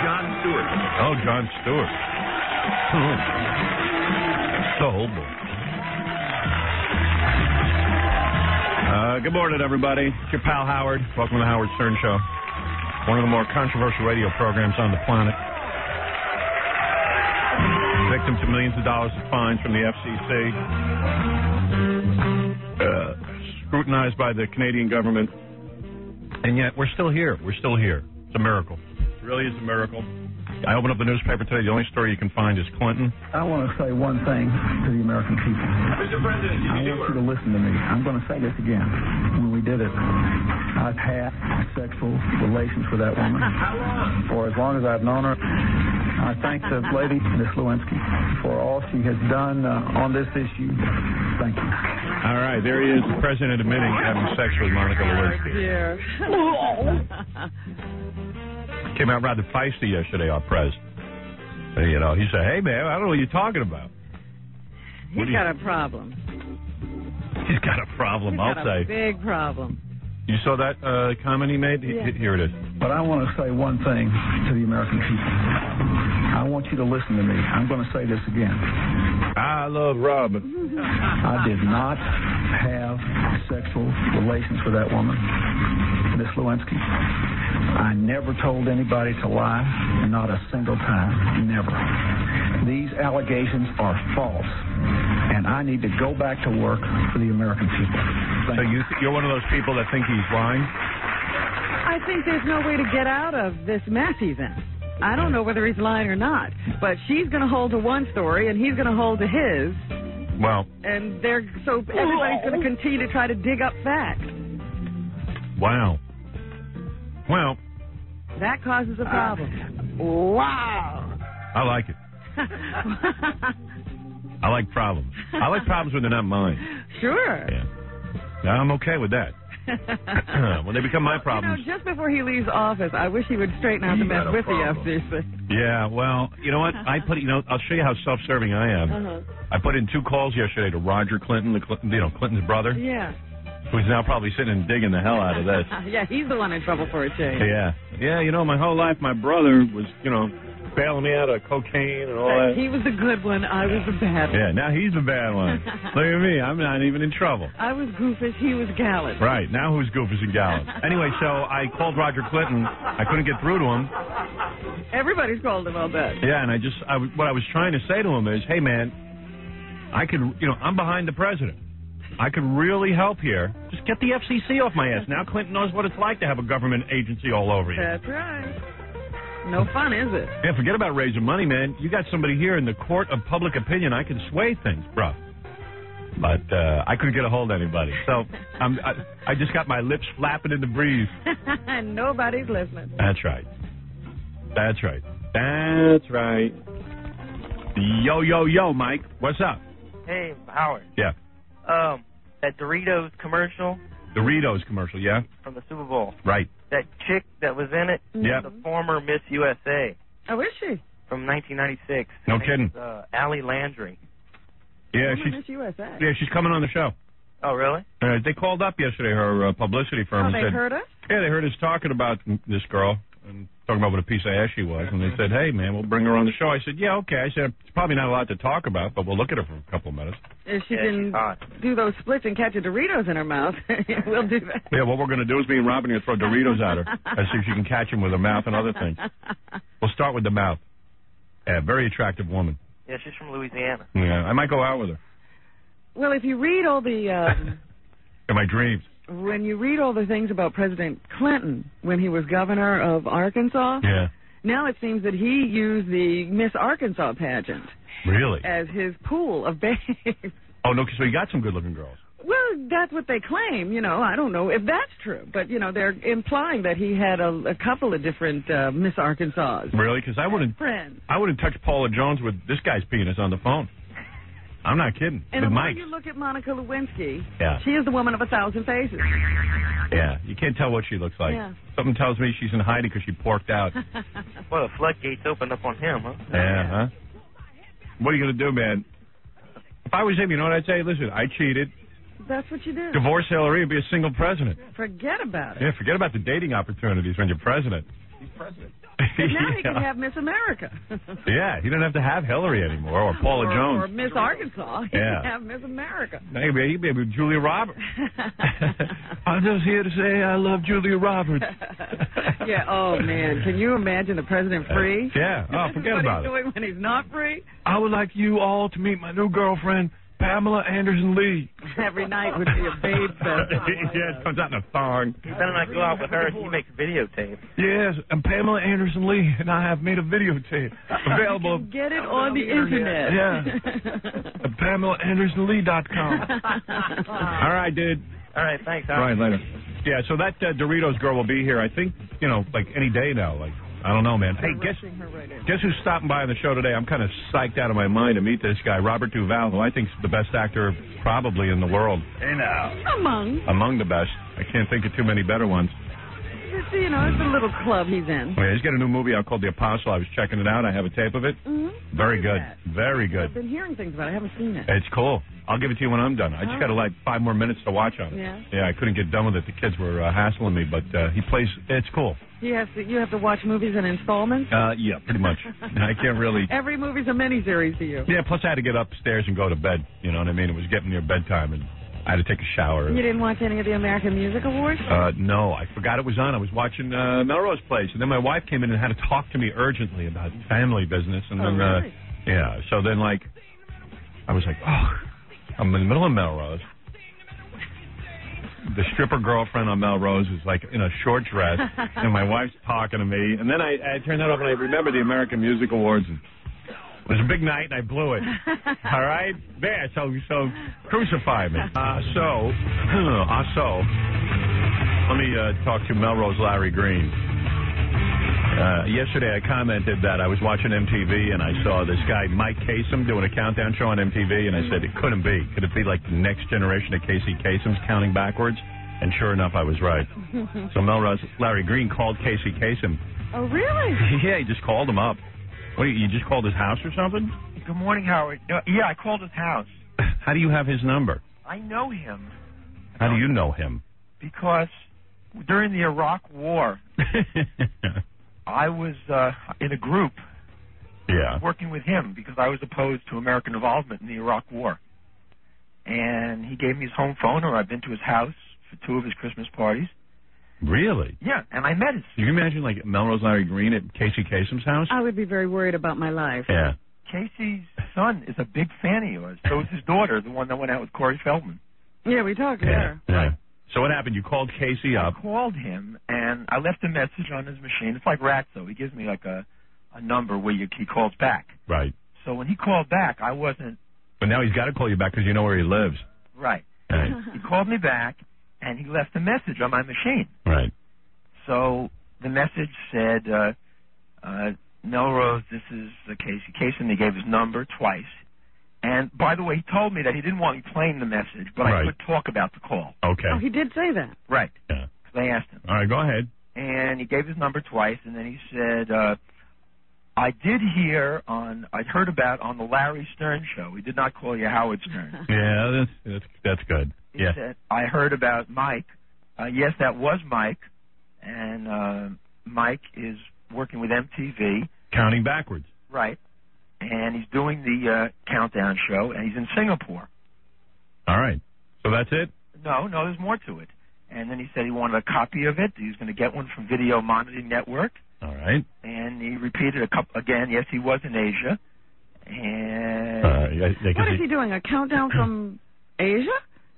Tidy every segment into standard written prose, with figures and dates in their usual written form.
Jon Stewart. Oh, Jon Stewart. So old. Good morning, everybody. It's your pal Howard. Welcome to the Howard Stern Show. One of the more controversial radio programs on the planet. Victim to millions of dollars of fines from the FCC. Scrutinized by the Canadian government. And yet, we're still here. We're still here. It's a miracle. It really is a miracle. I opened up the newspaper today. The only story you can find is Clinton. I want to say one thing to the American people. Mr. President, I want you to listen to me. I'm going to say this again. When we did it, I've had sexual relations with that woman for as long as I've known her. I thank the lady, Ms. Lewinsky, for all she has done on this issue. Thank you. All right, there he is, the president admitting having sex with Monica Lewinsky. Came out rather feisty yesterday, our prez. You know, he said, hey, man, I don't know what you're talking about. He's got a problem. He's got a problem, I'll say. Big problem. You saw that comment he made? Yeah. Here it is. But I want to say one thing to the American people. I want you to listen to me. I'm going to say this again. I love Robin. I did not have sexual relations with that woman, Miss Lewinsky. I never told anybody to lie, not a single time, never. These allegations are false, and I need to go back to work for the American people. So you're one of those people that think he's lying? I think there's no way to get out of this mess he's in. I don't know whether he's lying or not, but she's going to hold to one story, and he's going to hold to his. Well. And so everybody's going to continue to try to dig up facts. Wow. Well. That causes a problem. Wow. I like it. I like problems. I like problems when they're not mine. Sure. Yeah. Now, I'm okay with that. When they become my problems. You know, just before he leaves office, I wish he would straighten out the mess with the FCC. Yeah, well, you know what? I'll show you how self-serving I am. I put in 2 calls yesterday to Roger Clinton, Clinton's brother. Yeah. Who's now probably sitting and digging the hell out of this. Yeah, he's the one in trouble for a change. Yeah. Yeah, my whole life, my brother was, bailing me out of cocaine and all that. He was the good one. I was the bad one. Yeah, now he's the bad one. Look at me. I'm not even in trouble. I was goofus. He was gallant. Right. Now who's goofus and gallant? Anyway, so I called Roger Clinton. I couldn't get through to him. Everybody's called him, I'll bet. Yeah, and what I was trying to say to him is, hey, man, I'm behind the president. I could really help here. Just get the FCC off my ass. Now Clinton knows what it's like to have a government agency all over you. That's right. No fun, is it? Yeah, forget about raising money, man. You got somebody here in the court of public opinion. I can sway things, bro. But I couldn't get a hold of anybody. So I just got my lips flapping in the breeze. And nobody's listening. That's right. That's right. That's right. Yo, Mike. What's up? Hey, Howard. Yeah. That Doritos commercial. Doritos commercial, yeah? From the Super Bowl. Right. That chick that was in it. Yeah. The former Miss USA. Oh, is she? From 1996. No kidding. Allie Landry. Yeah, Miss USA. Yeah, she's coming on the show. Oh, really? They called up yesterday, her publicity firm. Oh, they said, heard us? Yeah, they heard us talking about this girl and talking about what a piece of ass she was. And they said, hey, man, we'll bring her on the show. I said, yeah, okay. I said, it's probably not a lot to talk about, but we'll look at her for a couple of minutes. If she can do those splits and catch a Doritos in her mouth, we'll do that. Yeah, what we're going to do is me and Robin are going to throw Doritos at her and see if she can catch them with her mouth and other things. We'll start with the mouth. Yeah, very attractive woman. Yeah, she's from Louisiana. Yeah, I might go out with her. Well, if you read all the... in my dreams. When you read all the things about President Clinton when he was governor of Arkansas, yeah. Now it seems that he used the Miss Arkansas pageant. Really? As his pool of babes. Oh, no, so he got some good-looking girls. Well, that's what they claim, I don't know if that's true. But, they're implying that he had a couple of different Miss Arkansas. Really? Because I wouldn't touch Paula Jones with this guy's penis on the phone. I'm not kidding. And with the more Mike. you look at Monica Lewinsky, yeah. She is the woman of 1,000 faces. Yeah, you can't tell what she looks like. Yeah. Something tells me she's in hiding because she porked out. Well, the floodgates opened up on him, huh? Yeah, huh? What are you going to do, man? If I was him, you know what I'd say? Listen, I cheated. That's what you do. Divorce Hillary and be a single president. Forget about it. Yeah, forget about the dating opportunities when you're president. He's president. Because now he can have Miss America. Yeah, he doesn't have to have Hillary anymore or Paula Jones. Or Miss Arkansas. He Yeah. can have Miss America. Maybe Julia Roberts. I'm just here to say I love Julia Roberts. Yeah, oh, man. Can you imagine the president free? Yeah. Oh, forget about it. What he's doing when he's not free? I would like you all to meet my new girlfriend, Pamela Anderson Lee. Every night would be a babe fest. Yeah, it comes out in a thong. You better not go out with her. He makes videotapes. Yes, I'm Pamela Anderson Lee, and I have made a videotape available. You can get it on the internet. Yeah. At PamelaAndersonLee.com. All right, dude. All right, thanks. All right, later. Yeah, so that Doritos girl will be here, I think, like any day now. Like, I don't know, man. Hey, guess who's stopping by on the show today? I'm kind of psyched out of my mind to meet this guy, Robert Duvall, who I think is the best actor probably in the world. Hey, now. Among the best. I can't think of too many better ones. It's a little club he's in. Oh, yeah, he's got a new movie out called The Apostle. I was checking it out. I have a tape of it. Mm-hmm. Very good. Very good. I've been hearing things about it. I haven't seen it. It's cool. I'll give it to you when I'm done. I just got like 5 more minutes to watch on it. Yeah. Yeah, I couldn't get done with it. The kids were hassling me, but he plays. It's cool. You have to watch movies in installments? Yeah, pretty much. I can't really. Every movie's a miniseries to you. Yeah, plus I had to get upstairs and go to bed. You know what I mean? It was getting near bedtime, and I had to take a shower. You didn't watch any of the American Music Awards? No, I forgot it was on. I was watching Melrose Place, and then my wife came in and had to talk to me urgently about family business, and then really? yeah, so then I was like, oh, I'm in the middle of Melrose. The stripper girlfriend on Melrose is like in a short dress, and my wife's talking to me, and then I turned that off and I remember the American Music Awards. And it was a big night, and I blew it. All right? There, so crucify me. So, let me talk to Melrose Larry Green. Yesterday I commented that I was watching MTV, and I saw this guy, Mike Kasem, doing a countdown show on MTV, and I said, it couldn't be. Could it be like the next generation of Casey Kasem's counting backwards? And sure enough, I was right. So Melrose Larry Green called Casey Kasem. Oh, really? Yeah, he just called him up. What, you just called his house or something? Good morning, Howard. Yeah, I called his house. How do you have his number? I know him. How do you know him? Because during the Iraq War, I was in a group working with him because I was opposed to American involvement in the Iraq War. And he gave me his home phone, or I've been to his house for 2 of his Christmas parties. Really? Yeah, and I met his... You can imagine, like, Melrose Larry Green at Casey Kasem's house? I would be very worried about my life. Yeah. Casey's son is a big fan of yours. So is his daughter, the one that went out with Corey Feldman. Yeah, we talked to her. Yeah. So what happened? You called Casey up. I called him, and I left a message on his machine. It's like Ratso. He gives me, like, a number where he calls back. Right. So when he called back, I wasn't... But now he's got to call you back because you know where he lives. Right. Right. He called me back, and he left a message on my machine. Right. So the message said, Melrose, this is Casey Kasem. He gave his number twice. And, by the way, he told me that he didn't want me playing the message, but I could talk about the call. Okay. Oh, he did say that? Right. Yeah. Because I asked him. All right, go ahead. And he gave his number twice, and then he said, I heard about on the Larry Stern show. He did not call you Howard Stern. Yeah, that's good. He said, I heard about Mike. Yes, that was Mike. And Mike is working with MTV. Counting backwards. Right. And he's doing the countdown show, and he's in Singapore. All right. So that's it? No, there's more to it. And then he said he wanted a copy of it. He was going to get one from Video Monitoring Network. All right. And he repeated again, yes, he was in Asia. And what is he doing, a countdown from Asia?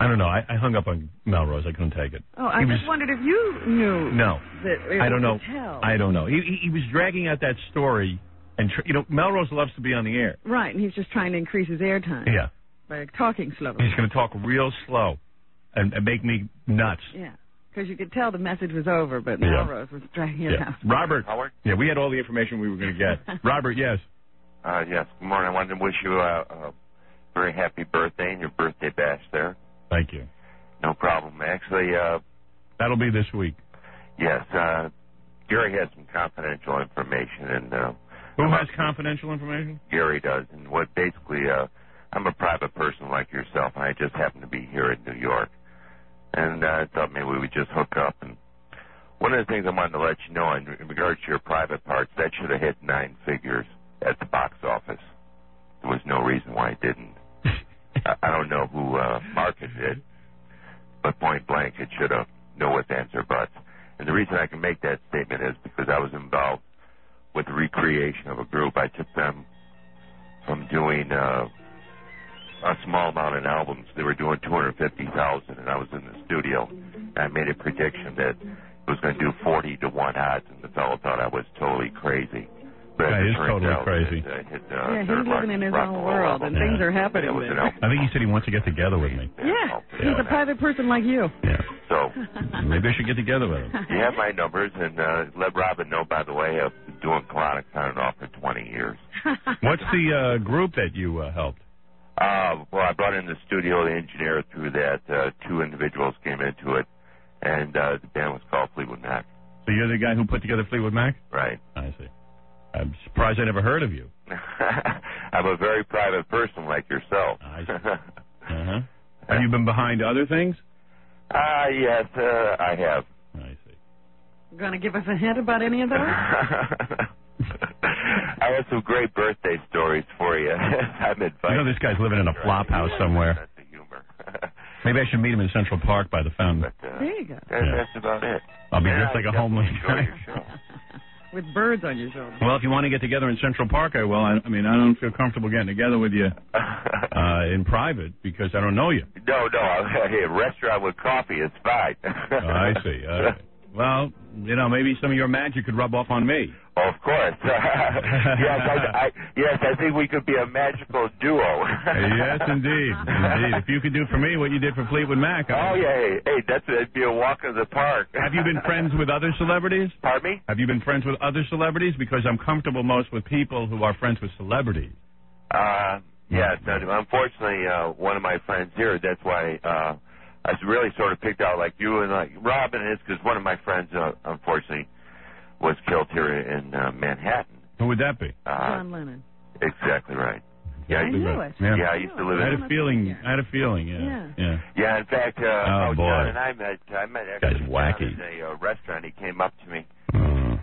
I don't know. I hung up on Melrose. I couldn't take it. Oh, I just wondered if you knew. No. That it I don't know. Tell. I don't know. He was dragging out that story, and Melrose loves to be on the air. Right, and he's just trying to increase his airtime. Yeah. By talking slowly. He's going to talk real slow and make me nuts. Yeah. Because you could tell the message was over, but Melrose was dragging it out. Robert. Howard? Yeah, we had all the information we were going to get. Robert, yes. Yes. Good morning. I wanted to wish you a very happy birthday and your birthday bash there. Thank you. No problem. Actually, that'll be this week. Yes. Gary has some confidential information, and who has confidential information? Gary does, and what basically, I'm a private person like yourself, and I just happen to be here in New York, and I thought maybe we would just hook up. And One of the things I wanted to let you know in regards to your private parts, that should have hit 9 figures at the box office. There was no reason why it didn't. I don't know who marketed it, but point blank, it should have no ifs, ands, or buts. And the reason I can make that statement is because I was involved with the recreation of a group. I took them from doing a small amount of albums. They were doing 250,000, and I was in the studio. And I made a prediction that it was going to do 40 to 1 odds, and the fellow thought I was totally crazy. But that is totally crazy. He's living in his own world, and things are happening there. I think he said he wants to get together with me. Yeah, he's a private person like you. Yeah. So maybe I should get together with him. You have my numbers, and let Robin know, by the way, I've been doing colonics on and off for 20 years. What's the group that you helped? Well, I brought in the studio, the engineer through that. 2 individuals came into it, and the band was called Fleetwood Mac. So you're the guy who put together Fleetwood Mac? Right. I see. I'm surprised I never heard of you. I'm a very private person like yourself. I see. Have you been behind other things? Yes, I have. I see. You going to give us a hint about any of those? I have some great birthday stories for you. I'm advised. You know this guy's living in a flop house somewhere. Maybe I should meet him in Central Park by the fountain. But, there you go. That's about it. I'll be dressed like a homeless guy. With birds on your shoulders. Well, if you want to get together in Central Park, I will. I mean, I don't feel comfortable getting together with you in private because I don't know you. No. Hey, a restaurant with coffee is fine. I see. Well, you know, maybe some of your magic could rub off on me. Oh, of course. Yes, I think we could be a magical duo. Yes, indeed. If you could do for me what you did for Fleetwood Mac. Oh, yeah. Hey, that'd be a walk in the park. Have you been friends with other celebrities? Pardon me? Have you been friends with other celebrities? Because I'm comfortable most with people who are friends with celebrities. Yes. Unfortunately, one of my friends here, that's why I really sort of picked out like you and like Robin is because one of my friends, unfortunately, was killed here in Manhattan. Who would that be? John Lennon. Exactly right. Yeah, I knew it. Yeah, I used to live in. I had a feeling. Yeah. In fact, boy. John and I met actually guy's wacky. in a restaurant. He came up to me and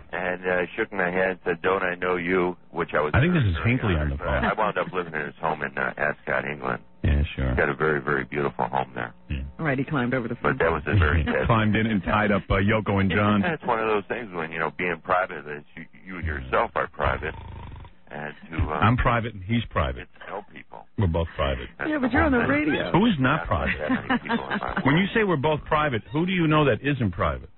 shook my hand and said, "Don't I know you?" Which I was. I think this is Hinckley on the phone. I wound up living in his home in Ascot, England. Yeah, sure. He's got a very, very beautiful home there. Yeah. All right, he climbed over the fence. But that was a very climbed in and tied up Yoko and John. It's one of those things when, being private, that you yourself are private. And I'm private and he's private. To know people. We're both private. Yeah, but you're on the radio. Who is not private? When you say we're both private, who do you know that isn't private?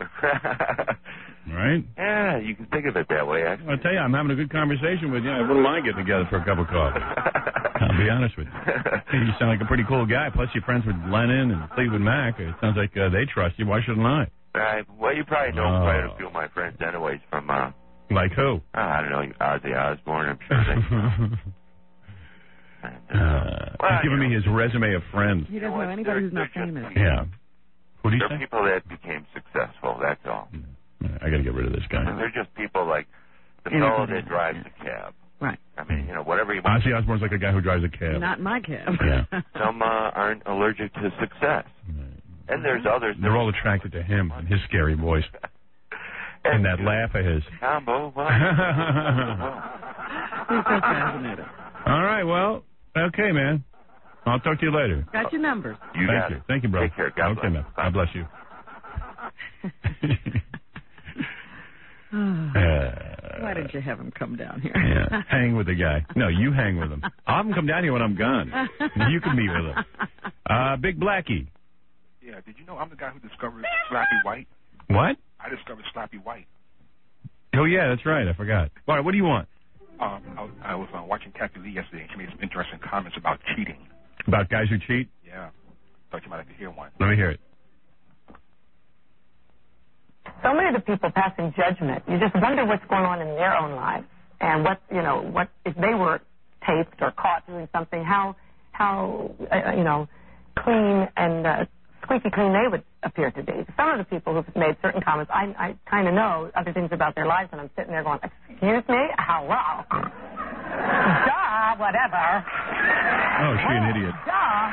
Right? Yeah, you can think of it that way, actually. I'll tell you, I'm having a good conversation with you. I wouldn't mind getting together for a cup of coffee. I'll be honest with you. You sound like a pretty cool guy. Plus, you're friends with Lennon and Fleetwood Mac. It sounds like they trust you. Why shouldn't I? Well, you probably know quite a few of my friends anyways from... like who? I don't know, Ozzy Osbourne, I'm sure he's giving me his resume of friends. He doesn't know anybody who's not famous. Yeah. Who do you say? They're people that became successful, that's all. I got to get rid of this guy. They're just people like the fellow that drives a cab. Right. I mean, whatever you want. Ozzy Osbourne's like a guy who drives a cab. Not my cab. Yeah. Some aren't allergic to success. And there's others. They're all attracted to him and his scary voice. And that laugh of his. Combo. He's so fascinated. All right, well, okay, man. I'll talk to you later. Got your numbers. Thank you, brother. Take care. God bless. Man. God bless you. Why didn't you have him come down here? Yeah, hang with the guy. No, you hang with him. I'll have him come down here when I'm gone. You can meet with him. Big Blackie. Yeah, did you know I'm the guy who discovered Slappy White? What? I discovered Slappy White. Oh, yeah, that's right. I forgot. All right, what do you want? I was watching Kathy Lee yesterday, and she made some interesting comments about cheating. About guys who cheat? Yeah. Thought you might like to hear one. Let me hear it. So many of the people passing judgment, you just wonder what's going on in their own lives, and what if they were taped or caught doing something, how clean and squeaky clean they would appear to be. Some of the people who've made certain comments, I kind of know other things about their lives, and I'm sitting there going, excuse me? Hello? Duh, whatever. Oh, is she an idiot? Duh.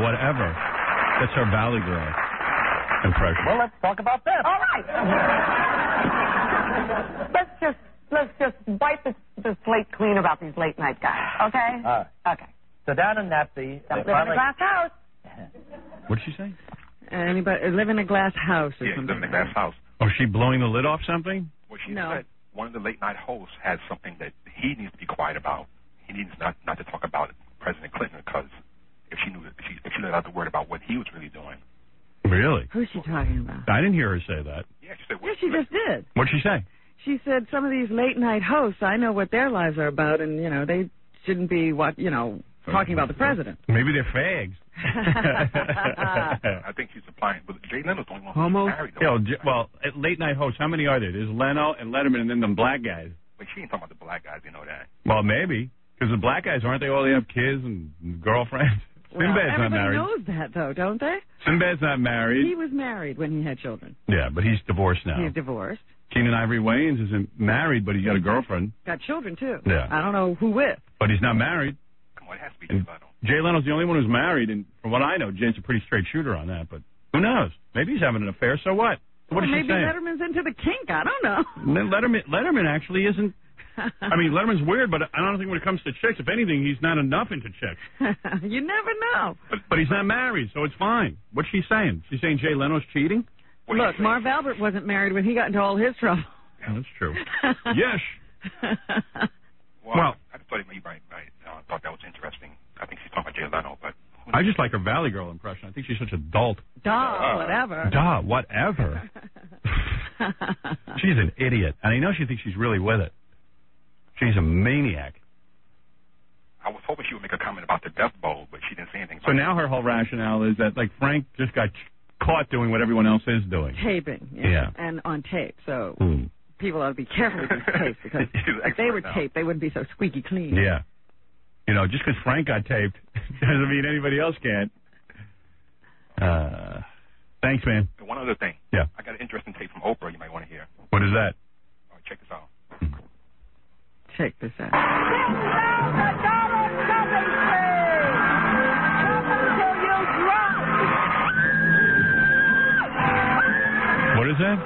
Whatever. That's her Valley Girl. impression. Well, let's talk about that. All right. let's just wipe the slate clean about these late night guys, okay? All right. Okay. So down in Nappy, Don't live in a glass house. What did she say? Anybody live in a glass house or Yeah, something? live in a glass house. Oh, she blowing the lid off something? Well, she No. said one of the late night hosts has something that he needs to be quiet about. He needs not to talk about President Clinton, because if she let out the word about what he was really doing. Really? Who's she talking about? I didn't hear her say that. Yeah, she said. Yeah, she just did. What'd she say? She said some of these late night hosts, I know what their lives are about, and they shouldn't be talking about the president. Maybe they're fags. I think she's implying, but Jay Leno's the only one who's married. Well, at late night hosts, how many are there? There's Leno and Letterman, and then the black guys. But she ain't talking about the black guys. You know that. Well, maybe. Because the black guys, aren't they all? They have kids and girlfriends. Sinbad's not married. Everybody knows that, though, don't they? Sinbad's not married. He was married when he had children. Yeah, but he's divorced now. He's divorced. Keenan Ivory Wayans isn't married, but he's got a girlfriend. Got children, too. Yeah. I don't know who with. But he's not married. Come on, it has to be Jay Leno. Jay Leno's the only one who's married, and from what I know, Jay's a pretty straight shooter on that, but who knows? Maybe he's having an affair, so what? What is she maybe saying? Letterman's into the kink. I don't know. Letterman actually isn't. I mean, Letterman's weird, but I don't think when it comes to chicks, if anything, he's not enough into chicks. You never know. But he's not married, so it's fine. What's she saying? She's saying Jay Leno's cheating? Look, Marv Albert wasn't married when he got into all his trouble. Yeah, that's true. Yes. Well, I thought he might. I thought that was interesting. I think she's talking about Jay Leno, but I just like her Valley Girl impression. I think she's such a dolt. Whatever. Whatever. She's an idiot, and I know she thinks she's really with it. She's a maniac. I was hoping she would make a comment about the Death Bowl, but she didn't say anything. So now her whole rationale is that, like, Frank just got caught doing what everyone else is doing. Taping. Yeah. And on tape, so people ought to be careful with these tapes, because if they were taped, they wouldn't be so squeaky clean. Yeah. Just because Frank got taped doesn't mean anybody else can't. Thanks, man. And one other thing. Yeah. I got an interesting tape from Oprah you might want to hear. What is that? All right, check this out. Check this out. What is that?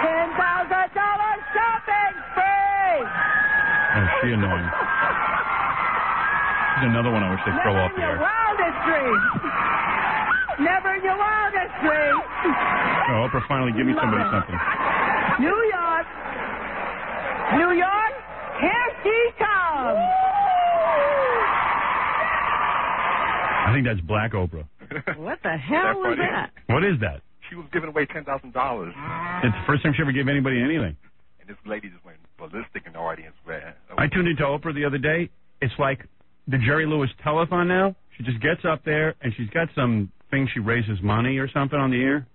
$10,000 shopping spree. Oh, she annoying. There's another one I wish they'd throw off the air. Never in your wildest dreams. Oh, Oprah, finally give me somebody something. New York, here she comes. I think that's Black Oprah. What the hell was that? What is that? She was giving away $10,000. It's the first time she ever gave anybody anything. And this lady just went ballistic in the audience. I tuned into Oprah the other day. It's like the Jerry Lewis telethon now. She just gets up there, and she's got some thing she raises money or something on the air.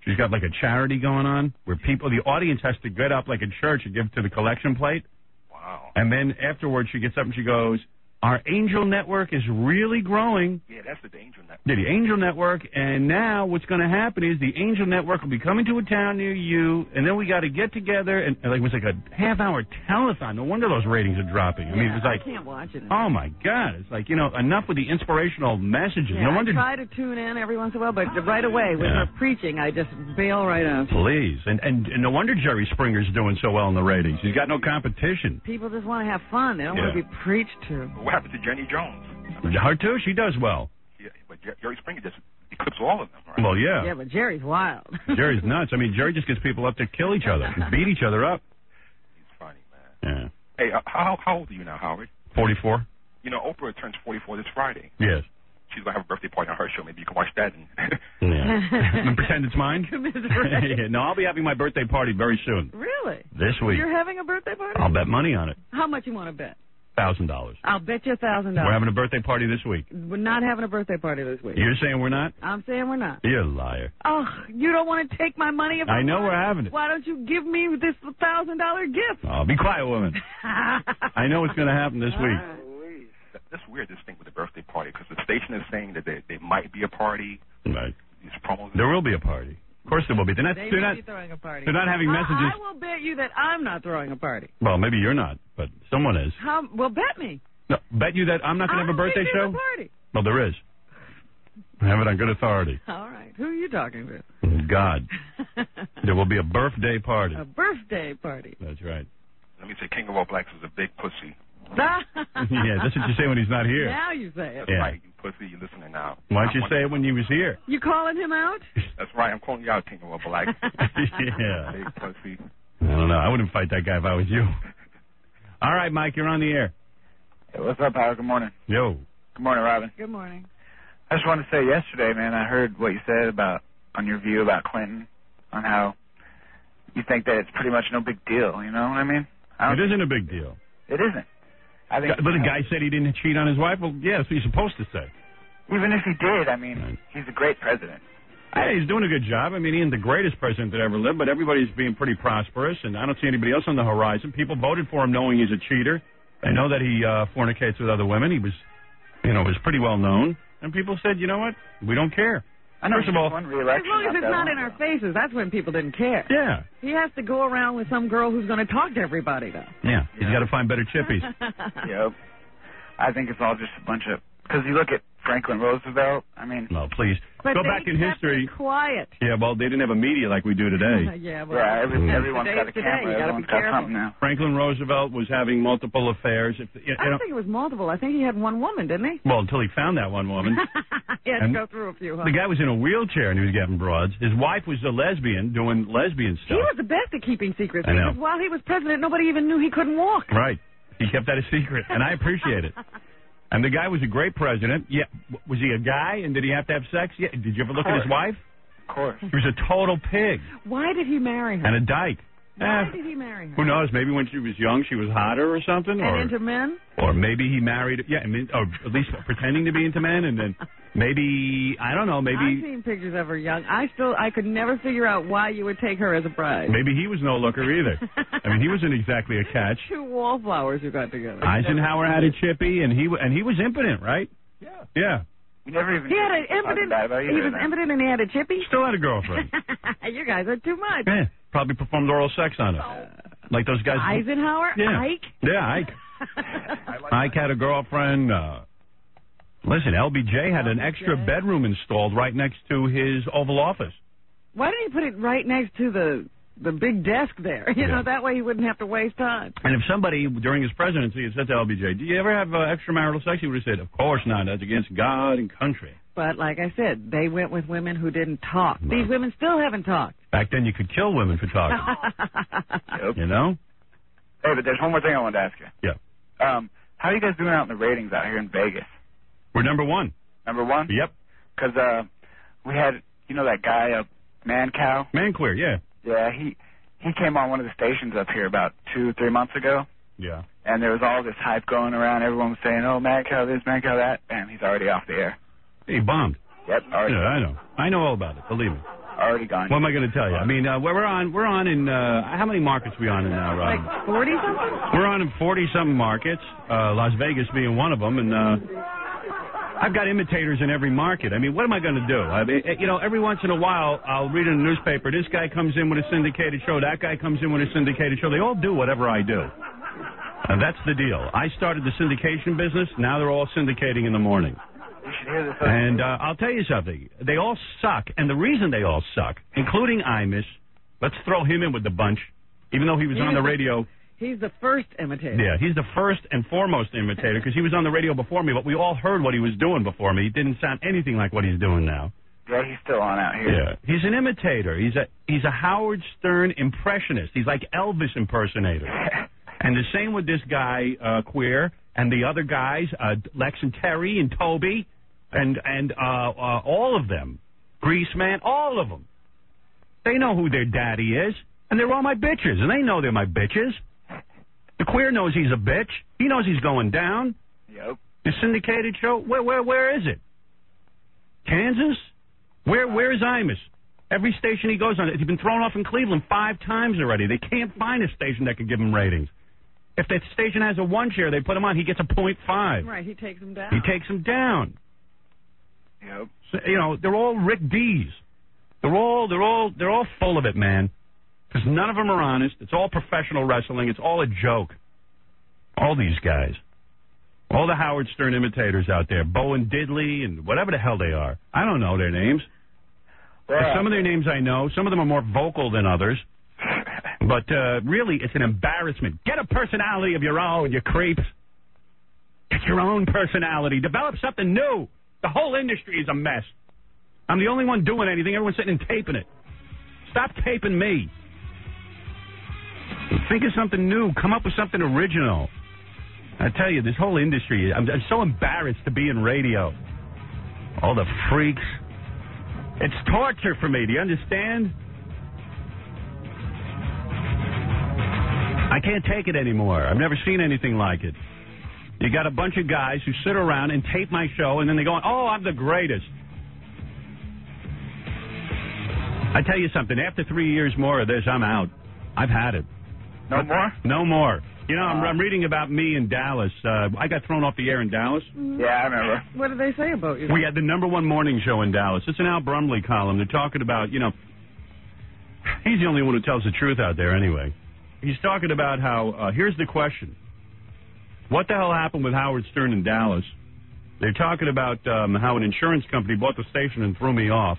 She's got like a charity going on where the audience has to get up like in church and give to the collection plate. Wow. And then afterwards she gets up and she goes, our Angel Network is really growing. Yeah, that's the Angel Network. Yeah, the Angel Network. And now what's going to happen is the Angel Network will be coming to a town near you, and then we got to get together. And like, it was like a half-hour telethon. No wonder those ratings are dropping. I mean, it was like, I can't watch it. Oh, my God. It's like, enough with the inspirational messages. Yeah, no wonder. I try to tune in every once in a while, but right away, when her preaching, I just bail right out. Please. And no wonder Jerry Springer's doing so well in the ratings. He's got no competition. People just want to have fun. They don't want to be preached to. What happened to Jenny Jones? Her, too? She does well. Yeah, but Jerry Springer just eclipses all of them, right? Well, yeah. Yeah, but Jerry's wild. Jerry's nuts. I mean, Jerry just gets people up to kill each other and beat each other up. He's funny, man. Yeah. Hey, how old are you now, Howard? 44. Oprah turns 44 this Friday. Yes. She's going to have a birthday party on her show. Maybe you can watch that. And pretend it's mine? Yeah, no, I'll be having my birthday party very soon. Really? This week. You're having a birthday party? I'll bet money on it. How much you want to bet? $1,000. I'll bet you $1,000. We're having a birthday party this week. We're not having a birthday party this week. You're saying we're not? I'm saying we're not. You're a liar. Oh, you don't want to take my money? If I know we're having it. Why don't you give me this $1,000 gift? Oh, be quiet, woman. I know what's going to happen this week. That's weird, this thing with the birthday party, because the station is saying that there might be a party. Right. These promos. There will be a party. Of course there will be. They're not throwing a party. They're not having messages. I will bet you that I'm not throwing a party. Well, maybe you're not, but someone is. Well, bet me. No, bet you that I'm not going to have a birthday show? A party. Well, there is. I have it on good authority. All right. Who are you talking to? God. There will be a birthday party. A birthday party. That's right. Let me say, King of All Blacks is a big pussy. Yeah, that's what you say when he's not here. Now you say it. That's right, you pussy. You're listening now. Why don't you say it when he was here? You calling him out? That's right. I'm calling you out, King of All Blacks. Yeah. Big pussy. I don't know. I wouldn't fight that guy if I was you. All right, Mike, you're on the air. Hey, what's up, Howard? Good morning. Yo. Good morning, Robin. Good morning. I just wanted to say yesterday, man, I heard what you said on your view about Clinton, on how you think that it's pretty much no big deal, you know what I mean? It isn't a big deal. It isn't. I think. But the guy said he didn't cheat on his wife? Well, yeah, that's what you're supposed to say. Even if he did, I mean, he's a great president. Hey, he's doing a good job. I mean, he ain't the greatest president that ever lived, but everybody's being pretty prosperous, and I don't see anybody else on the horizon. People voted for him knowing he's a cheater. They know that he fornicates with other women. He was, was pretty well known. And people said, you know what? We don't care. I know. First of all, as long as it's not in our faces, that's when people didn't care. Yeah. He has to go around with some girl who's going to talk to everybody, though. Yeah. He's got to find better chippies. Yep. I think it's all just a bunch of... Because you look at Franklin Roosevelt, I mean... No, please. But go back in history. Quiet. Yeah, well, they didn't have a media like we do today. Everyone's got a camera. Everyone's got something now. Franklin Roosevelt was having multiple affairs. I don't think it was multiple. I think he had one woman, didn't he? Well, until he found that one woman. He had to go through a few, huh? The guy was in a wheelchair and he was getting broads. His wife was a lesbian doing lesbian stuff. He was the best at keeping secrets because while he was president, nobody even knew he couldn't walk. Right. He kept that a secret, and I appreciate it. And the guy was a great president. Yeah. Was he a guy, and did he have to have sex? Yeah. Did you ever look at his wife? Of course. He was a total pig. Why did he marry her? And a dyke. Why did he marry her? Who knows? Maybe when she was young, she was hotter or something. And into men? Or maybe he married, or at least pretending to be into men, and then maybe, I don't know, maybe... I've seen pictures of her young. I could never figure out why you would take her as a bride. Maybe he was no looker either. I mean, he wasn't exactly a catch. Two wallflowers who got together. Eisenhower had a chippy, and he was impotent, right? Yeah. Yeah. You never even... He had an impotent... He was impotent and he had a chippy? Still had a girlfriend. You guys are too much. Yeah. Probably performed oral sex on her. Like those guys. Eisenhower? Yeah. Ike? Yeah, Ike. Ike had a girlfriend. Listen, LBJ had an extra bedroom installed right next to his Oval Office. Why didn't he put it right next to the big desk there? You know, that way he wouldn't have to waste time. And if somebody during his presidency had said to LBJ, do you ever have extramarital sex? He would have said, of course not. That's against God and country. But like I said, they went with women who didn't talk. No. These women still haven't talked. Back then you could kill women for talking. Yep. You know? Hey, but there's one more thing I wanted to ask you. Yeah. How are you guys doing out in the ratings out here in Vegas? We're number one. Number one? Yep. Because we had, that guy, Mancow? Manqueer, yeah. Yeah, he came on one of the stations up here about 2-3 months ago. Yeah. And there was all this hype going around. Everyone was saying, oh, Mancow this, Mancow that. Bam, he's already off the air. He bombed. Yep, already. Yeah, I know. I know all about it, believe me. Already gone. What am I going to tell you? I mean, we're on in, how many markets are we on in now, Rob? Like 40-something? We're on in 40-something markets, Las Vegas being one of them, and I've got imitators in every market. I mean, what am I going to do? I mean, every once in a while, I'll read in the newspaper, this guy comes in with a syndicated show, that guy comes in with a syndicated show. They all do whatever I do. And that's the deal. I started the syndication business. Now they're all syndicating in the morning. You should hear this. And I'll tell you something. They all suck. And the reason they all suck, including Imus, let's throw him in with the bunch, even though he was on the radio. He's the first imitator. Yeah, he's the first and foremost imitator because he was on the radio before me, but we all heard what he was doing before me. He didn't sound anything like what he's doing now. Yeah, he's still on out here. Yeah, he's an imitator. He's a Howard Stern impressionist. He's like Elvis impersonator. And the same with this guy, Queer, and the other guys, Lex and Terry and Toby, and all of them, Greaseman, all of them. They know who their daddy is, and they're all my bitches, and they know they're my bitches. The Queer knows he's a bitch. He knows he's going down. Yep. The syndicated show, where is it? Kansas? Where is Imus? Every station he goes on, he's been thrown off in Cleveland 5 times already. They can't find a station that can give him ratings. If that station has a 1 share, they put him on, he gets a 0.5. Right, he takes him down. He takes him down. Yep. So, they're all Rick D's. They're all full of it, man. Because none of them are honest. It's all professional wrestling. It's all a joke. All these guys. All the Howard Stern imitators out there, Bowen Diddley and whatever the hell they are. I don't know their names. Well, some of their names I know. Some of them are more vocal than others. But really, it's an embarrassment. Get a personality of your own, you creeps. Get your own personality. Develop something new. The whole industry is a mess. I'm the only one doing anything. Everyone's sitting and taping it. Stop taping me. Think of something new. Come up with something original. I tell you, this whole industry, I'm so embarrassed to be in radio. All the freaks. It's torture for me. Do you understand? I can't take it anymore. I've never seen anything like it. You got a bunch of guys who sit around and tape my show, and then they go, oh, I'm the greatest. I tell you something. After 3 years more of this, I'm out. I've had it. No more? No more. You know, I'm reading about me in Dallas. I got thrown off the air in Dallas. Yeah, I remember. What did they say about you? We had the #1 morning show in Dallas. It's an Al Brumley column. They're talking about, you know, he's the only one who tells the truth out there anyway. He's talking about how, here's the question. What the hell happened with Howard Stern in Dallas? They're talking about how an insurance company bought the station and threw me off.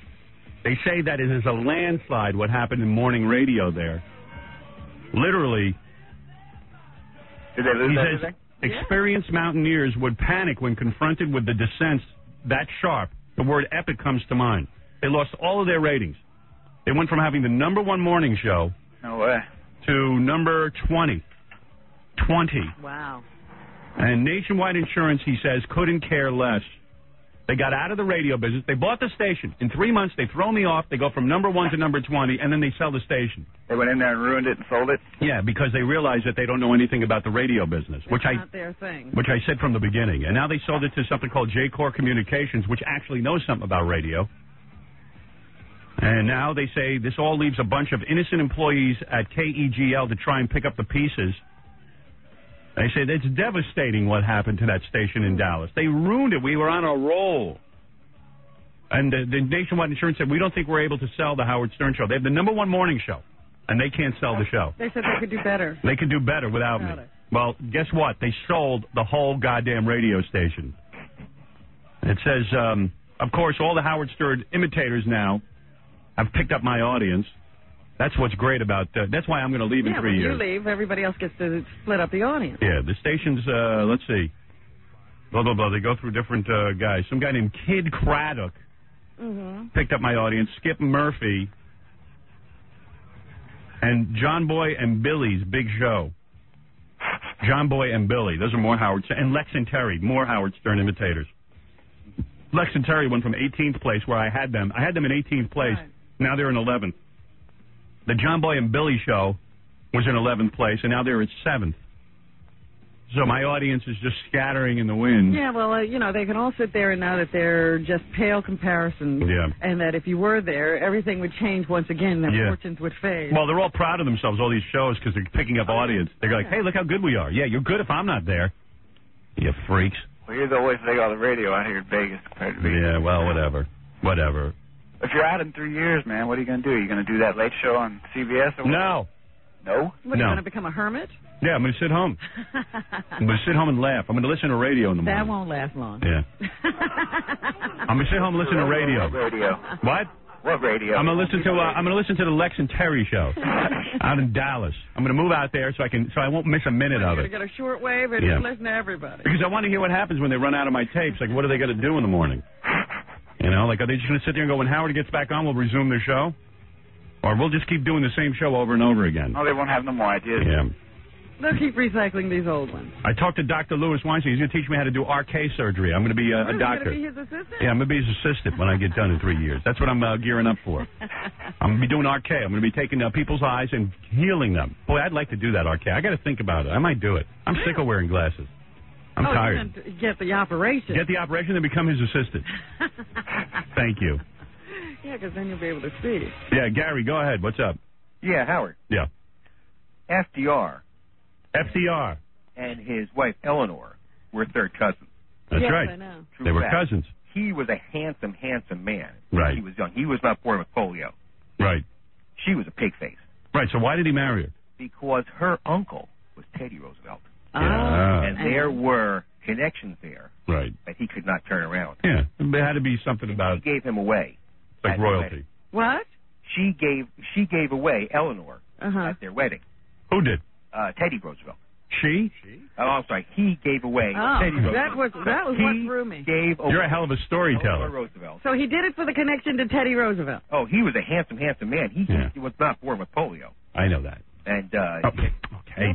They say that it is a landslide what happened in morning radio there. Literally. Did they lose everything? Experienced mountaineers would panic when confronted with the descents that sharp. The word epic comes to mind. They lost all of their ratings. They went from having the #1 morning show No way. to number 20. 20. Wow. And Nationwide Insurance, he says, couldn't care less. They got out of the radio business. They bought the station. In 3 months, they throw me off. They go from #1 to number 20, and then they sell the station. They went in there and ruined it and sold it? Yeah, because they realized that they don't know anything about the radio business, It's not their thing. which I said from the beginning. And now they sold it to something called J-Core Communications, which actually knows something about radio. And now they say this all leaves a bunch of innocent employees at KEGL to try and pick up the pieces. They say it's devastating what happened to that station in Dallas. They ruined it. We were on a roll. And the Nationwide Insurance said, we don't think we're able to sell the Howard Stern show. They have the #1 morning show, and they can't sell the show. They said they could do better. They could do better without me. Well, guess what? They sold the whole goddamn radio station. It says, of course, all the Howard Stern imitators now have picked up my audience. That's what's great about that's why I'm going to leave in 3 years. When you leave, everybody else gets to split up the audience. Yeah, the station's, let's see. Blah, blah, blah. They go through different guys. Some guy named Kid Craddock picked up my audience. Skip Murphy. And John Boy and Billy's big show. John Boy and Billy. Those are more Howard Stern. And Lex and Terry, more Howard Stern imitators. Lex and Terry went from 18th place where I had them. I had them in 18th place. Right. Now they're in 11th. The John Boy and Billy show was in 11th place, and now they're at 7th. So my audience is just scattering in the wind. Yeah, well, you know, they can all sit there and know that they're just pale comparisons. Yeah. And that if you were there, everything would change once again. Their fortunes would fade. Well, they're all proud of themselves, all these shows, because they're picking up audience. They're like, hey, look how good we are. Yeah, you're good if I'm not there. You freaks. Well, you're the always big on the radio out here in Vegas compared to me. Yeah, well, whatever. Whatever. If you're out in 3 years, man, what are you going to do? Are you going to do that late show on CBS? Or No. No? What, are you going to become a hermit? Yeah, I'm going to sit home. I'm going to sit home and laugh. I'm going to listen to radio in the morning. That won't last long. Yeah. I'm going to sit home and listen to radio. What radio? What? What radio? I'm going to listen to the Lex and Terry show out in Dallas. I'm going to move out there so I won't miss a minute of it. You're going to get a short wave and just listen to everybody. Because I want to hear what happens when they run out of my tapes. Like, what are they going to do in the morning? You know, like, are they just going to sit there and go, when Howard gets back on, we'll resume the show? Or we'll just keep doing the same show over and over again? Oh, they won't have no more ideas. Yeah. They'll keep recycling these old ones. I talked to Dr. Louis Weinstein. He's going to teach me how to do RK surgery. I'm going to be a doctor. You're going to be his assistant? Yeah, I'm going to be his assistant when I get done in 3 years. That's what I'm gearing up for. I'm going to be doing RK. I'm going to be taking people's eyes and healing them. Boy, I'd like to do that RK. I got to think about it. I might do it. I'm sick of wearing glasses. I'm tired. You get the operation. Get the operation and become his assistant. Thank you. Yeah, because then you'll be able to see. Yeah, Gary, go ahead. What's up? Yeah, Howard. Yeah. FDR and his wife Eleanor were third cousins. That's right. I know. They were cousins. He was a handsome man. Right. He was young. He was not born with polio. Right. She was a pig face. Right. So why did he marry her? Because her uncle was Teddy Roosevelt. Yeah. And there were connections there. Right. That he could not turn around. Yeah. There had to be something about... She gave him away. Like royalty. What? She gave away Eleanor at their wedding. Who did? Teddy Roosevelt. She? Oh, I'm sorry. He gave away Teddy Roosevelt. That was what threw me. You're a hell of a storyteller. Roosevelt. So he did it for the connection to Teddy Roosevelt. Oh, he was a handsome man. He was not born with polio. I know that. And okay,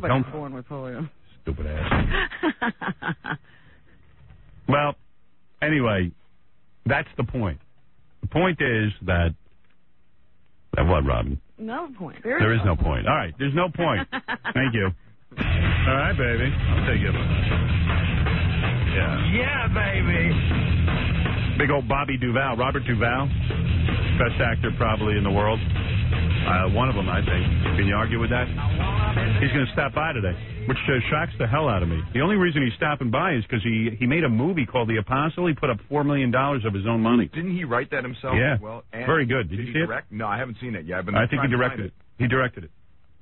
don't born with polio. Stupid ass. Well, anyway, that's the point. The point is that what, Robin? No point. There is no point. All right, there's no point. Thank you. All right, baby. I'll take it. Yeah, baby. Big old Bobby Duvall, Robert Duvall, best actor probably in the world. One of them, I think. Can you argue with that? He's going to stop by today, which shocks the hell out of me. The only reason he's stopping by is because he made a movie called The Apostle. He put up $4 million of his own money. Didn't he write that himself? Yeah. Well, and very good. Did you see it? No, I haven't seen it yet. I think he directed it. He directed it.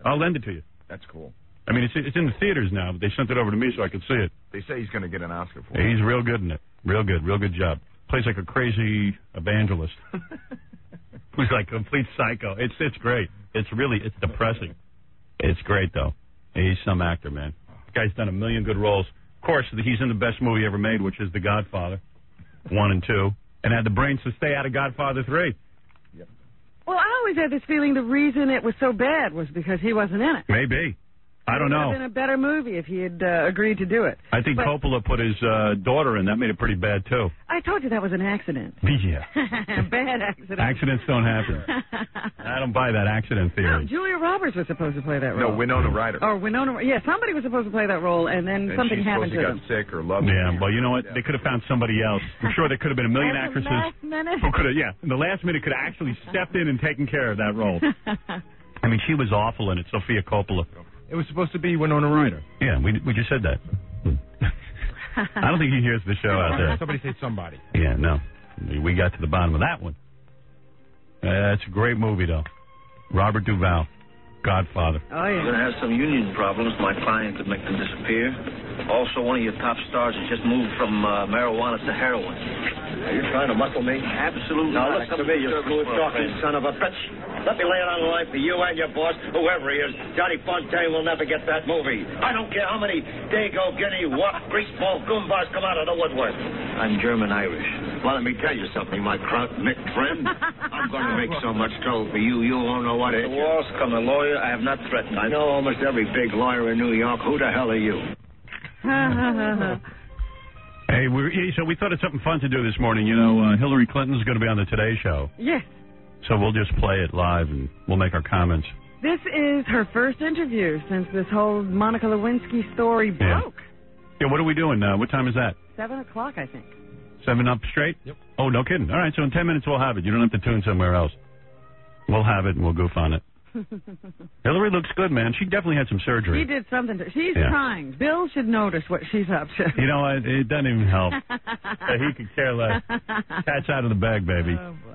I'll lend it to you. That's cool. I mean, it's in the theaters now, but they sent it over to me so I could see it. They say he's going to get an Oscar for it. He's real good in it. Real good job. Plays like a crazy evangelist. Who's like a complete psycho. It's great. It's depressing. It's great, though. He's some actor, man. The guy's done a million good roles. Of course, he's in the best movie ever made, which is The Godfather 1 and 2, and had the brains to stay out of Godfather 3. Yep. Well, I always had this feeling the reason it was so bad was because he wasn't in it. Maybe. I don't know. It would have been a better movie if he had agreed to do it. I think Coppola put his daughter in. That made it pretty bad, too. I told you that was an accident. Yeah. Bad accident. Accidents don't happen. I don't buy that accident theory. No, Julia Roberts was supposed to play that role. No, Winona Ryder. Or Winona. Yeah, somebody was supposed to play that role, and then something happened to them. She got sick or loved Yeah, well, you know what? They could have found somebody else. I'm sure there could have been a million actresses who could have, in the last minute could have actually stepped in and taken care of that role. I mean, she was awful in it, Sofia Coppola. It was supposed to be Winona Ryder. Yeah, we just said that. I don't think he hears the show out there. Somebody say somebody. Yeah, no. We got to the bottom of that one. It's a great movie, though. Robert Duvall, Godfather. Oh, yeah. You're going to have some union problems. My client could make them disappear. Also, one of your top stars has just moved from marijuana to heroin. Are you trying to muscle me? Absolutely. Now, listen to me, you smooth-talking son of a bitch. Let me lay it on the line for you and your boss, whoever he is. Johnny Fontaine will never get that movie. I don't care how many Dago, Guinea, Wop, greaseball, goombas come out of the woodwork. I'm German-Irish. Well, let me tell you something, my crout-neck friend. I'm going to make so much trouble for you, you won't know what it is. The walls come a lawyer. I have not threatened. I know almost every big lawyer in New York. Who the hell are you? Hey, so we thought of something fun to do this morning. You know, Hillary Clinton's going to be on the Today Show. Yes. So we'll just play it live, and we'll make our comments. This is her first interview since this whole Monica Lewinsky story broke. Yeah, what are we doing now? What time is that? 7 o'clock, I think. 7 up straight? Yep. Oh, no kidding. All right, so in 10 minutes we'll have it. You don't have to tune somewhere else. We'll have it, and we'll goof on it. Hillary looks good, man. She definitely had some surgery. She did something. She's trying. Bill should notice what she's up to. You know what? It doesn't even help. He could care less. Cat's out of the bag, baby. Oh, boy.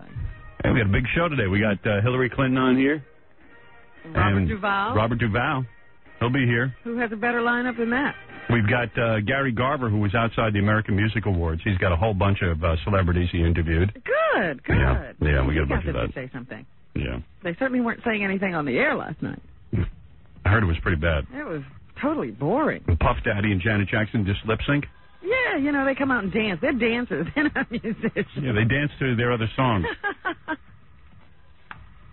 Hey, we got a big show today. We got Hillary Clinton on here. Robert Duvall. Robert Duvall. He'll be here. Who has a better lineup than that? We've got Gary Garver, who was outside the American Music Awards. He's got a whole bunch of celebrities he interviewed. Good. Yeah, we got a bunch of that. Say something. Yeah. They certainly weren't saying anything on the air last night. I heard it was pretty bad. It was totally boring. And Puff Daddy and Janet Jackson just lip sync? Yeah, you know, they come out and dance. They're dancers. They're not musicians. Yeah, they dance to their other songs.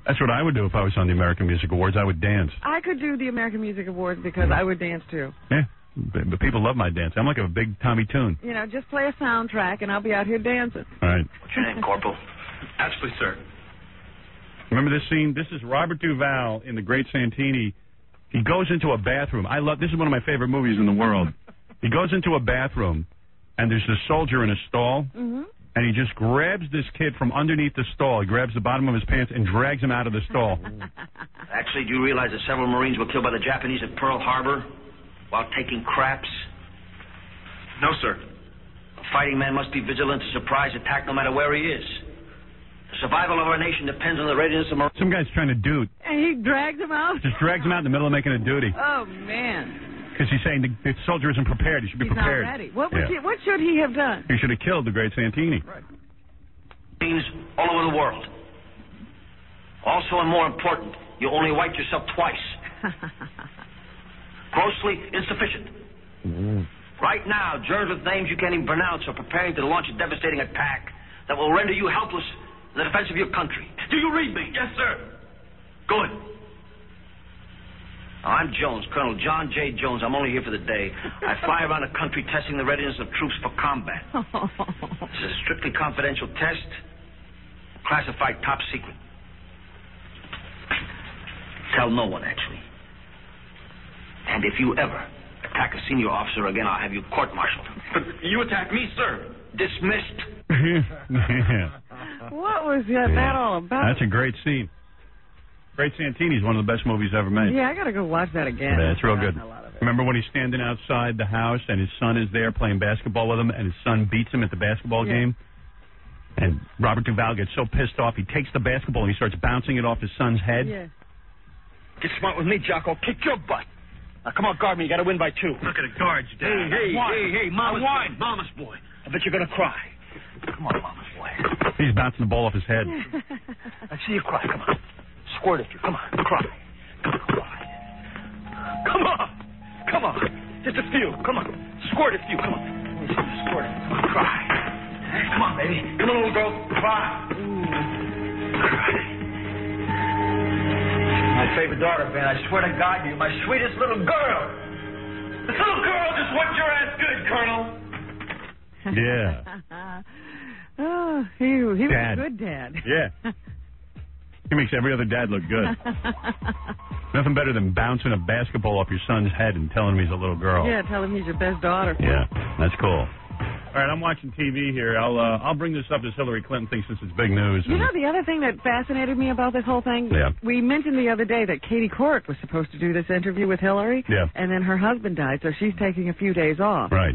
That's what I would do if I was on the American Music Awards. I would dance. I could do the American Music Awards because I would dance, too. Yeah, but people love my dance. I'm like a big Tommy Tune. You know, just play a soundtrack, and I'll be out here dancing. All right. What's your name, Corporal? Absolutely, sir. Remember this scene? This is Robert Duvall in The Great Santini. He goes into a bathroom. This is one of my favorite movies in the world. He goes into a bathroom, and there's this soldier in a stall, and he just grabs this kid from underneath the stall. He grabs the bottom of his pants and drags him out of the stall. Actually, do you realize that several Marines were killed by the Japanese at Pearl Harbor while taking craps? No, sir. A fighting man must be vigilant to surprise attack no matter where he is. The survival of our nation depends on the readiness of Marines. Some guy's trying to dude. And he drags him out? Just drags him out in the middle of making a duty. Oh, man. Because he's saying the soldier isn't prepared. He should be prepared. Not ready. What should he have done? He should have killed the great Santini. Right. All over the world. Also, and more important, you only wipe yourself twice. Grossly insufficient. Right now, germs with names you can't even pronounce are preparing to launch a devastating attack that will render you helpless in the defense of your country. Do you read me? Yes, sir. Good. I'm Jones, Colonel John J. Jones. I'm only here for the day. I fly around the country testing the readiness of troops for combat. This is a strictly confidential test, classified top secret. Tell no one, actually. And if you ever attack a senior officer again, I'll have you court-martialed. But you attacked me, sir. Dismissed. What was that all about? That's a great scene. Great Santini's one of the best movies ever made. Yeah, I got to go watch that again. Yeah, it's real good. Remember when he's standing outside the house and his son is there playing basketball with him and his son beats him at the basketball game? And Robert Duvall gets so pissed off, he takes the basketball and he starts bouncing it off his son's head. Yeah. Get smart with me, Jocko. Kick your butt. Now, come on, guard me. You got to win by 2. Look at the guards, Dad. Hey, Mama's boy. I bet you're going to cry. Come on, Mama's boy. He's bouncing the ball off his head. I see you cry. Come on. Squirt at you. Come on. Cry. Come on. Just a few. Come on. Squirt a few. Come on. Let me see you squirt it. Come on. Cry. Come on, baby. Come on, little girl. Cry. Cry. My favorite daughter, Ben. I swear to God, you're my sweetest little girl. This little girl just wants your ass good, Colonel. Yeah. Oh, he was a good dad. Yeah. He makes every other dad look good. Nothing better than bouncing a basketball off your son's head and telling him he's a little girl. Yeah, tell him he's your best daughter. Yeah, that's cool. All right, I'm watching TV here. I'll bring this up as Hillary Clinton thinks this is big news. You know the other thing that fascinated me about this whole thing? Yeah. We mentioned the other day that Katie Couric was supposed to do this interview with Hillary. Yeah. And then her husband died, so she's taking a few days off. Right.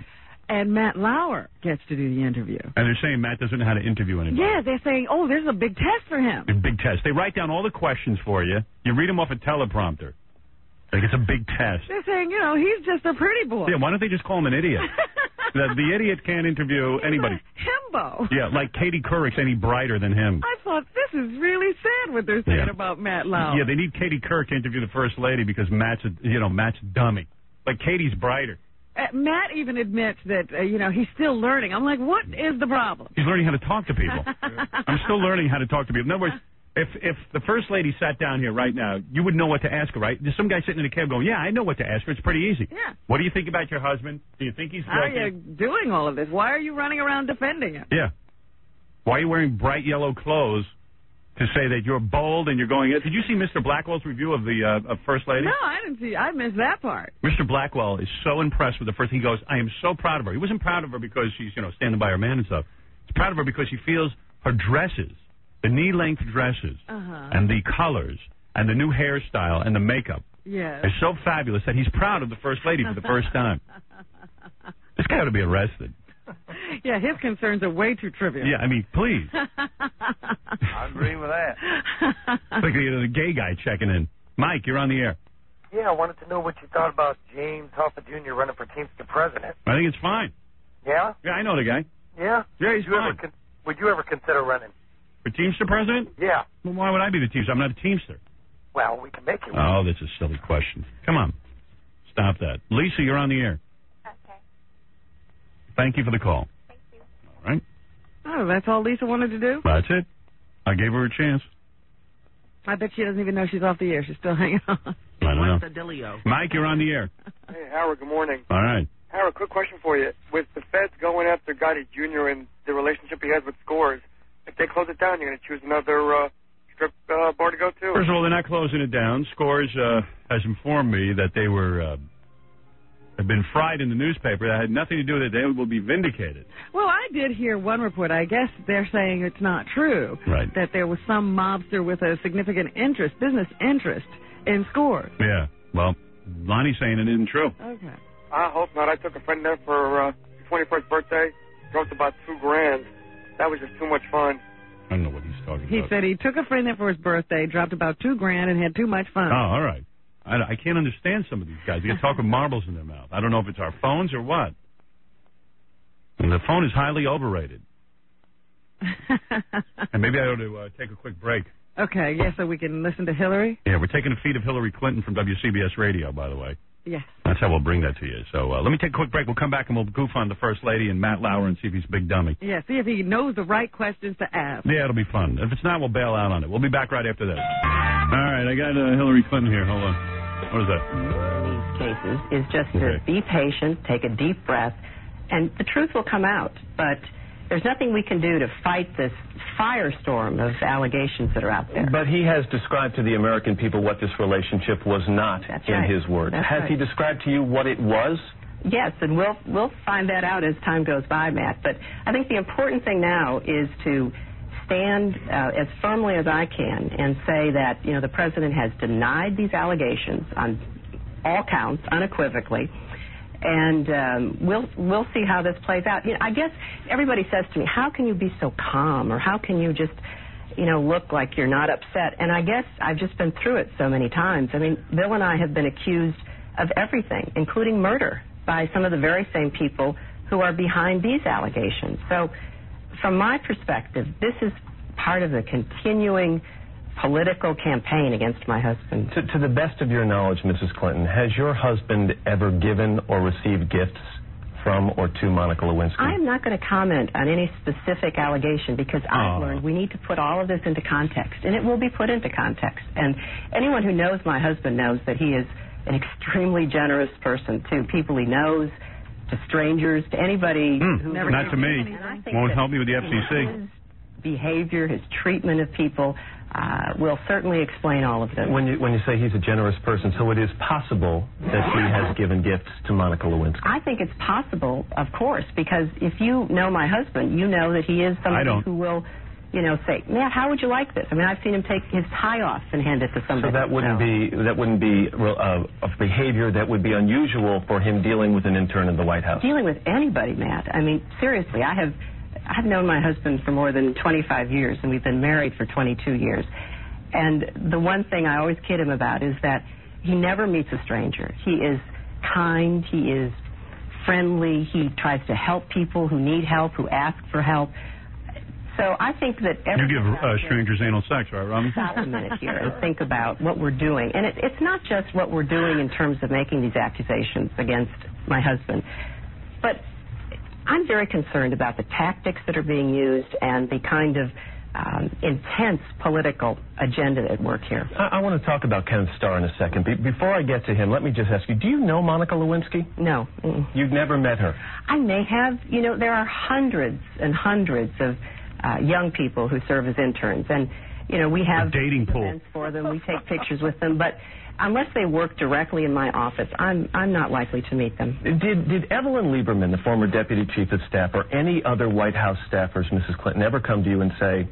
And Matt Lauer gets to do the interview. And they're saying Matt doesn't know how to interview anybody. Yeah, they're saying, there's a big test for him. A big test. They write down all the questions for you. You read them off a teleprompter. Like it's a big test. They're saying, he's just a pretty boy. Yeah, why don't they just call him an idiot? the idiot can't interview anybody. Himbo. Yeah, like Katie Couric's any brighter than him. I thought, this is really sad what they're saying about Matt Lauer. Yeah, they need Katie Couric to interview the First Lady because Matt's a dummy. Like, Katie's brighter. Matt even admits that, he's still learning. I'm like, what is the problem? He's learning how to talk to people. I'm still learning how to talk to people. In other words, if the First Lady sat down here right now, you would know what to ask her, right? There's some guy sitting in a cab going, yeah, I know what to ask her. It's pretty easy. Yeah. What do you think about your husband? Do you think he's How are you doing all of this? Why are you running around defending him? Yeah. Why are you wearing bright yellow clothes to say that you're bold and you're going... Did you see Mr. Blackwell's review of the of First Lady? No, I didn't see. I missed that part. Mr. Blackwell is so impressed with the First... He goes, I am so proud of her. He wasn't proud of her because she's, standing by her man and stuff. He's proud of her because he feels her dresses, the knee-length dresses, and the colors, and the new hairstyle, and the makeup are so fabulous that he's proud of the First Lady for the first time. This guy ought to be arrested. Yeah, his concerns are way too trivial. Yeah, I mean, please. I agree with that. Like the gay guy checking in. Mike, you're on the air. Yeah, I wanted to know what you thought about James Hoffa Jr. running for Teamster president. I think it's fine. Yeah? Yeah, I know the guy. Yeah? Yeah, he's fine. Would you ever consider running? For Teamster president? Yeah. Well, why would I be the Teamster? I'm not a Teamster. Well, we can make you one. Oh, that's a silly question. Come on. Stop that. Lisa, you're on the air. Okay. Thank you for the call. Thank you. All right. Oh, that's all Lisa wanted to do? That's it. I gave her a chance. I bet she doesn't even know she's off the air. She's still hanging on. I don't know. Mike, you're on the air. Hey, Howard, good morning. All right. Howard, quick question for you. With the feds going after Gotti Jr. and the relationship he has with Scores, if they close it down, you're going to choose another strip bar to go to? First of all, they're not closing it down. Scores has informed me that they have been fried in the newspaper. That had nothing to do with it. They will be vindicated. Well, I did hear one report. I guess they're saying it's not true. Right. That there was some mobster with a significant interest, business interest, in Scores. Yeah. Well, Lonnie's saying it isn't true. Okay. I hope not. I took a friend there for his 21st birthday. Dropped about $2,000. That was just too much fun. I don't know what he's talking He about. said he took a friend there for his birthday, dropped about $2,000, and had too much fun. Oh, all right. I can't understand some of these guys. They get talk with marbles in their mouth. I don't know if it's our phones or what. And the phone is highly overrated. And maybe I ought to take a quick break. Okay, yeah, so we can listen to Hillary? Yeah, we're taking a feed of Hillary Clinton from WCBS Radio, by the way. Yes. That's how we'll bring that to you. So let me take a quick break. We'll come back and we'll goof on the First Lady and Matt Lauer and see if he's a big dummy. Yeah, see if he knows the right questions to ask. Yeah, it'll be fun. If it's not, we'll bail out on it. We'll be back right after this. All right, I got Hillary Clinton here. Hold on. What is that? In these cases is just to be patient, take a deep breath, and the truth will come out. But there's nothing we can do to fight this firestorm of allegations that are out there. But he has described to the American people what this relationship was not, in his words. Has he described to you what it was? Yes, and we'll find that out as time goes by, Matt. But I think the important thing now is to stand as firmly as I can and say that, you know, the president has denied these allegations on all counts, unequivocally. And we'll see how this plays out. You know, I guess everybody says to me, how can you be so calm, or how can you just, you know, look like you're not upset? And I guess I've just been through it so many times. I mean, Bill and I have been accused of everything, including murder, by some of the very same people who are behind these allegations. So from my perspective, this is part of the continuing political campaign against my husband. To the best of your knowledge, Mrs. Clinton, has your husband ever given or received gifts from or to Monica Lewinsky? I am not going to comment on any specific allegation because I've learned we need to put all of this into context, and it will be put into context. And anyone who knows my husband knows that he is an extremely generous person to people he knows, to strangers, to anybody who never... Not to me. Won't help me with the FCC. His behavior, his treatment of people will certainly explain all of this. When you say he's a generous person, so it is possible that he has given gifts to Monica Lewinsky? I think it's possible, of course, because if you know my husband, you know that he is somebody who will, you know, say, Matt, how would you like this? I mean, I've seen him take his tie off and hand it to somebody. So that wouldn't be a behavior that would be unusual for him dealing with an intern in the White House. Dealing with anybody, Matt. I mean, seriously, I've known my husband for more than 25 years, and we've been married for 22 years. And the one thing I always kid him about is that he never meets a stranger. He is kind. He is friendly. He tries to help people who need help, who ask for help. So I think that you give strangers anal sex, right, Robin? Stop a minute here and think about what we're doing. And it's not just what we're doing in terms of making these accusations against my husband, but I'm very concerned about the tactics that are being used and the kind of intense political agenda at work here. I want to talk about Kenneth Starr in a second. Before I get to him, let me just ask you, do you know Monica Lewinsky? No. You've never met her? I may have. You know, there are hundreds and hundreds of young people who serve as interns. And, you know, we have dating pool for them. We take pictures with them. But unless they work directly in my office, I'm not likely to meet them. Did Evelyn Lieberman, the former deputy chief of staff, or any other White House staffers, Mrs. Clinton, ever come to you and say,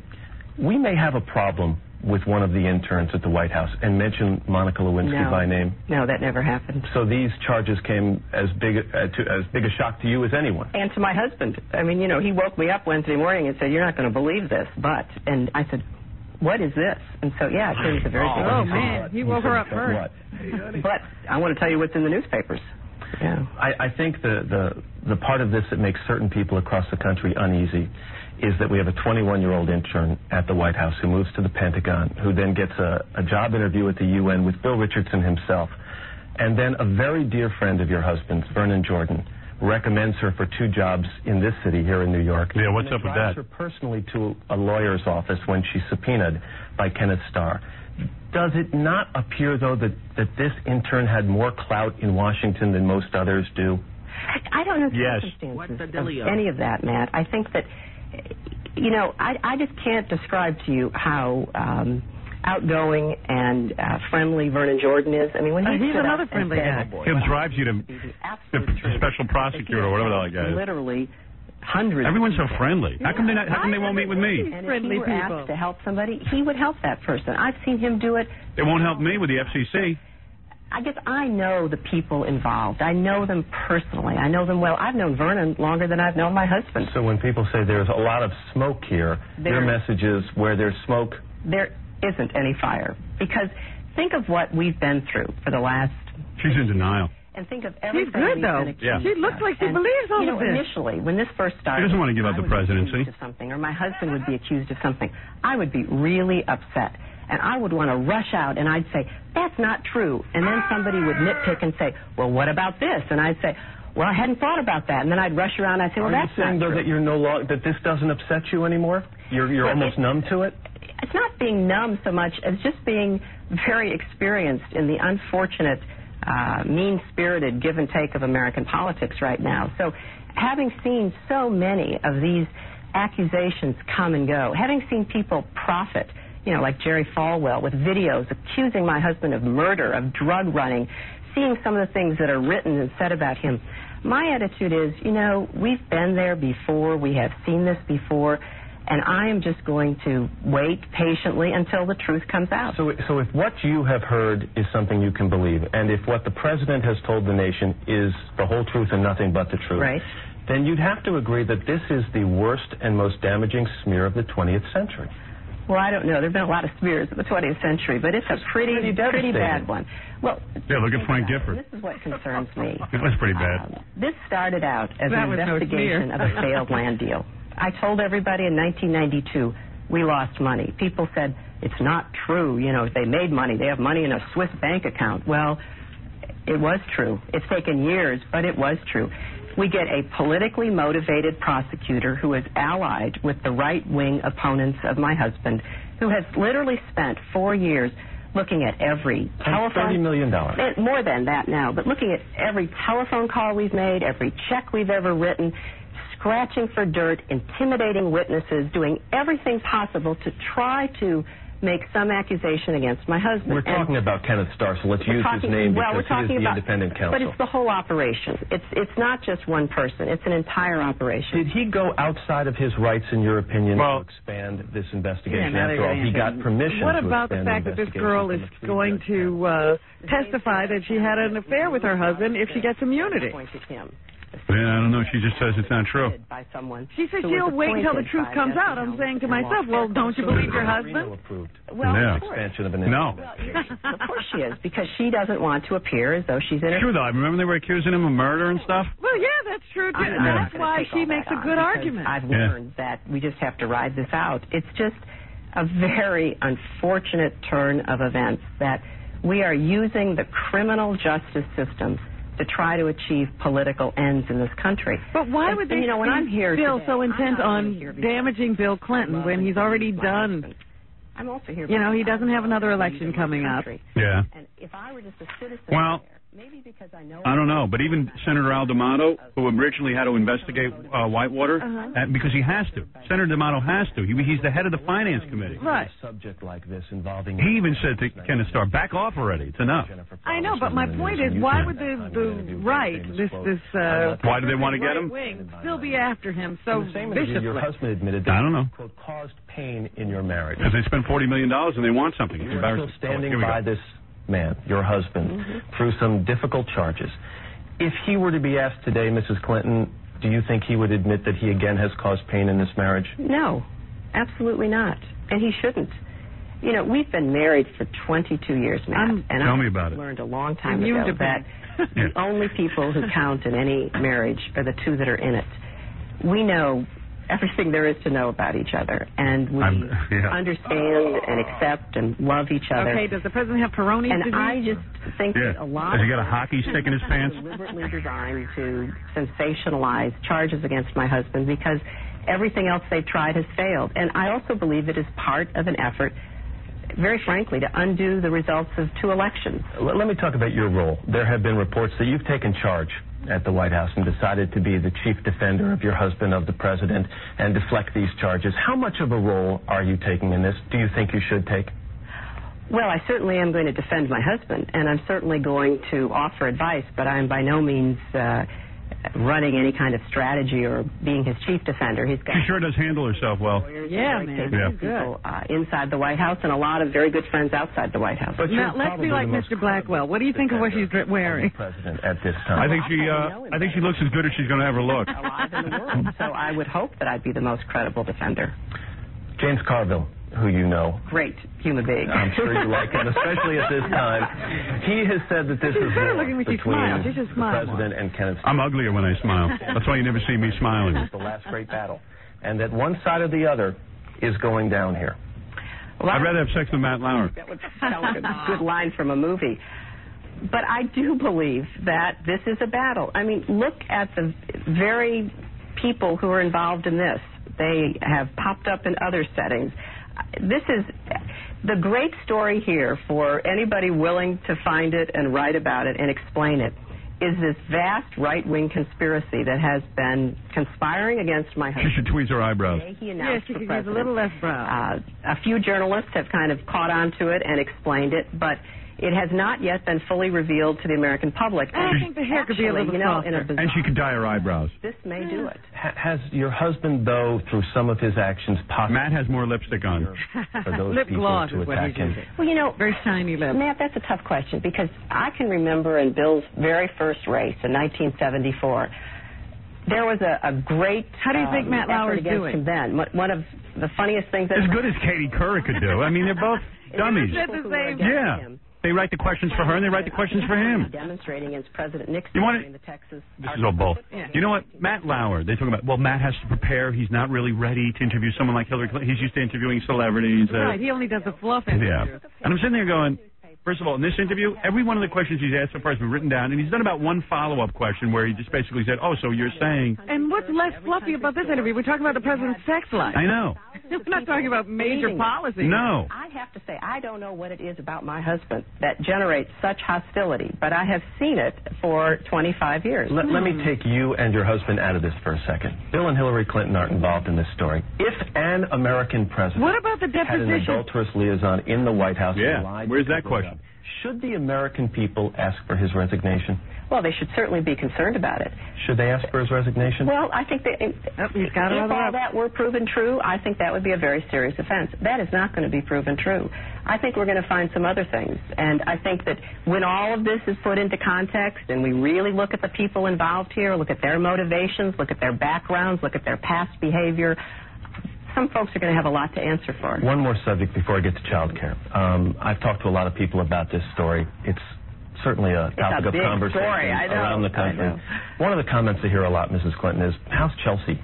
we may have a problem with one of the interns at the White House, and mention Monica Lewinsky by name? No, that never happened. So these charges came as big a shock to you as anyone? And to my husband. I mean, you know, he woke me up Wednesday morning and said, you're not going to believe this, and I said, what is this? And so, yeah, it came as a very big shock. Oh, man, you woke her up first. But I want to tell you what's in the newspapers. Yeah. I think the part of this that makes certain people across the country uneasy is that we have a 21-year-old intern at the White House who moves to the Pentagon, who then gets a job interview at the UN with Bill Richardson himself, and then a very dear friend of your husband's, Vernon Jordan, recommends her for 2 jobs in this city here in New York. Yeah, what's up with that? Drives her personally to a lawyer's office when she's subpoenaed by Kenneth Starr. Does it not appear, though, that this intern had more clout in Washington than most others do? I don't know the circumstances of any of that, Matt. I think that, you know, I just can't describe to you how outgoing and friendly Vernon Jordan is. I mean, when he's another friendly guy. He drives you to the special prosecutor or whatever that guy is. Literally hundreds. Everyone's so friendly. How come they won't meet with me? And if he were asked to help somebody, he would help that person. I've seen him do it. They won't help me with the FCC. I guess I know the people involved. I know them personally. I know them well. I've known Vernon longer than I've known my husband. So when people say there's a lot of smoke here, your message is where there's smoke? There isn't any fire. Because think of what we've been through for the last... She's in denial. And think of everything She's good, we've though. been accused She looks like she believes all of this. Initially, when this first started... She doesn't want to give up the presidency. Of something, or my husband would be accused of something. I would be really upset. And I would want to rush out, and I'd say, that's not true. And then somebody would nitpick and say, well, what about this? And I'd say, well, I hadn't thought about that. And then I'd rush around and I'd say, well, that's not true. Are you saying, though, that you're no longer, that this doesn't upset you anymore? You're almost numb to it? It's not being numb so much as just being very experienced in the unfortunate, mean-spirited give and take of American politics right now. So having seen so many of these accusations come and go, having seen people profit, like Jerry Falwell with videos accusing my husband of murder, of drug running, seeing some of the things that are written and said about him, my attitude is, we've been there before, we have seen this before, and I am just going to wait patiently until the truth comes out. So if what you have heard is something you can believe, and if what the president has told the nation is the whole truth and nothing but the truth, right, then you'd have to agree that this is the worst and most damaging smear of the 20th century. Well, I don't know. There have been a lot of smears of the 20th century, but it's a pretty bad one. Well, yeah, look at Frank Gifford. This is what concerns me. That was pretty bad. This started out as an investigation of a failed land deal. I told everybody in 1992 we lost money. People said, it's not true. They made money. They have money in a Swiss bank account. Well, it was true. It's taken years, but it was true. We get a politically motivated prosecutor who is allied with the right-wing opponents of my husband, who has literally spent 4 years looking at every telephone... $30 million. More than that now, but looking at every telephone call we've made, every check we've ever written, scratching for dirt, intimidating witnesses, doing everything possible to try to make some accusation against my husband. We're talking about Kenneth Starr, so let's use his name because he is the independent counsel. But it's the whole operation. It's not just one person. It's an entire operation. Did he go outside of his rights, in your opinion, to expand this investigation? After all, he got permission What about the fact that this girl is going to testify that she had an affair with her husband if she gets immunity? Yeah, I don't know. She just says it's not true. She says she'll wait until the truth comes out. I'm saying to myself, well, don't you believe your husband? Well, yeah. Expansion of an no. Of course she is, because she doesn't want to appear as though she's in True, though. I remember they were accusing him of murder and stuff. Well, yeah, that's true, too. That's why she makes a good argument. I've learned that we just have to ride this out. It's just a very unfortunate turn of events that we are using the criminal justice system to try to achieve political ends in this country. But why would they when I'm here feel today, so intent on damaging Bill Clinton when he's already done? I'm also here. He doesn't have another election coming up. Yeah. And if I were just a citizen well, maybe because I know... I don't know, but even Senator Al D'Amato, who originally had to investigate Whitewater, because he has to. Senator D'Amato has to. He's the head of the Finance Committee. Right. A subject like this involving... He even said to Kenneth Starr, back off already. It's enough. I know, but my point is, why would the right, why do they want to get him? Wing, still be after him so viciously? Your husband admitted that I don't know. Quote, caused pain in your marriage. Because they spent $40 million and they want something. It's You're still standing by this man, your husband, through some difficult charges. If he were to be asked today, Mrs. Clinton, do you think he would admit that he again has caused pain in this marriage? No, absolutely not. And he shouldn't. We've been married for 22 years, Matt. And tell me about it. I learned a long time ago that the only people who count in any marriage are the two that are in it. We know everything there is to know about each other, and we understand and accept and love each other. Okay, does the president have Peyronie's disease? And I just think that a lot Has he got a hockey stick in his pants? Deliberately designed to sensationalize charges against my husband because everything else they've tried has failed. And I also believe it is part of an effort, very frankly, to undo the results of 2 elections. Let me talk about your role. There have been reports that you've taken charge at the White House and decided to be the chief defender of your husband, of the president, and deflect these charges. How much of a role are you taking in this? Do you think you should take? Well, I certainly am going to defend my husband, and I'm certainly going to offer advice, but I'm by no means running any kind of strategy or being his chief defender. She sure does handle herself well. Yeah, man. People inside the White House and a lot of very good friends outside the White House. But now, let's be like Mr. Blackwell. What do you think of what she's wearing? President at this time. I think she looks as good as she's going to ever look. Alive in the world. So I would hope that I'd be the most credible defender. James Carville, who you know. Great human being. I'm sure you like him, especially at this time. He has said that this is war between the president and Kenneth. I'm uglier when I smile. That's why you never see me smiling. It's the last great battle. And that one side or the other is going down here. Well, I'd rather have sex with Matt Lauer. That would sound like a good line from a movie. But I do believe that this is a battle. I mean, look at the very people who are involved in this. They have popped up in other settings. This is the great story here for anybody willing to find it and write about it and explain it, is this vast right-wing conspiracy that has been conspiring against my husband. She should tweeze her eyebrows. Yes, she could use a little less brow. A few journalists have kind of caught on to it and explained it, but it has not yet been fully revealed to the American public. I think the hair could be a little softer. And she could dye her eyebrows. This may do it. Has your husband, though, through some of his actions, possibly... Matt has more lipstick on. For those lip people gloss to is what attack he's him. using. Well, you know, very shiny lips. Matt, that's a tough question because I can remember in Bill's very first race in 1974, there was a great. How do you think Matt Lauer's doing? Him then, one of the funniest things. As good as Katie Couric could do. I mean, they're both dummies. Yeah. They write the questions for her, and they write the questions for him. Demonstrating against President Nixon in the Texas. This is all bull. Yeah. You know what? Matt Lauer, they talk about, well, Matt has to prepare. He's not really ready to interview someone like Hillary Clinton. He's used to interviewing celebrities. Right, he only does the fluff interview. Yeah. And I'm sitting there going, first of all, in this interview, every one of the questions he's asked so far has been written down, and he's done about one follow-up question where he just basically said, oh, so you're saying... And what's less fluffy about this interview? We're talking about the president's sex life. I know. We're not talking about major policy. No. I have to say, I don't know what it is about my husband that generates such hostility, but I have seen it for 25 years. Let me take you and your husband out of this for a second. Bill and Hillary Clinton aren't involved in this story. If an American president what about the had an adulterous liaison in the White House... Yeah, where's that question? Should the American people ask for his resignation? Well, they should certainly be concerned about it. Should they ask for his resignation? Well, I think that if all that were proven true, I think that would be a very serious offense. That is not going to be proven true. I think we're going to find some other things. And I think that when all of this is put into context and we really look at the people involved here, look at their motivations, look at their backgrounds, look at their past behavior, some folks are going to have a lot to answer for. One more subject before I get to child care. I've talked to a lot of people about this story. It's certainly a topic of conversation around the country. One of the comments I hear a lot, Mrs. Clinton, is, how's Chelsea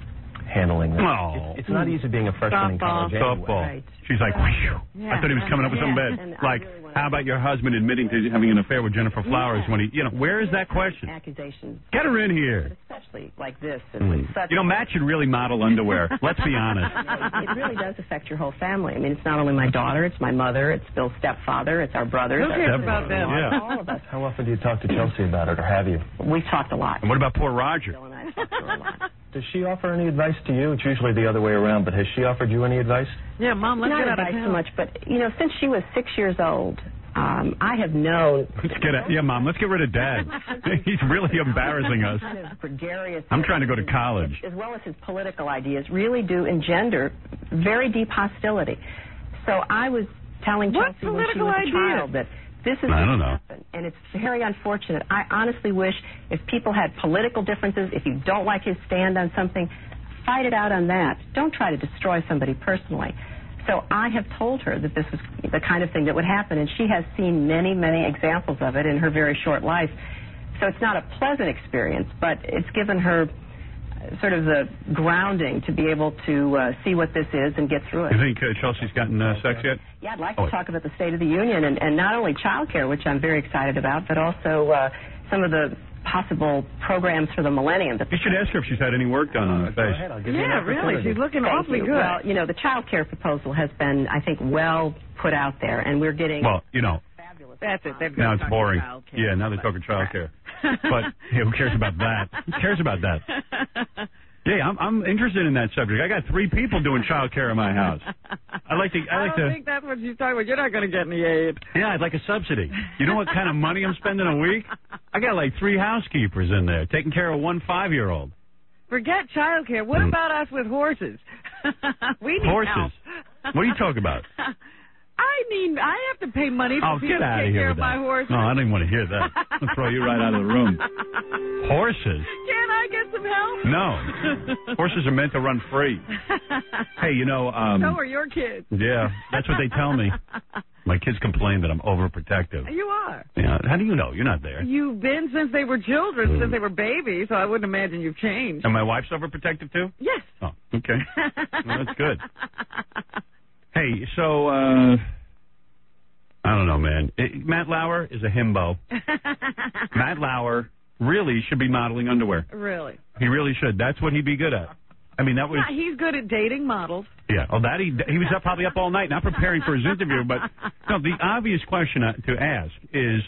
handling this? Oh. It's not easy being a freshman in college anyway. Right. She's like, yeah. I thought he was coming up with something bad. Like, how about your husband admitting to having an affair with Jennifer Flowers when he, where is that question? Accusations. Get her in here. Especially like this. And with such Matt should really model underwear. Let's be honest. It really does affect your whole family. I mean, it's not only my daughter, it's my mother, it's Bill's stepfather, it's our brothers. Who cares about them? Yeah. All of us. How often do you talk to Chelsea about it, or have you? We've talked a lot. And what about poor Roger? Bill and I talked to her a lot. Does she offer any advice to you? It's usually the other way around, but has she offered you any advice? Yeah, Mom, let's get out of town. Not advice so much, but, since she was 6 years old, I have known... Mom, let's get rid of Dad. He's really embarrassing us. Gregarious I'm trying to go to college. As well as his political ideas really do engender very deep hostility. So I was telling Chelsea when she was a child that this is I don't know. Happen, and it's very unfortunate. I honestly wish if people had political differences, if you don't like his stand on something, fight it out on that. Don't try to destroy somebody personally. So I have told her that this is the kind of thing that would happen, and she has seen many, many examples of it in her very short life. So it's not a pleasant experience, but it's given her sort of the grounding to be able to see what this is and get through it. You think Chelsea's gotten sex yet? Yeah, I'd like to talk about the State of the Union and not only child care, which I'm very excited about, but also some of the possible programs for the millennium. You should ask her if she's had any work done on her face. Yeah, really. She's looking awfully good. Well, the child care proposal has been, I think, well put out there, and we're getting... Well, fabulous. That's it. Now it's boring. Yeah, now they're talking child care. But who cares about that? Who cares about that? Yeah, I'm interested in that subject. I got 3 people doing child care in my house. I don't think that's what she's talking about. You're not going to get any aid. Yeah, I'd like a subsidy. You know what kind of money I'm spending a week? I got like 3 housekeepers in there taking care of 1 5-year-old. Forget child care. What about us with horses? We need horses. Help. What are you talking about? I have to pay money for people get out to take of here care with of my that. horses. No, I don't even want to hear that. I'll throw you right out of the room. Horses? Can I get some help? No. Horses are meant to run free. Hey, you know... so are your kids. Yeah, that's what they tell me. My kids complain that I'm overprotective. You are. Yeah. How do you know? You're not there. You've been since they were children, since they were babies, so I wouldn't imagine you've changed. And my wife's overprotective, too? Yes. Oh, okay. Well, that's good. Hey, so, I don't know, man. Matt Lauer is a himbo. Matt Lauer really should be modeling underwear. Really? He really should. That's what he'd be good at. I mean, that was... Yeah, he's good at dating models. Yeah. Oh, that he was probably up all night, not preparing for his interview. But no, the obvious question to ask is,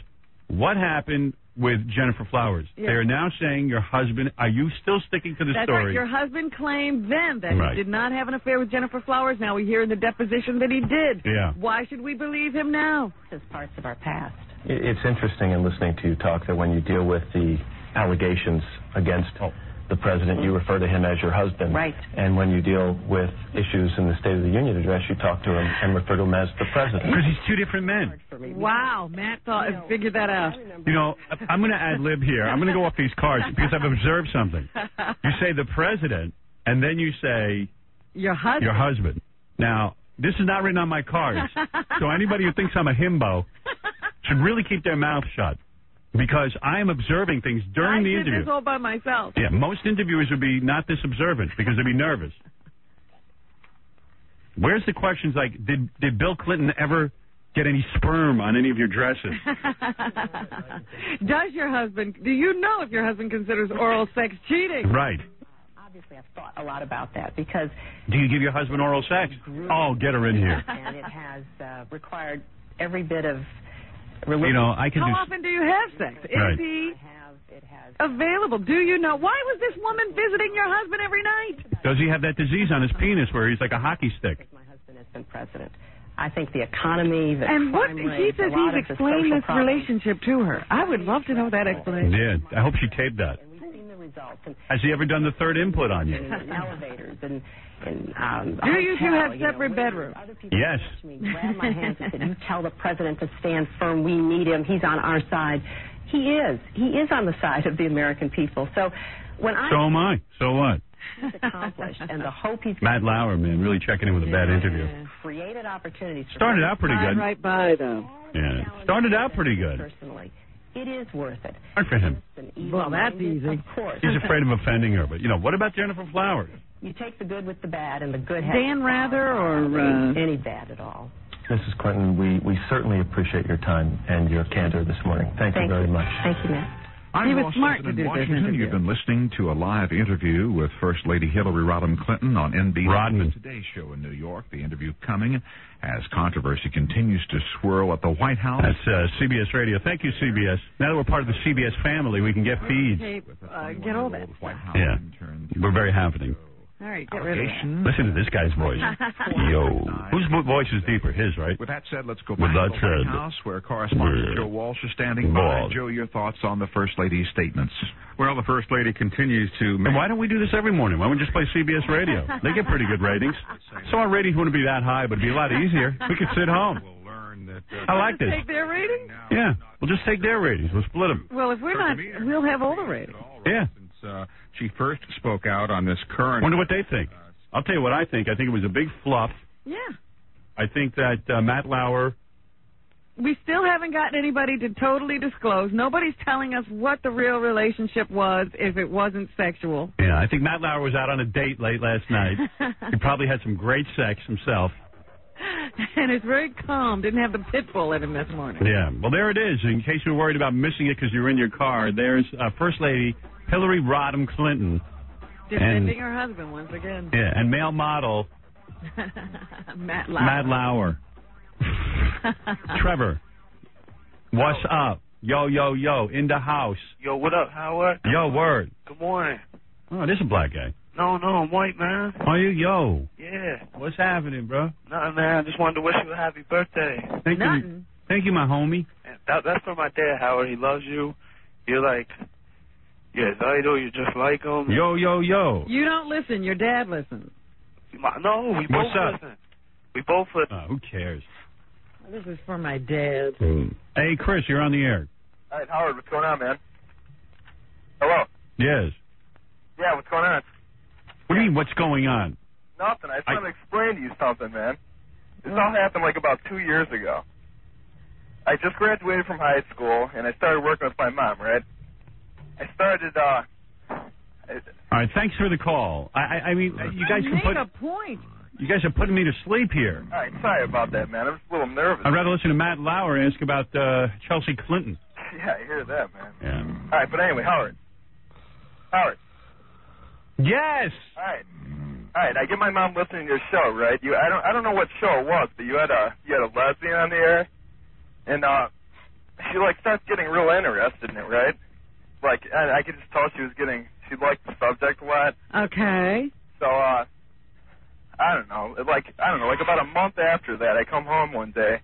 what happened with Jennifer Flowers? Yeah. They are now saying your husband... Are you still sticking to the That's story? Right. Your husband claimed then that Right. he did not have an affair with Jennifer Flowers. Now we hear in the deposition that he did. Yeah. Why should we believe him now? As parts of our past. It's interesting in listening to you talk that when you deal with the allegations against the president, you refer to him as your husband. Right. And when you deal with issues in the State of the Union address, you talk to him and refer to him as the president. Because he's two different men. Wow, Matt figured that out. You know, I'm going to ad-lib here. I'm going to go off these cards because I've observed something. You say the president, and then you say... Your husband. Your husband. Now, this is not written on my cards. So anybody who thinks I'm a himbo should really keep their mouth shut. Because I am observing things during the interview. I did this all by myself. Yeah, most interviewers would be not this observant because they'd be nervous. Where's the questions like, did Bill Clinton ever get any sperm on any of your dresses? Do you know if your husband considers oral sex cheating? Right. Obviously, I've thought a lot about that because... Do you give your husband oral sex? Oh, get her in here. And it has required every bit of... You know, I can How often do you have sex? Right. Is he available? Do you know? Why was this woman visiting your husband every night? Does he have that disease on his penis where he's like a hockey stick? My husband has been president. I think the economy, the and what crime he rate, says a lot he's of the explained social this problems. relationship to her. I would love to know that explanation. Yeah, I hope she taped that. And we've seen the results. And Has he ever done the third input on you? in elevators and do you two have separate bedrooms? Yes. Grabbed my hands and said, "You tell the president to stand firm. We need him. He's on our side." He is. He is on the side of the American people. So when I... So am I. So what? He's accomplished, and the hope he's... Matt Lauer, man, really checking in with a bad interview. Created opportunities. Started out pretty good. Right by them. Yeah. Started out pretty good. Personally, it is worth it. Hard for him. Well, that's easy. Of course. He's afraid of offending her. But, you know, what about Jennifer Flowers? You take the good with the bad, and the good has... Dan Rather or... Any bad at all. Mrs. Clinton, we certainly appreciate your time and your candor this morning. Thank you very much. Thank you, Matt. He was Ross smart Wilson to do in this Washington. interview. You've been listening to a live interview with First Lady Hillary Rodham Clinton on NBC Rodman. Today Show in New York. The interview coming as controversy continues to swirl at the White House. That's CBS Radio. Thank you, CBS. Now that we're part of the CBS family, we can get feeds. Hey, get over it. Yeah, we're very happening. All right, get rid of that. Listen to this guy's voice. Yo. Whose voice is deeper? His, right? With that said, let's go With back to that the White said, House where correspondent Joe Walsh is standing by. Joe, your thoughts on the First Lady's statements? Well, the First Lady continues to... And why don't we do this every morning? Why don't we just play CBS Radio? They get pretty good ratings. So our ratings wouldn't be that high, but it'd be a lot easier. We could sit home. I like this. Take their ratings? Yeah. We'll just take their ratings. We'll split them. Well, if we're not, we'll have all the ratings. Yeah. She first spoke out on this current... Wonder what they think. I'll tell you what I think. I think it was a big fluff. Yeah. I think that Matt Lauer... We still haven't gotten anybody to totally disclose. Nobody's telling us what the real relationship was if it wasn't sexual. Yeah, I think Matt Lauer was out on a date late last night. He probably had some great sex himself. And it's very calm. Didn't have the pit bull in him this morning. Yeah. Well, there it is. In case you were worried about missing it because you were in your car, there's First Lady Hillary Rodham Clinton. Defending her husband once again. Yeah, and male model Matt Lauer. Matt Lauer. Trevor, what's up? Yo, yo, yo, in the house. Yo, what up, Howard? Yo, word. Good morning. Oh, this is a black guy. No, I'm white, man. Are you? Yo. Yeah. What's happening, bro? Nothing, man. I just wanted to wish you a happy birthday. Thank you. Thank you, my homie. That's for my dad, Howard. He loves you. You're like, yeah, idol. You're just like him. Yo, yo, yo. You don't listen. Your dad listens. No, we both listen. We both listen. Who cares? This is for my dad. Hey, Chris, you're on the air. All right, Howard, what's going on, man? Hello. Yes. Yeah, what's going on? What do you mean, what's going on? Nothing. I just want to explain to you something, man. This all happened like about 2 years ago. I just graduated from high school, and I started working with my mom, right? I started, All right, thanks for the call. I mean, you guys can put... Make a point. You guys are putting me to sleep here. All right, sorry about that, man. I was a little nervous. I'd rather listen to Matt Lauer ask about Chelsea Clinton. Yeah, I hear that, man. Yeah. All right, but anyway, Howard. Yes. All right. I get my mom listening to your show, right? I don't know what show it was, but you had a lesbian on the air, and she like starts getting real interested in it, right? Like I could just tell she liked the subject a lot. Okay. So I don't know, like about a month after that, I come home one day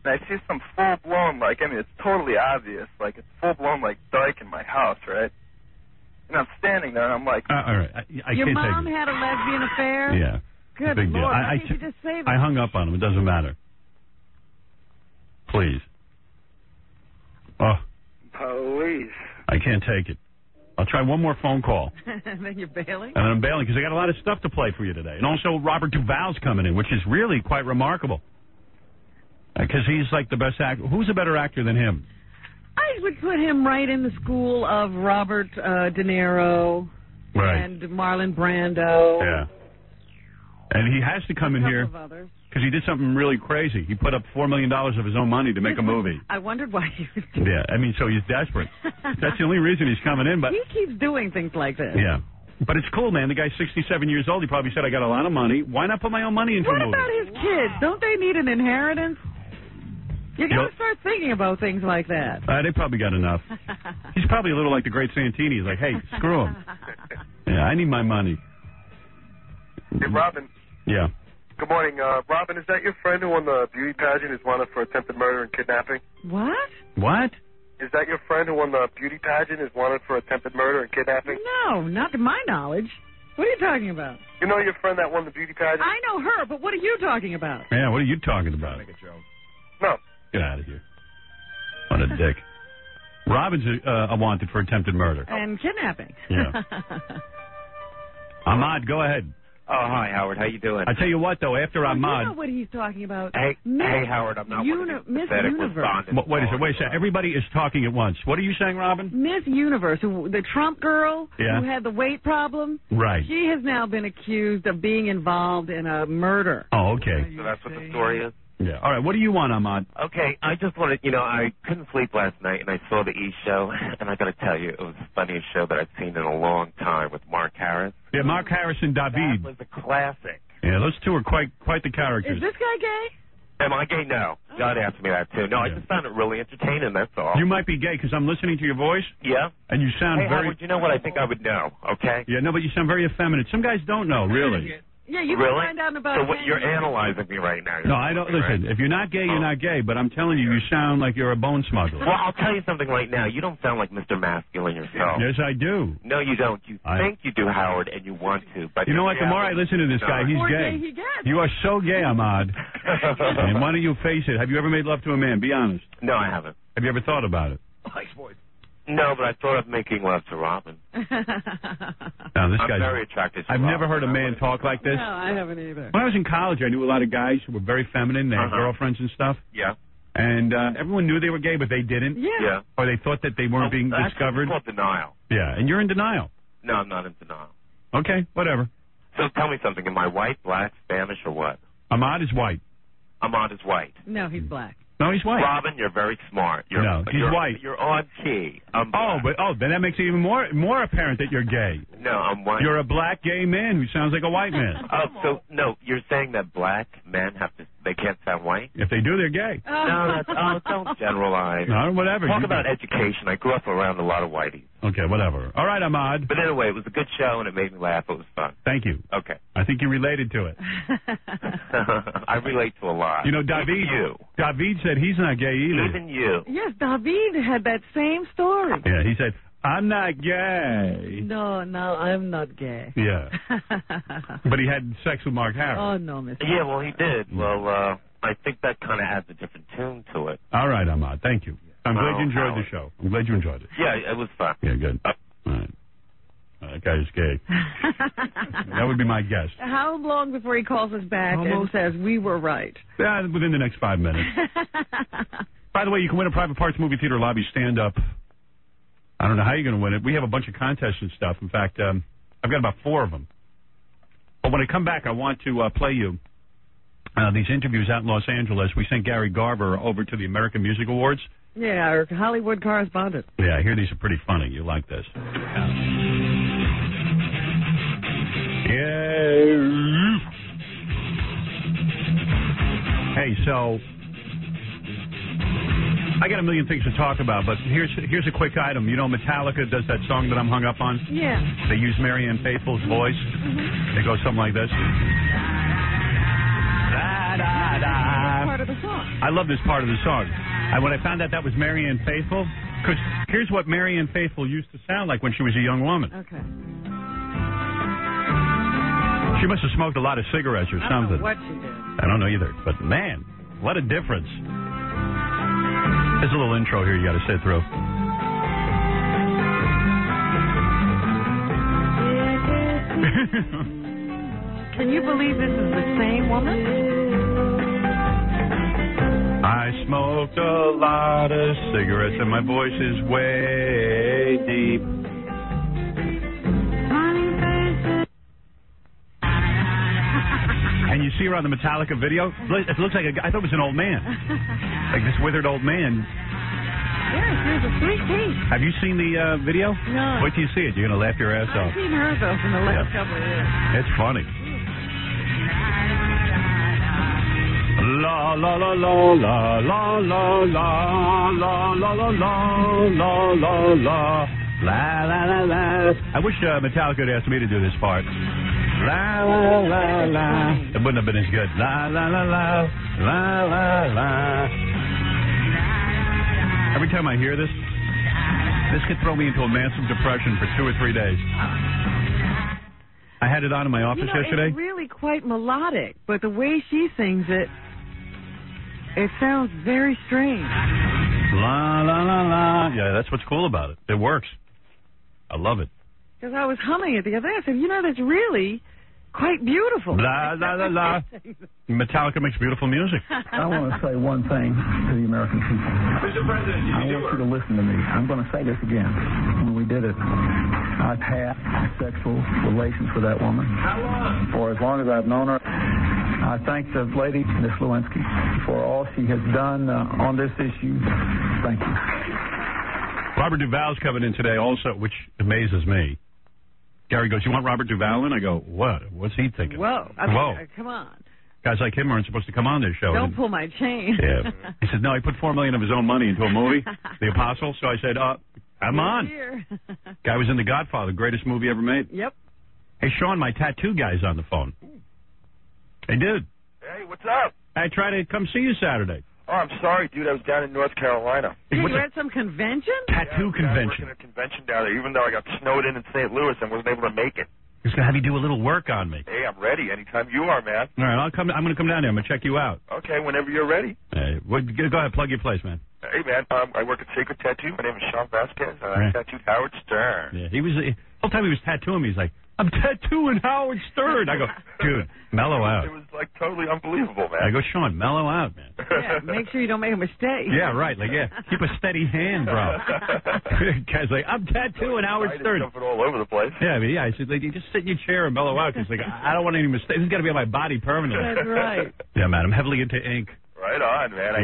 and I see some full blown, like, I mean, it's totally obvious, like it's full blown like dyke in my house, right? And I'm standing there and I'm like, all right, I your can't mom take it. had a lesbian affair? Yeah. Good big deal. Lord, why can't you just say that? I hung up on him. It doesn't matter. Please. Oh. Police. I can't take it. I'll try one more phone call. And then you're bailing? And I'm bailing because I got a lot of stuff to play for you today. And also Robert Duvall's coming in, which is really quite remarkable. Because he's like the best actor. Who's a better actor than him? I would put him right in the school of Robert De Niro and Marlon Brando. Yeah. And he has to come in here because he did something really crazy. He put up $4 million of his own money to make a movie. I wondered why he was doing Yeah, I mean, so he's desperate. That's the only reason he's coming in. But he keeps doing things like this. Yeah. But it's cool, man. The guy's 67 years old. He probably said, I got a lot of money. Why not put my own money into a movie? What about his kids? Don't they need an inheritance? You got to start thinking about things like that. They probably got enough. He's probably a little like the great Santini. He's like, hey, screw him. Yeah, I need my money. Hey, Robin. Yeah. Good morning. Robin, is that your friend who won the beauty pageant is wanted for attempted murder and kidnapping? What? What? Is that your friend who won the beauty pageant is wanted for attempted murder and kidnapping? No, not to my knowledge. What are you talking about? You know your friend that won the beauty pageant? I know her, but what are you talking about? Yeah, what are you talking about? Make a joke. No. Get out of here. What a dick. Robin's wanted for attempted murder. And kidnapping. Yeah. Ahmad, go ahead. Oh, hi, Howard. How you doing? I tell you what, though, after Ahmad... You know what he's talking about. Hey, Howard, I'm not one of these Miss pathetic Universe. respondents. Wait a second. Everybody is talking at once. What are you saying, Robin? Miss Universe, the Trump girl who had the weight problem. Right. She has now been accused of being involved in a murder. Oh, okay. So that's what the story is? Yeah. All right. What do you want, Ahmad? Okay, I just wanted, I couldn't sleep last night, and I saw the E! Show, and I got to tell you, it was the funniest show that I've seen in a long time with Mark Harris. Yeah, Mark Harris and David. That was a classic. Yeah, those two are quite the characters. Is this guy gay? Am I gay? No. John asked me that, too. No, I just found it really entertaining, that's all. You might be gay because I'm listening to your voice. Yeah? And you sound very... Howard, you know what? I think I would know, okay? Yeah, no, but you sound very effeminate. Some guys don't know, really. Yeah, you really? can find out about So what, you're analyzing me right now. No, I don't. Listen, if you're not gay, you're not gay. But I'm telling you, you sound like you're a bone smuggler. Well, I'll tell you something right now. You don't sound like Mr. Masculine yourself. Yes, I do. No, you don't. You think you do, Howard, and you want to. But you know what? The more I listen to this guy, he's gay. You are so gay, Ahmad. And why don't you face it? Have you ever made love to a man? Be honest. No, I haven't. Have you ever thought about it? Nice voice. No, but I thought of making love to Robin. Now, this I'm very attracted to I've Robin. never heard a man talk like this. No, I haven't either. When I was in college, I knew a lot of guys who were very feminine. They had girlfriends and stuff. Yeah. And everyone knew they were gay, but they didn't. Yeah. Or they thought that they weren't being discovered. It's called denial. Yeah, and you're in denial. No, I'm not in denial. Okay, whatever. So tell me something. Am I white, black, Spanish, or what? Ahmad is white. Ahmad is white. No, he's black. No, he's white. Robin, you're very smart. He's white. You're on key. Then that makes it even more apparent that you're gay. No, I'm white. You're a black gay man who sounds like a white man. You're saying that black men they can't sound white? If they do, they're gay. No, don't generalize. No, whatever. Talk about education. I grew up around a lot of whiteys. Okay, whatever. All right, Ahmad. But anyway, it was a good show, and it made me laugh. It was fun. Thank you. Okay. I think you related to it. I relate to a lot. You know, David said he's not gay either. Even you. Yes, David had that same story. Yeah, he said, I'm not gay. No, I'm not gay. Yeah. But he had sex with Mark Harris. Oh, no, Mr. Yeah, well, he did. Well, I think that kind of adds a different tune to it. All right, Ahmad. Thank you. I'm glad you enjoyed the show. I'm glad you enjoyed it. Yeah, it was fun. Yeah, good. All right. that guy is gay. That would be my guess. How long before he calls us back and says we were right? Yeah, within the next 5 minutes. By the way, you can win a Private Parts movie theater lobby stand-up. I don't know how you're going to win it. We have a bunch of contests and stuff. In fact, I've got about 4 of them. But when I come back, I want to play you these interviews out in Los Angeles. We sent Gary Garver over to the American Music Awards. Yeah, our Hollywood correspondent. Yeah, I hear these are pretty funny. You like this. Yeah. Hey, so I got a million things to talk about, but here's a quick item. You know, Metallica does that song that I'm hung up on? Yeah. They use Marianne Faithfull's voice. Mm-hmm. It goes something like this. Part of the song. I love this part of the song. When I found out that was Marianne Faithfull, because here's what Marianne Faithfull used to sound like when she was a young woman. Okay. She must have smoked a lot of cigarettes or something. I don't know what she did. I don't know either. But, man, what a difference. There's a little intro here you got to sit through. Can you believe this is the same woman? I smoked a lot of cigarettes and my voice is way deep. And you see her on the Metallica video? It looks like I thought it was an old man. Like this withered old man. Yes, there's a sweet taste. Have you seen the video? No. Wait till you see it. You're going to laugh your ass off. I've seen her, though, from the last couple of years. It's funny. La la la la la la la la la la la la la la la la la. I wish Metallica had asked me to do this part. La la la la. It wouldn't have been as good. La la la la la la la. Every time I hear this could throw me into a massive depression for 2 or 3 days. I had it on in my office yesterday. It's really quite melodic, but the way she sings it, it sounds very strange. La, la, la, la. Yeah, that's what's cool about it. It works. I love it. Because I was humming it the other day. I said, that's really quite beautiful. La, la, la, la. Metallica makes beautiful music. I want to say one thing to the American people. Mr. President, I want you to listen to me. I'm going to say this again. When we did it, I've had sexual relations with that woman. How long? For as long as I've known her. I thank the lady, Miss Lewinsky, for all she has done on this issue. Thank you. Robert Duvall's coming in today also, which amazes me. Gary goes, you want Robert Duvall in? I go, what? What's he thinking? Whoa. Come on. Guys like him aren't supposed to come on this show. Don't pull my chain. Yeah. He said, no, he put $4 million of his own money into a movie, The Apostle. So I said, I'm on. Guy was in The Godfather, greatest movie ever made. Yep. Hey, Sean, my tattoo guy's on the phone. Hey, dude. Hey, what's up? I tried to come see you Saturday. Oh, I'm sorry, dude. I was down in North Carolina. You were at some convention? Tattoo convention. I was working at a convention down there, even though I got snowed in St. Louis and wasn't able to make it. He's going to have you do a little work on me. Hey, I'm ready. Anytime you are, man. All right, I'm going to come down there. I'm going to check you out. Okay, whenever you're ready. Hey, go ahead, plug your place, man. Hey, man, I work at Sacred Tattoo. My name is Sean Vasquez, and I tattooed Howard Stern. Yeah, the whole time he was tattooing me, he's like, I'm tattooing Howard Stern. I go, dude, mellow out. It was, totally unbelievable, man. I go, Sean, mellow out, man. Yeah, make sure you don't make a mistake. Yeah, right. Keep a steady hand, bro. Guy's like, I'm tattooing Howard Stern. Jumping all over the place. Yeah, I said, you just sit in your chair and mellow out. Because, I don't want any mistakes. This has got to be on my body permanently. That's right. Yeah, man, I'm heavily into ink. Right on, man. I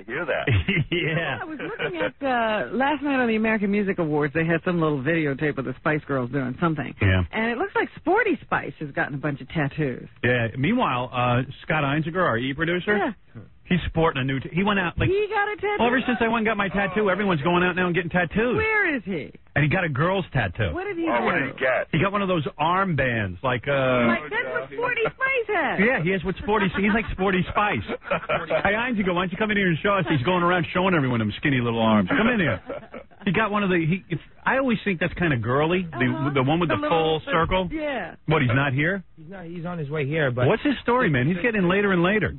hear that. Yeah. I was looking at last night on the American Music Awards. They had some little videotape of the Spice Girls doing something. Yeah. And it looks like Sporty Spice has gotten a bunch of tattoos. Yeah. Meanwhile, Scott Einziger, our E-producer, he's sporting a new... he went out... he got a tattoo? Ever since I went and got my tattoo, everyone's going out now and getting tattoos. Where is he? And he got a girl's tattoo. What did he do? What did he get? He got one of those armbands, that's what Sporty Spice has. Yeah, he has what Sporty... He's like Sporty Spice. Hey, Einziger, why don't you come in here and show us? He's going around showing everyone them skinny little arms. Come in here. He got one of the... I always think that's kind of girly, the one with the full circle. Yeah. What, he's not here? He's on his way here, but... What's his story, man? He's getting later and later.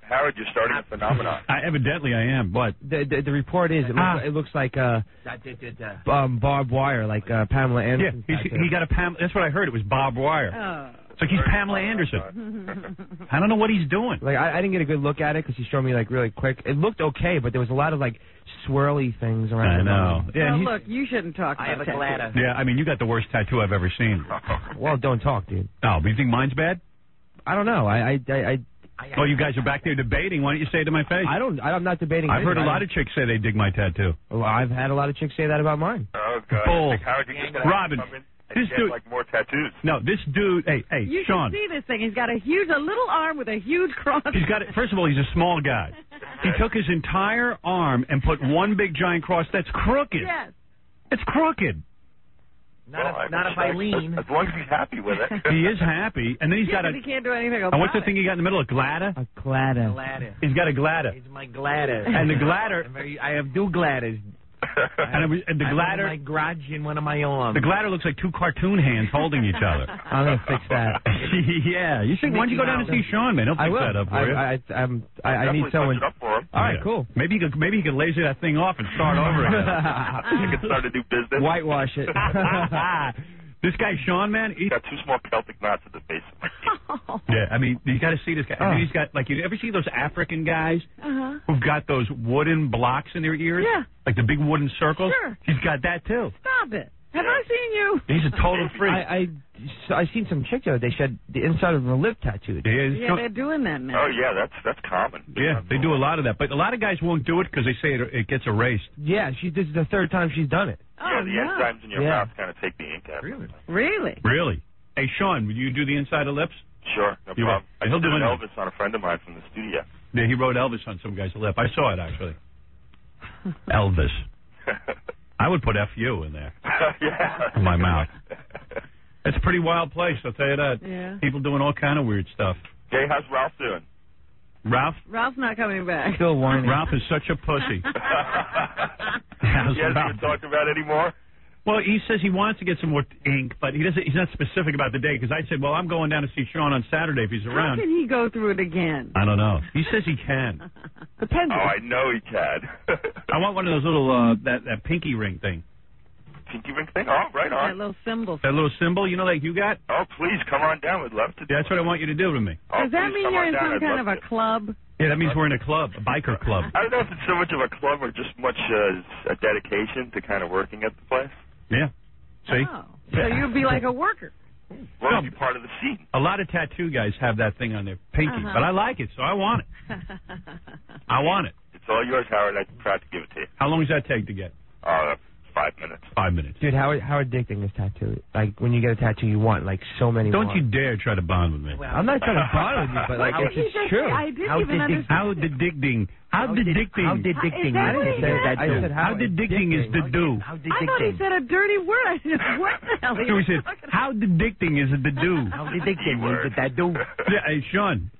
Howard, you're starting a phenomenon. Evidently, I am. But the report is it looks like barbed wire, like Pamela Anderson. Yeah, he got a Pamela. That's what I heard. It was barbed wire. Oh. It's like he's Pamela Anderson. I don't know what he's doing. Like I didn't get a good look at it because he showed me like really quick. It looked okay, but there was a lot of like swirly things around. I know. Yeah, well, look, you shouldn't talk about a glider. Yeah, I mean, you got the worst tattoo I've ever seen. Well, don't talk, dude. Oh, but you think mine's bad? I don't know. Well, you guys are back there debating. Why don't you say it to my face? I'm not debating. I've heard a lot of chicks say they dig my tattoo. Well, I've had a lot of chicks say that about mine. Oh, God. Bull. Howard, you just Robin. This dude, like more tattoos. No, this dude. Hey, you Sean. should see this thing. He's got a little arm with a huge cross. He's got it. First of all, he's a small guy. He took his entire arm and put one big giant cross. That's crooked. Yes. It's crooked. Not if I lean. As long as he's happy with it. He is happy, and then he's got a. He can't do anything about And what's the thing he got in the middle? A glider? A glider. He's got a glider. It's my glider. And the glider. I have two gliders. And the glider. My garage in one of my arms. The glider looks like two cartoon hands holding each other. I'm gonna fix that. Yeah, you should. Why don't you go down and see Sean, man? He'll fix that up for you. I need someone. Up for him. All right, cool. Maybe he could laser that thing off and start over again. You can start a new business. Whitewash it. This guy Sean, man, he's got two small Celtic knots at the base of my teeth. Yeah, I mean, you got to see this guy. I mean, he's got like, you ever see those African guys who've got those wooden blocks in their ears? Yeah. Like the big wooden circles? Sure. He's got that too. Stop it. Have I seen you? He's a total freak. I seen some chick the other day. She had the inside of her lip tattooed. Yeah, they're doing that now. Oh yeah, that's common. Yeah, they do a lot of that, but a lot of guys won't do it because they say it gets erased. Yeah, this is the third time she's done it. Yeah, the enzymes in your mouth kind of take the ink out. Really? Really? Hey, Sean, would you do the inside of lips? Sure, no problem. I He'll did do an it. Elvis on a friend of mine from the studio. Yeah, he wrote Elvis on some guy's lip. I saw it actually. Elvis. I would put F-U in there. Yeah. In my mouth. It's a pretty wild place, I'll tell you that. Yeah. People doing all kind of weird stuff. Jay, how's Ralph doing? Ralph's not coming back. Still whining. Ralph is such a pussy. He hasn't even talked about it anymore? Well, he says he wants to get some more ink, but he's not specific about the day, because I said, well, I'm going down to see Sean on Saturday if he's around. How can he go through it again? I don't know. He says he can. Depends. Oh, I know he can. I want one of those little, that pinky ring thing. Pinky ring thing? Oh, right on. That little symbol. That little symbol, you know, like you got? Oh, please, come on down. We'd love to do That's what I want you to do to me. Oh, Does that mean you're in some kind of a club? Yeah, that means we're in a club, a biker club. I don't know if it's so much of a club or just much a dedication to kind of working at the place. Yeah. See? Oh. So you'd be like a worker. Well, you'd be part of the scene. A lot of tattoo guys have that thing on their pinky, but I like it, so I want it. I want it. It's all yours, Howard. I'm proud to give it to you. How long does that take to get? 5 minutes. 5 minutes. Dude, how addicting is tattoo? Like, when you get a tattoo, you want, like, so many Don't more. you dare try to bond with me. Well, I'm not trying to bond with you, but, like, it's true. I didn't even understand. How addicting. How addicting. How addicting. I didn't say that. I said how addicting is the do? I thought he said a dirty word. I said, what the hell? So he said, how addicting is it to do? How addicting is it that do? Yeah, hey, Sean,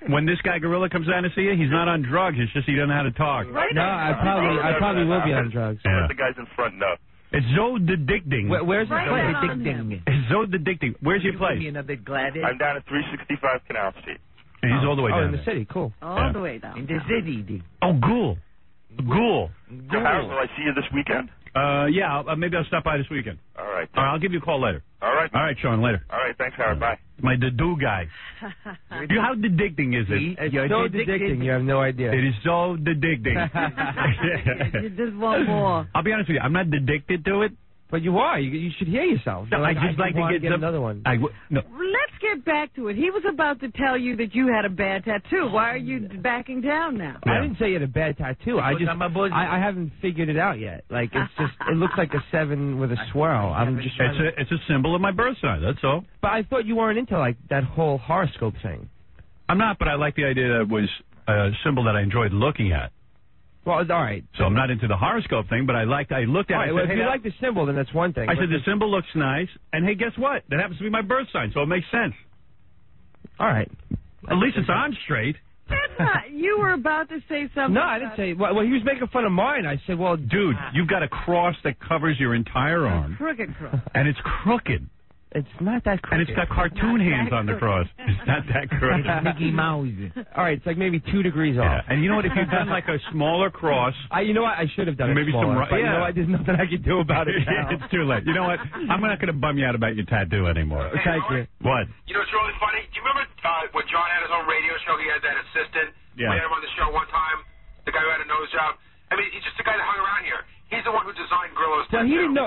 when this guy Gorilla comes down to see you, he's not on drugs. It's just he doesn't know how to talk. Right? No, I probably will be on drugs. Let the guys in front know. It's so addicting. Where's your place? Addicting. It's so addicting. Where's your place? I'm down at 365 Canal Street. And he's all the way down in the city. Cool. All the way down. In the city. Oh, Ghoul. Ghoul. So, Howard, will I see you this weekend? Yeah, maybe I'll stop by this weekend. All right. All right, I'll give you a call later. All right. All right, Sean, later. All right, thanks, Howard. Bye. My do guy. How addicting is it? It's so addicting, you have no idea. It is so addicting. You just want more. I'll be honest with you, I'm not addicted to it. But you are. You should hear yourself. No, I just like to get another one. No. Let's get back to it. He was about to tell you that you had a bad tattoo. Why are you backing down now? Yeah. I didn't say you had a bad tattoo. I haven't figured it out yet. Like, it's just, it looks like a 7 with a swirl. I'm just It's a symbol of my birth sign, that's all. But I thought you weren't into, like, that whole horoscope thing. I'm not, but I like the idea that it was a symbol that I enjoyed looking at. Well, all right. So I'm not into the horoscope thing, but I looked at it. All right, I said, well, if hey, you like the symbol, then that's one thing. I said, the symbol looks nice, and hey, guess what? That happens to be my birth sign, so it makes sense. All right. At least it's on straight. That's not. You were about to say something. No, I didn't say. Well, he was making fun of mine. I said, well, dude, you've got a cross that covers your entire arm. Crooked cross. And it's crooked. It's not that crooked. And it's got cartoon hands on the cross. It's not that crooked. Mickey Mouse. All right, it's like maybe 2 degrees off. And you know what? If you'd done like a smaller cross, you know what? I should have done maybe it smaller. some. You know what? There's nothing I can do about it now. It's too late. You know what? I'm not going to bum you out about your tattoo anymore. Thank you. What? You know what's really funny? Do you remember when John had his own radio show? He had that assistant. Yeah. We had him on the show one time. The guy who had a nose job. I mean, he's just the guy that hung around here. He's the one who designed Grillo's tattoo. Well, he didn't know.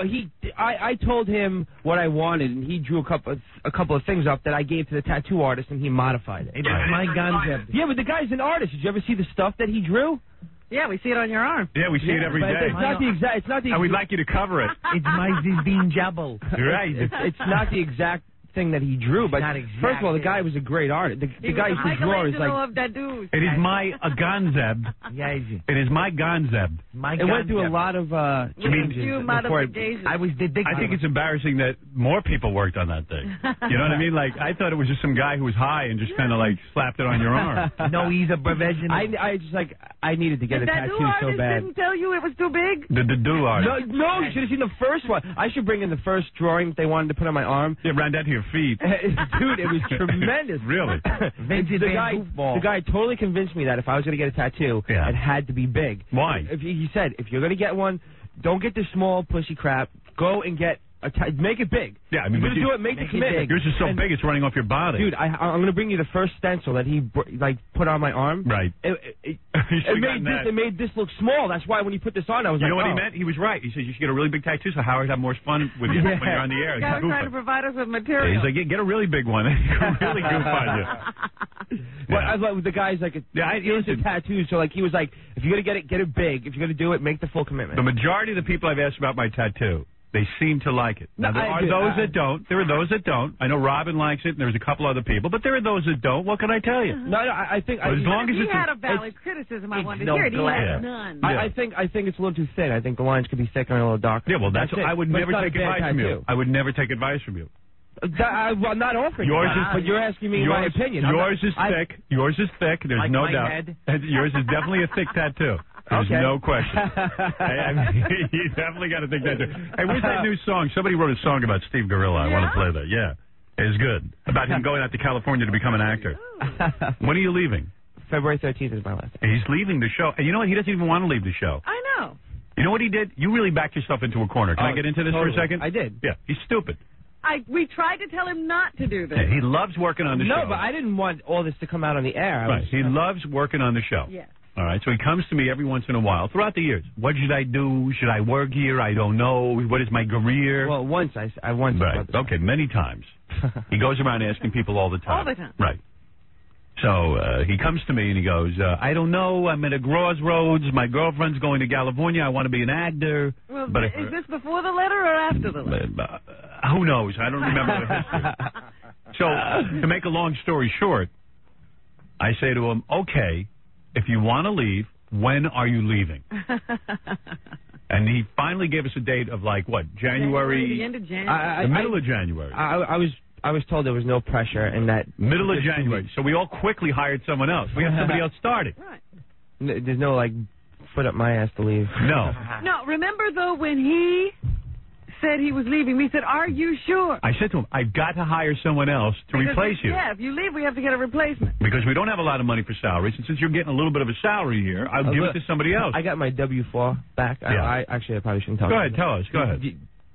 I told him what I wanted, and he drew a couple of things up that I gave to the tattoo artist, and he modified it. It's my concept. Yeah, but the guy's an artist. Did you ever see the stuff that he drew? Yeah, we see it on your arm. Yeah, we see it every day. It's not the exact. It's not the. And we'd like you to cover it. It's my Zizbin Jabal. Right. It's not the exact thing that he drew, but first of all, the guy was a great artist. The guy used to draw is like. It is my Ganzeb. It is my Ganzeb. It went through a lot of changes. I think it's embarrassing that more people worked on that thing. You know what I mean? Like, I thought it was just some guy who was high and just kind of like slapped it on your arm. No, he's a professional. I needed to get a tattoo so bad. Didn't tell you it was too big? The do artist. No, you should have seen the first one. I should bring in the first drawing that they wanted to put on my arm. Yeah, round down to your feet. Dude, it was tremendous. Really? The guy totally convinced me that if I was going to get a tattoo, it had to be big. Why? He said, if you're going to get one, don't get the small pussy crap. Go and get make it big. Yeah, I mean, if you're going to do it, make the commitment. Yours is so big, it's running off your body. Dude, I'm going to bring you the first stencil that he put on my arm. Right. It made this look small. That's why when he put this on, I was you know what he meant? He was right. He said you should get a really big tattoo so Howard have more fun with you when you're on the air. He's trying to provide us with material. He's like, get a really big one. Really goof on you. Well, the guy's like, here's a tattoo. So like he was like, if you're going to get it big. If you're going to do it, make the full commitment. The majority of the people I've asked about my tattoo, they seem to like it. Now, there are those that don't. There are those that don't. I know Robin likes it, and there's a couple other people, but there are those that don't. What can I tell you? No, I think... as long as he had a valid criticism, I wanted to hear it. He had none. I think it's a little too thin. I think the lines could be thicker and a little darker. Yeah, well, that's I would never take advice from you. I would never take advice from you. I'm not offering but you're asking me my opinion. Yours is thick. Yours is thick. There's like no my doubt. head. Yours is definitely a thick tattoo. There's no question. You definitely got to think that too. Hey, where's that new song? Somebody wrote a song about Steve Gorilla. I want to play that. Yeah. It's good. About him going out to California to become an actor. When are you leaving? February 13th is my last day. He's leaving the show. And you know what? He doesn't even want to leave the show. I know. You know what he did? You really backed yourself into a corner. Can I get into this for a second? I did. Yeah. He's stupid. We tried to tell him not to do this. He loves working on the show. No, but I didn't want all this to come out on the air. He loves working on the show. Yes. All right, so he comes to me every once in a while throughout the years. What should I do? Should I work here? I don't know. What is my career? Well, once. Right. Okay, many times. He goes around asking people all the time. All the time. Right. So he comes to me and he goes, I don't know. I'm at a crossroads. My girlfriend's going to California. I want to be an actor. Well, but is this before the letter or after the letter? Who knows? I don't remember the history. So to make a long story short, I say to him, okay, if you want to leave, when are you leaving? And he finally gave us a date of like, what, January? The end of January. The middle of January. I was told there was no pressure and that... Middle of January. So we all quickly hired someone else. We had somebody else started. Right. There's no, like, foot up my ass to leave. No. No, remember, though, when he said he was leaving, we said, are you sure? I said to him, I've got to hire someone else to replace you. Yeah, if you leave, we have to get a replacement. Because we don't have a lot of money for salaries, and since you're getting a little bit of a salary here, I'll give it to somebody else. I got my W-4 back. Yeah. I probably shouldn't tell you. Go ahead, tell us. Go ahead.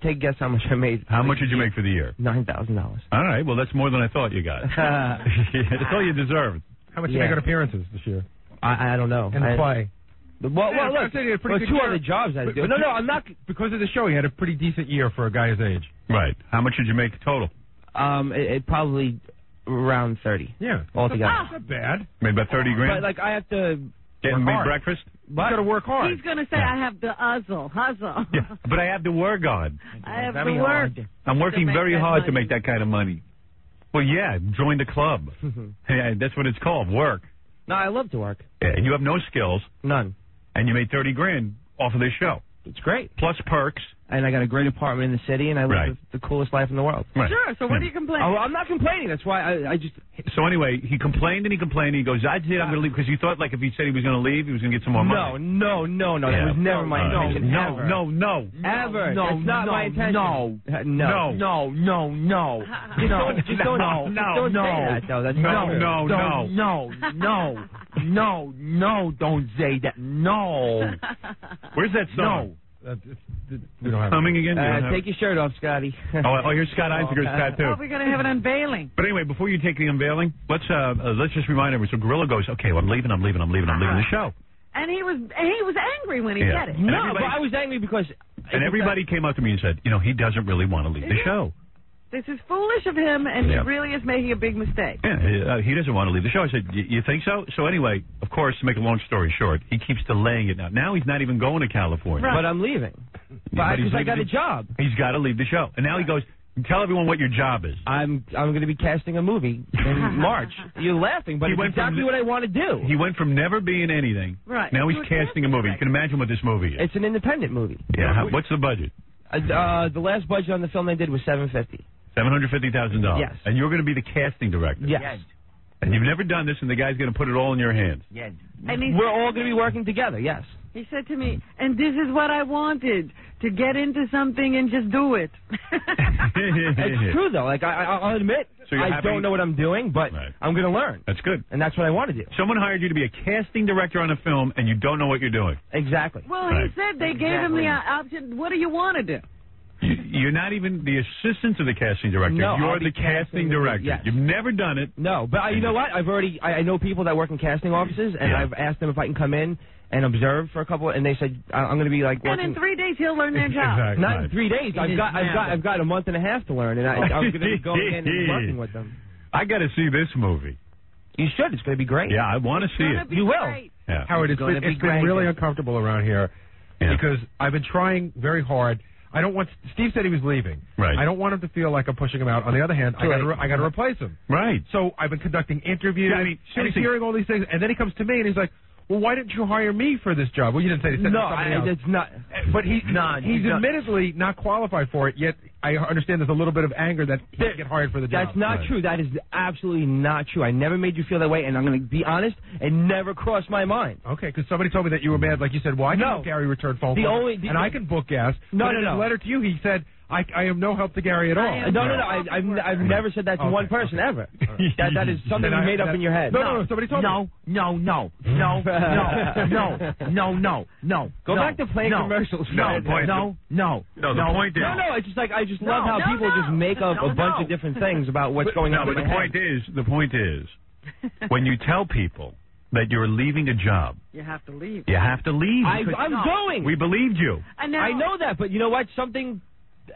Take a guess how much I made. How much did you make for the year? $9,000. All right, well, that's more than I thought you got. That's all you deserve. How much did you make on appearances this year? I don't know. And play? Well, look, two other jobs I do. No, I'm not. Because of the show, you had a pretty decent year for a guy his age. Right. How much did you make total? It probably around 30. Yeah. Altogether. That's not bad. Made about 30 grand? But, like, I have to... Make breakfast? You got to work hard. He's going to say, I have to hustle. Yeah, but I have to work on. I have to work. I'm working very hard to make that kind of money. Well, yeah, join the club. Yeah, that's what it's called, work. No, I love to work. Yeah, and you have no skills. None. And you made 30 grand off of this show. It's great. Plus perks and I got a great apartment in the city, and I live the coolest life in the world. Right. Sure. So what are you complaining? Oh, I'm not complaining. That's why I just. So anyway, he complained and he complained. He goes, I did. I'm going to leave because you thought like if he said he was going to leave, he was going to get some more money. No. That was never my intention. Ever. No. Ever. That's not my intention. No. Just don't say that, though. That's not true. No, don't say that. No. Where's that song? We don't have Humming again? Take your shirt off, Scotty. Oh, here's Scott Einziger's tattoo. Oh, we're going to have an unveiling. But anyway, before you take the unveiling, let's just remind everyone. So Gorilla goes, okay, well, I'm leaving the show. And he was angry when he said it. No, but I was angry because... And everybody came up to me and said, he doesn't really want to leave the show. This is foolish of him, and he really is making a big mistake. Yeah, he doesn't want to leave the show. I said, you think so? So anyway, of course, to make a long story short, he keeps delaying it now. Now he's not even going to California. Right. But I'm leaving. Because I got a job. He's got to leave the show. And now he goes, tell everyone what your job is. I'm going to be casting a movie in March. You're laughing, but it's exactly what I want to do. He went from never being anything. Right. Now he's casting a movie. You can imagine what this movie is. It's an independent movie. Yeah. What's the budget? The last budget on the film they did was $750,000. $750,000. Yes. And you're going to be the casting director. Yes. And you've never done this, and the guy's going to put it all in your hands. Yes. And we're all going to be working together. Yes. He said to me, and this is what I wanted, to get into something and just do it. It's true, though. Like, I'll admit, I don't know what I'm doing, but I'm going to learn. That's good. And that's what I want to do. Someone hired you to be a casting director on a film, and you don't know what you're doing. Exactly. Well, he said they gave him the option, what do you want to do? You're not even the assistant to the casting director. No, you're the casting director. Yes. You've never done it. No, but you know what? I know people that work in casting offices, and I've asked them if I can come in and observe for a couple, and they said I'm going to be like working. And in 3 days he'll learn their job. Exactly. Not in 3 days. I've got a month and a half to learn, and I'm going to be going in and working with them. I got to see this movie. You should. It's going to be great. Yeah, I want to see it. You will. Yeah. Howard, it's been really uncomfortable around here because I've been trying very hard. I don't want. Steve said he was leaving. Right. I don't want him to feel like I'm pushing him out. On the other hand, I got to replace him. Right. So I've been conducting interviews. Yeah, I mean, and he's hearing all these things, and then he comes to me and he's like, "Well, why didn't you hire me for this job?" Well, you didn't say. He said somebody else. It's not. But he's admittedly not qualified for it. Yet I understand there's a little bit of anger that he didn't get hired for the job. That's not true. That is absolutely not true. I never made you feel that way, and I'm going to be honest. It never crossed my mind. Okay, because somebody told me that you were mad. Like you said, well, I can help Gary return phone calls, and I can book gas. No. In his letter to you, he said, I am no help to Gary at all. No. I've never said that to one person ever. That is something you made up in your head. No. Somebody told me. No. Go back to playing commercials. No. The point is. No. It's just like I just love how people just make up a bunch of different things about what's going on. But the point is, when you tell people that you're leaving a job, you have to leave. You have to leave. I'm going. We believed you. I know that, but you know what? Something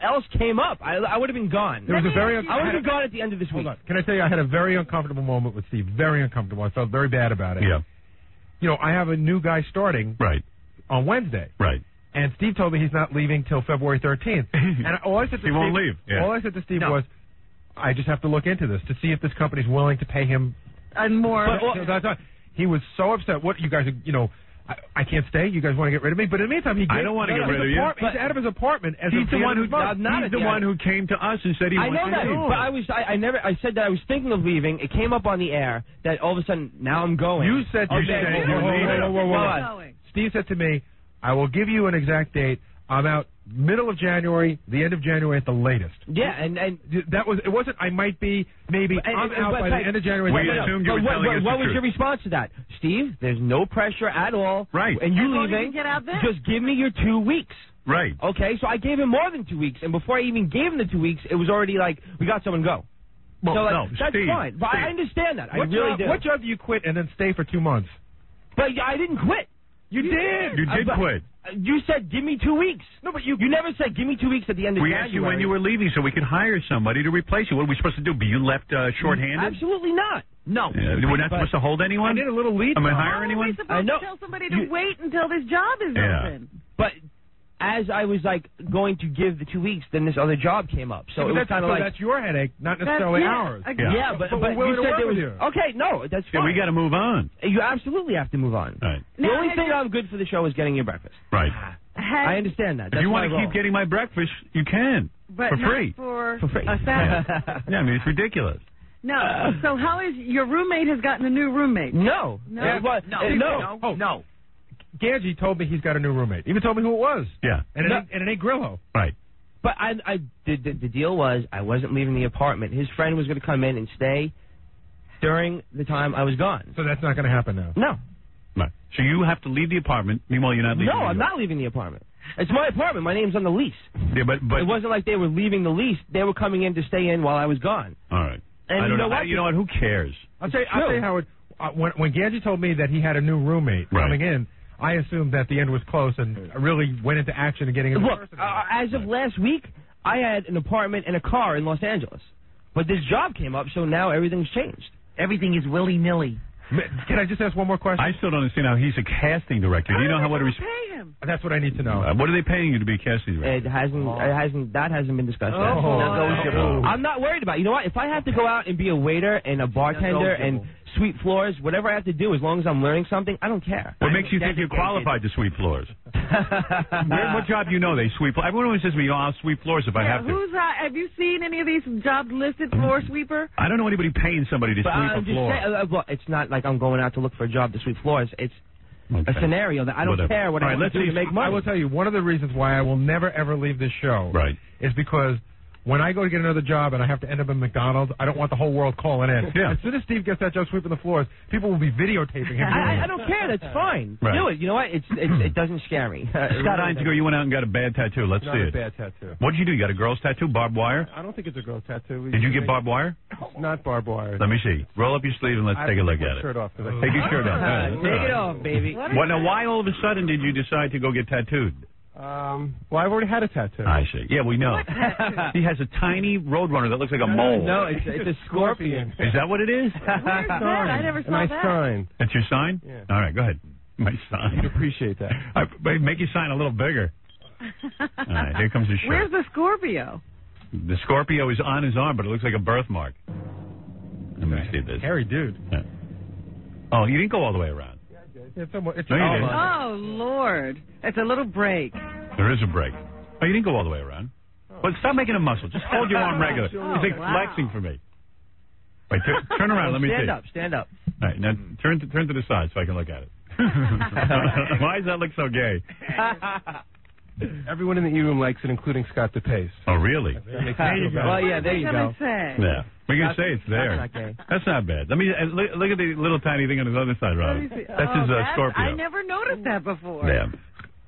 else came up. I would have been gone. I would have been gone at the end of this week. Hold on. Can I tell you, I had a very uncomfortable moment with Steve. Very uncomfortable. I felt very bad about it. Yeah. You know, I have a new guy starting on Wednesday. Right. And Steve told me he's not leaving till February 13th. And all I said to Steve won't leave. Yeah. All I said to Steve was, I just have to look into this to see if this company's willing to pay him and more. He was so upset. What you guys, I can't stay. You guys want to get rid of me? But in the meantime, I don't want to get rid of you. He's out of his apartment. He's the one who came to us and said he wanted to leave. I know that, but I said that I was thinking of leaving. It came up on the air that all of a sudden now I'm going. You said you whoa. Steve said to me, I will give you an exact date. I'm out middle of January, the end of January at the latest. Yeah, and that was. It wasn't. I might be. Maybe I'm out by the end of January. We assumed you were telling us the truth. What was your response to that, Steve? There's no pressure at all. Right. And you leaving? Get out there? Just give me your 2 weeks. Right. Okay. So I gave him more than 2 weeks, and before I even gave him the 2 weeks, it was already like we got someone go. Well, so that's Steve, fine. But I understand that. I really do. What job do you quit and then stay for 2 months? But I didn't quit. You did. You did quit. You said, give me 2 weeks. No, but you never said, give me 2 weeks at the end of January. We asked you when you were leaving so we could hire somebody to replace you. What are we supposed to do? Be you left shorthanded? Absolutely not. No. We're not supposed to hold anyone? I need a little lead. Am I hire anyone? We're supposed to tell somebody to wait until this job is open. But as I was, going to give the 2 weeks, then this other job came up. So it was kind of like... that's your headache, not necessarily ours. Yeah, but you said there was... Okay, no, that's fine. Yeah, we got to move on. You absolutely have to move on. Right. The only thing I'm good for the show is getting your breakfast. Right. I understand that. If That's you want my to role. keep getting my breakfast, you can. But for not free. For free. a salad. Yeah, I mean, it's ridiculous. No. So how is your roommate has gotten a new roommate? No. No. Yeah, no. Ganji told me he's got a new roommate. Even told me who it was. Yeah. And it ain't Grillo. Right. But the deal was I wasn't leaving the apartment. His friend was going to come in and stay during the time I was gone. So that's not going to happen now. No. Right. So you have to leave the apartment. Meanwhile, you're not leaving. No, I'm not leaving the apartment. It's my apartment. My name's on the lease. Yeah, but it wasn't like they were leaving the lease. They were coming in to stay in while I was gone. All right. And I don't know. You know what? Who cares? I'll tell you, Howard. When Ganji told me that he had a new roommate coming in, I assumed that the end was close and really went into action and getting. Look, as of last week, I had an apartment and a car in Los Angeles, but this job came up, so now everything's changed. Everything is willy-nilly. Can I just ask one more question? I still don't understand how he's a casting director. Do you know how what a pay him? That's what I need to know. What are they paying you to be a casting director? That hasn't been discussed yet. Oh. I'm not worried about it. You know what? If I have to go out and be a waiter and a bartender and sweep floors, whatever I have to do, as long as I'm learning something, I don't care. What makes you think you're qualified to sweep floors? What job do you know they sweep? Everyone always says to me, I'll sweep floors if I have to. Have you seen any of these jobs listed floor sweeper? I don't know anybody paying somebody to sweep a floor. Look, it's not like I'm going out to look for a job to sweep floors. It's a scenario that I don't care what I want to do to make money. I will tell you, one of the reasons why I will never, ever leave this show is because when I go to get another job and I have to end up in McDonald's, I don't want the whole world calling in. Yeah. As soon as Steve gets that job sweeping the floors, people will be videotaping him. I don't care. That's fine. Right. Do it. You know what? It doesn't scare me. Scott Einziger, you went out and got a bad tattoo. Let's Not see a it. bad tattoo. What did you do? You got a girl's tattoo? Barbed wire? I don't think it's a girl's tattoo. Did you get barbed wire? It's not barbed wire. Let me see. Roll up your sleeve and let's take a look at it. Shirt off, Take your shirt off. Take it off, baby. Now, why all of a sudden did you decide to go get tattooed? Well, I've already had a tattoo. I see. Yeah, we know. He has a tiny roadrunner that looks like a mole. No, it's a scorpion. Is that what it is? Where's that? I never saw my that. sign. That's your sign? Yeah. All right, go ahead. My sign. I'd appreciate that. Make your sign a little bigger. All right, here comes his shirt. Where's the Scorpio? The Scorpio is on his arm, but it looks like a birthmark. Let me see this. Hairy dude. Yeah. Oh, you didn't go all the way around. It's No, you didn't. Oh, Lord. It's a little break. There is a break. Oh, you didn't go all the way around. Well, stop making a muscle. Just hold your arm regular. It's like flexing for me. Wait, turn around. Let me see. Stand up. All right, now turn to the side so I can look at it. Why does that look so gay? Everyone in the E-room likes it, including Scott DePace. Oh, really? There you go. Well, yeah, there you go. Yeah. We're going to say it's there. That's not gay. That's not bad. Let me look at the little tiny thing on his other side, Rob. That's his Scorpio. I never noticed that before. Yeah.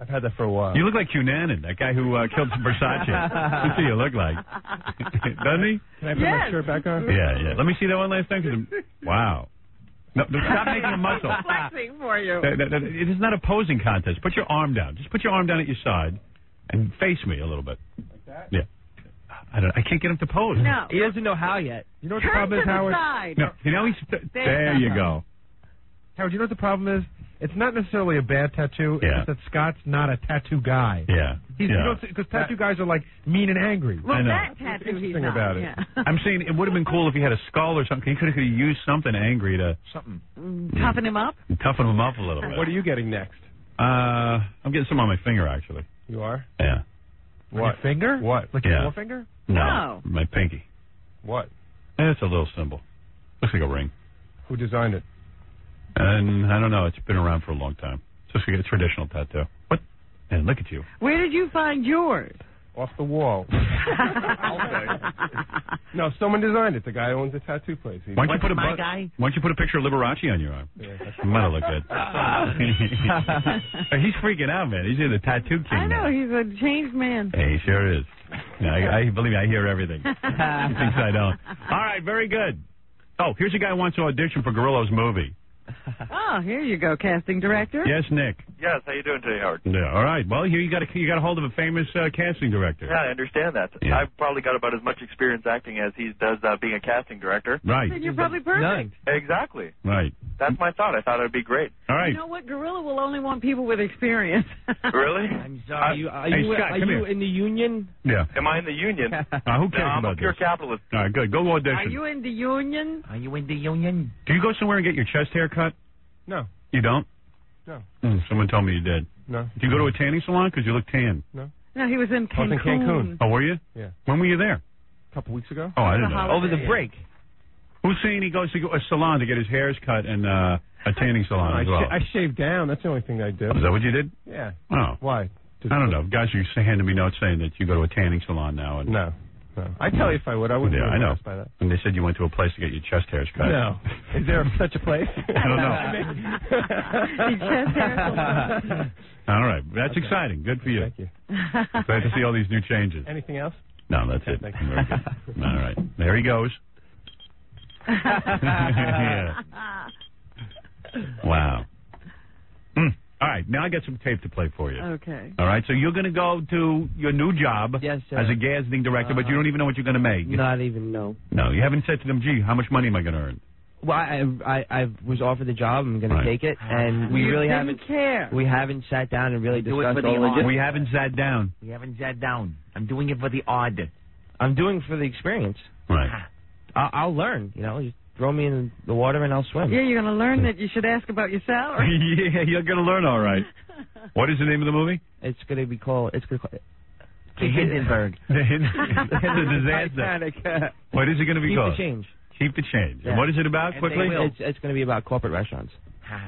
I've had that for a while. You look like Cunanan, that guy who killed Versace. That's who you look like. Doesn't he? Can I put my shirt back on? Yeah. Let me see that one last time. Wow. No, stop making a muscle. Flexing for you. It is not a posing contest. Put your arm down. Just put your arm down at your side and face me a little bit. Like that? Yeah. I can't get him to pose. No. He doesn't know how yet. You know what the Turn problem to is, the Howard? side. No, you know there you go. Howard, you know what the problem is? It's not necessarily a bad tattoo. Yeah. It's that Scott's not a tattoo guy. Yeah. Because tattoo guys are like mean and angry. Well, I know. that tattoo he's Interesting not. about it. Yeah. I'm saying it would have been cool if he had a skull or something. He could have used something angry to Toughen him up? toughen him up a little bit. What are you getting next? I'm getting some on my finger, actually. You are? Yeah. What? Your finger? What? Like your forefinger? No. My pinky. What? It's a little symbol. Looks like a ring. Who designed it? And I don't know. It's been around for a long time. It's just like a traditional tattoo. What? And look at you. Where did you find yours? Off the wall. No, someone designed it. The guy owns a tattoo place. Why don't you put a picture of Liberace on your arm? Yeah, Might have looked good. He's freaking out, man. He's the tattoo king. I know. now. He's a changed man. Hey, he sure is. I believe me, I hear everything. He thinks I don't. All right, very good. Oh, here's a guy who wants to audition for Gorillo's movie. Oh, here you go, casting director. Yes, Nick. Yes, how you doing today, Howard? Yeah, all right. Well, here you got a hold of a famous casting director. Yeah, I understand that. Yeah. I've probably got about as much experience acting as he does being a casting director. Right. Then you're probably perfect. Exactly. Right. That's my thought. I thought it would be great. All right. You know what? Gorilla will only want people with experience. Really? I'm sorry. Are Hey, you Scott, come here. in the union? Yeah. Am I in the union? Who cares No, I'm about a pure this? capitalist. All right, good. Go audition. Are you in the union? Are you in the union? Do you go somewhere and get your chest hair cut? No. You don't? No. Someone told me you did. No. Do you go to a tanning salon? Because you look tan. No. No, he was in I was in Cancun. Oh, were you? Yeah. When were you there? A couple weeks ago. Oh, I didn't know. Over the break. Who's saying he goes to a salon to get his hairs cut and a tanning salon as well? I shaved down. That's the only thing I do. Is that what you did? Yeah. Oh. Why? I don't know. Guys are handing me notes saying that you go to a tanning salon now. And No. I'd tell you if I would. I wouldn't be I know. impressed by that. And they said you went to a place to get your chest hairs cut. No. Is there such a place? I don't know. All right. That's exciting. Good for you. Thank you. Glad to see all these new changes. Anything else? No, that's it. Thank you. Very good. All right. There he goes. Yeah. Wow. All right, now I got some tape to play for you. Okay. All right, so you're going to go to your new job Yes, sir. as a gazzing director, but you don't even know what you're going to make. Not even know. No, you haven't said to them, gee, how much money am I going to earn? Well, I was offered the job. I'm going to take it, and we really haven't care. We haven't sat down and really Do it discussed for the all odd. of We haven't sat down. We haven't sat down. I'm doing it for the odd. I'm doing it for the experience. Right. I'll learn. You know, just throw me in the water and I'll swim. Yeah, you're going to learn that you should ask about your salary. Yeah, you're going to learn all right. What is the name of the movie? It's going to be called. It's going to call. The Hindenburg. The disaster. Titanic. What is it going to be Keep called? the change. Keep the change. Yeah. And what is it about, And quickly? they will. It's going to be about corporate restaurants.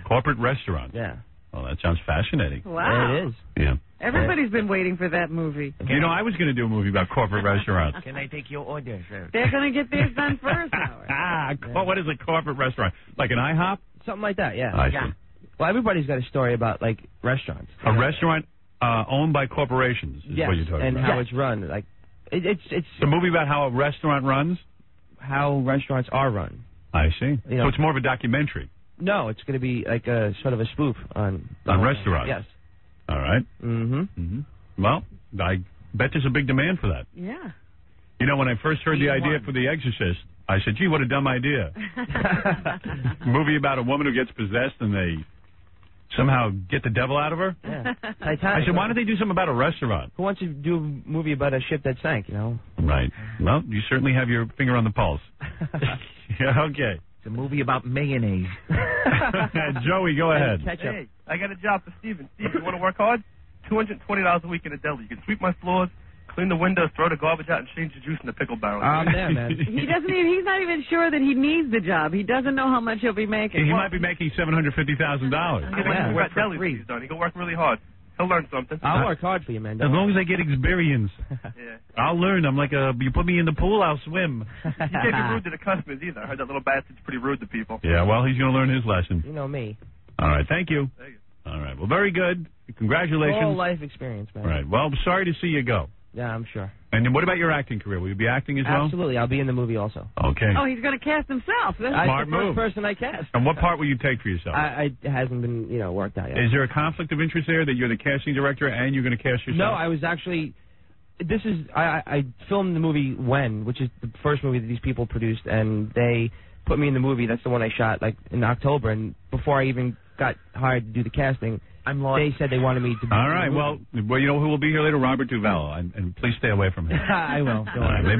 Corporate restaurant. Yeah. Well, that sounds fascinating. Wow. It is. Yeah. Everybody's been waiting for that movie. You know, I was going to do a movie about corporate restaurants. Can I take your order, sir? They're going to get theirs done first, Howard. What is a corporate restaurant? Like an IHOP? Something like that. Yeah. I see. Well, everybody's got a story about like restaurants. A restaurant owned by corporations is Yes, what you're talking and about. how it's run. Like it's a movie about how a restaurant runs? How restaurants are run. I see. You know, So it's more of a documentary No, it's going to be like a sort of a spoof on restaurants. Yes. All right. Mm-hmm. Well, I bet there's a big demand for that. Yeah. You know, when I first heard the idea for The Exorcist, I said, gee, what a dumb idea. Movie about a woman who gets possessed and they somehow get the devil out of her? Yeah. Titanic. I said, why don't they do something about a restaurant? Who wants to do a movie about a ship that sank, you know? Right. Well, you certainly have your finger on the pulse. Yeah, okay. It's a movie about mayonnaise. Joey, go ahead. Ketchup. Hey, I got a job for Steven. Steve, you want to work hard? $220 a week in a deli. You can sweep my floors, clean the windows, throw the garbage out, and change the juice in the pickle barrel. I'm there, man. He's not even sure that he needs the job. He doesn't know how much he'll be making. He might be making $750,000. He work for free. He's done. He can work really hard. He'll learn something. I'll work hard for you, man. As long as I get experience. Yeah. I'll learn. I'm like you put me in the pool, I'll swim. You can't be rude to the customers either. I heard that little bastard's pretty rude to people. Yeah, well, he's going to learn his lesson. You know me. All right, thank you. All right, well, very good. Congratulations. Full life experience, man. All right, well, I'm sorry to see you go. Yeah, I'm sure. And then what about your acting career? Will you be acting as well? Absolutely. I'll be in the movie also. Okay. Oh, he's going to cast himself. That's Smart the first move. person I cast. And what part will you take for yourself? It hasn't been, worked out yet. Is there a conflict of interest there that you're the casting director and you're going to cast yourself? No, I was actually. I filmed the movie When, which is the first movie that these people produced, and they put me in the movie. That's the one I shot like in October, and before I even got hired to do the casting, they said they wanted me to. All right. Well, you know who will be here later? Robert Duvall, and please stay away from him. I will. Don't All right, worry.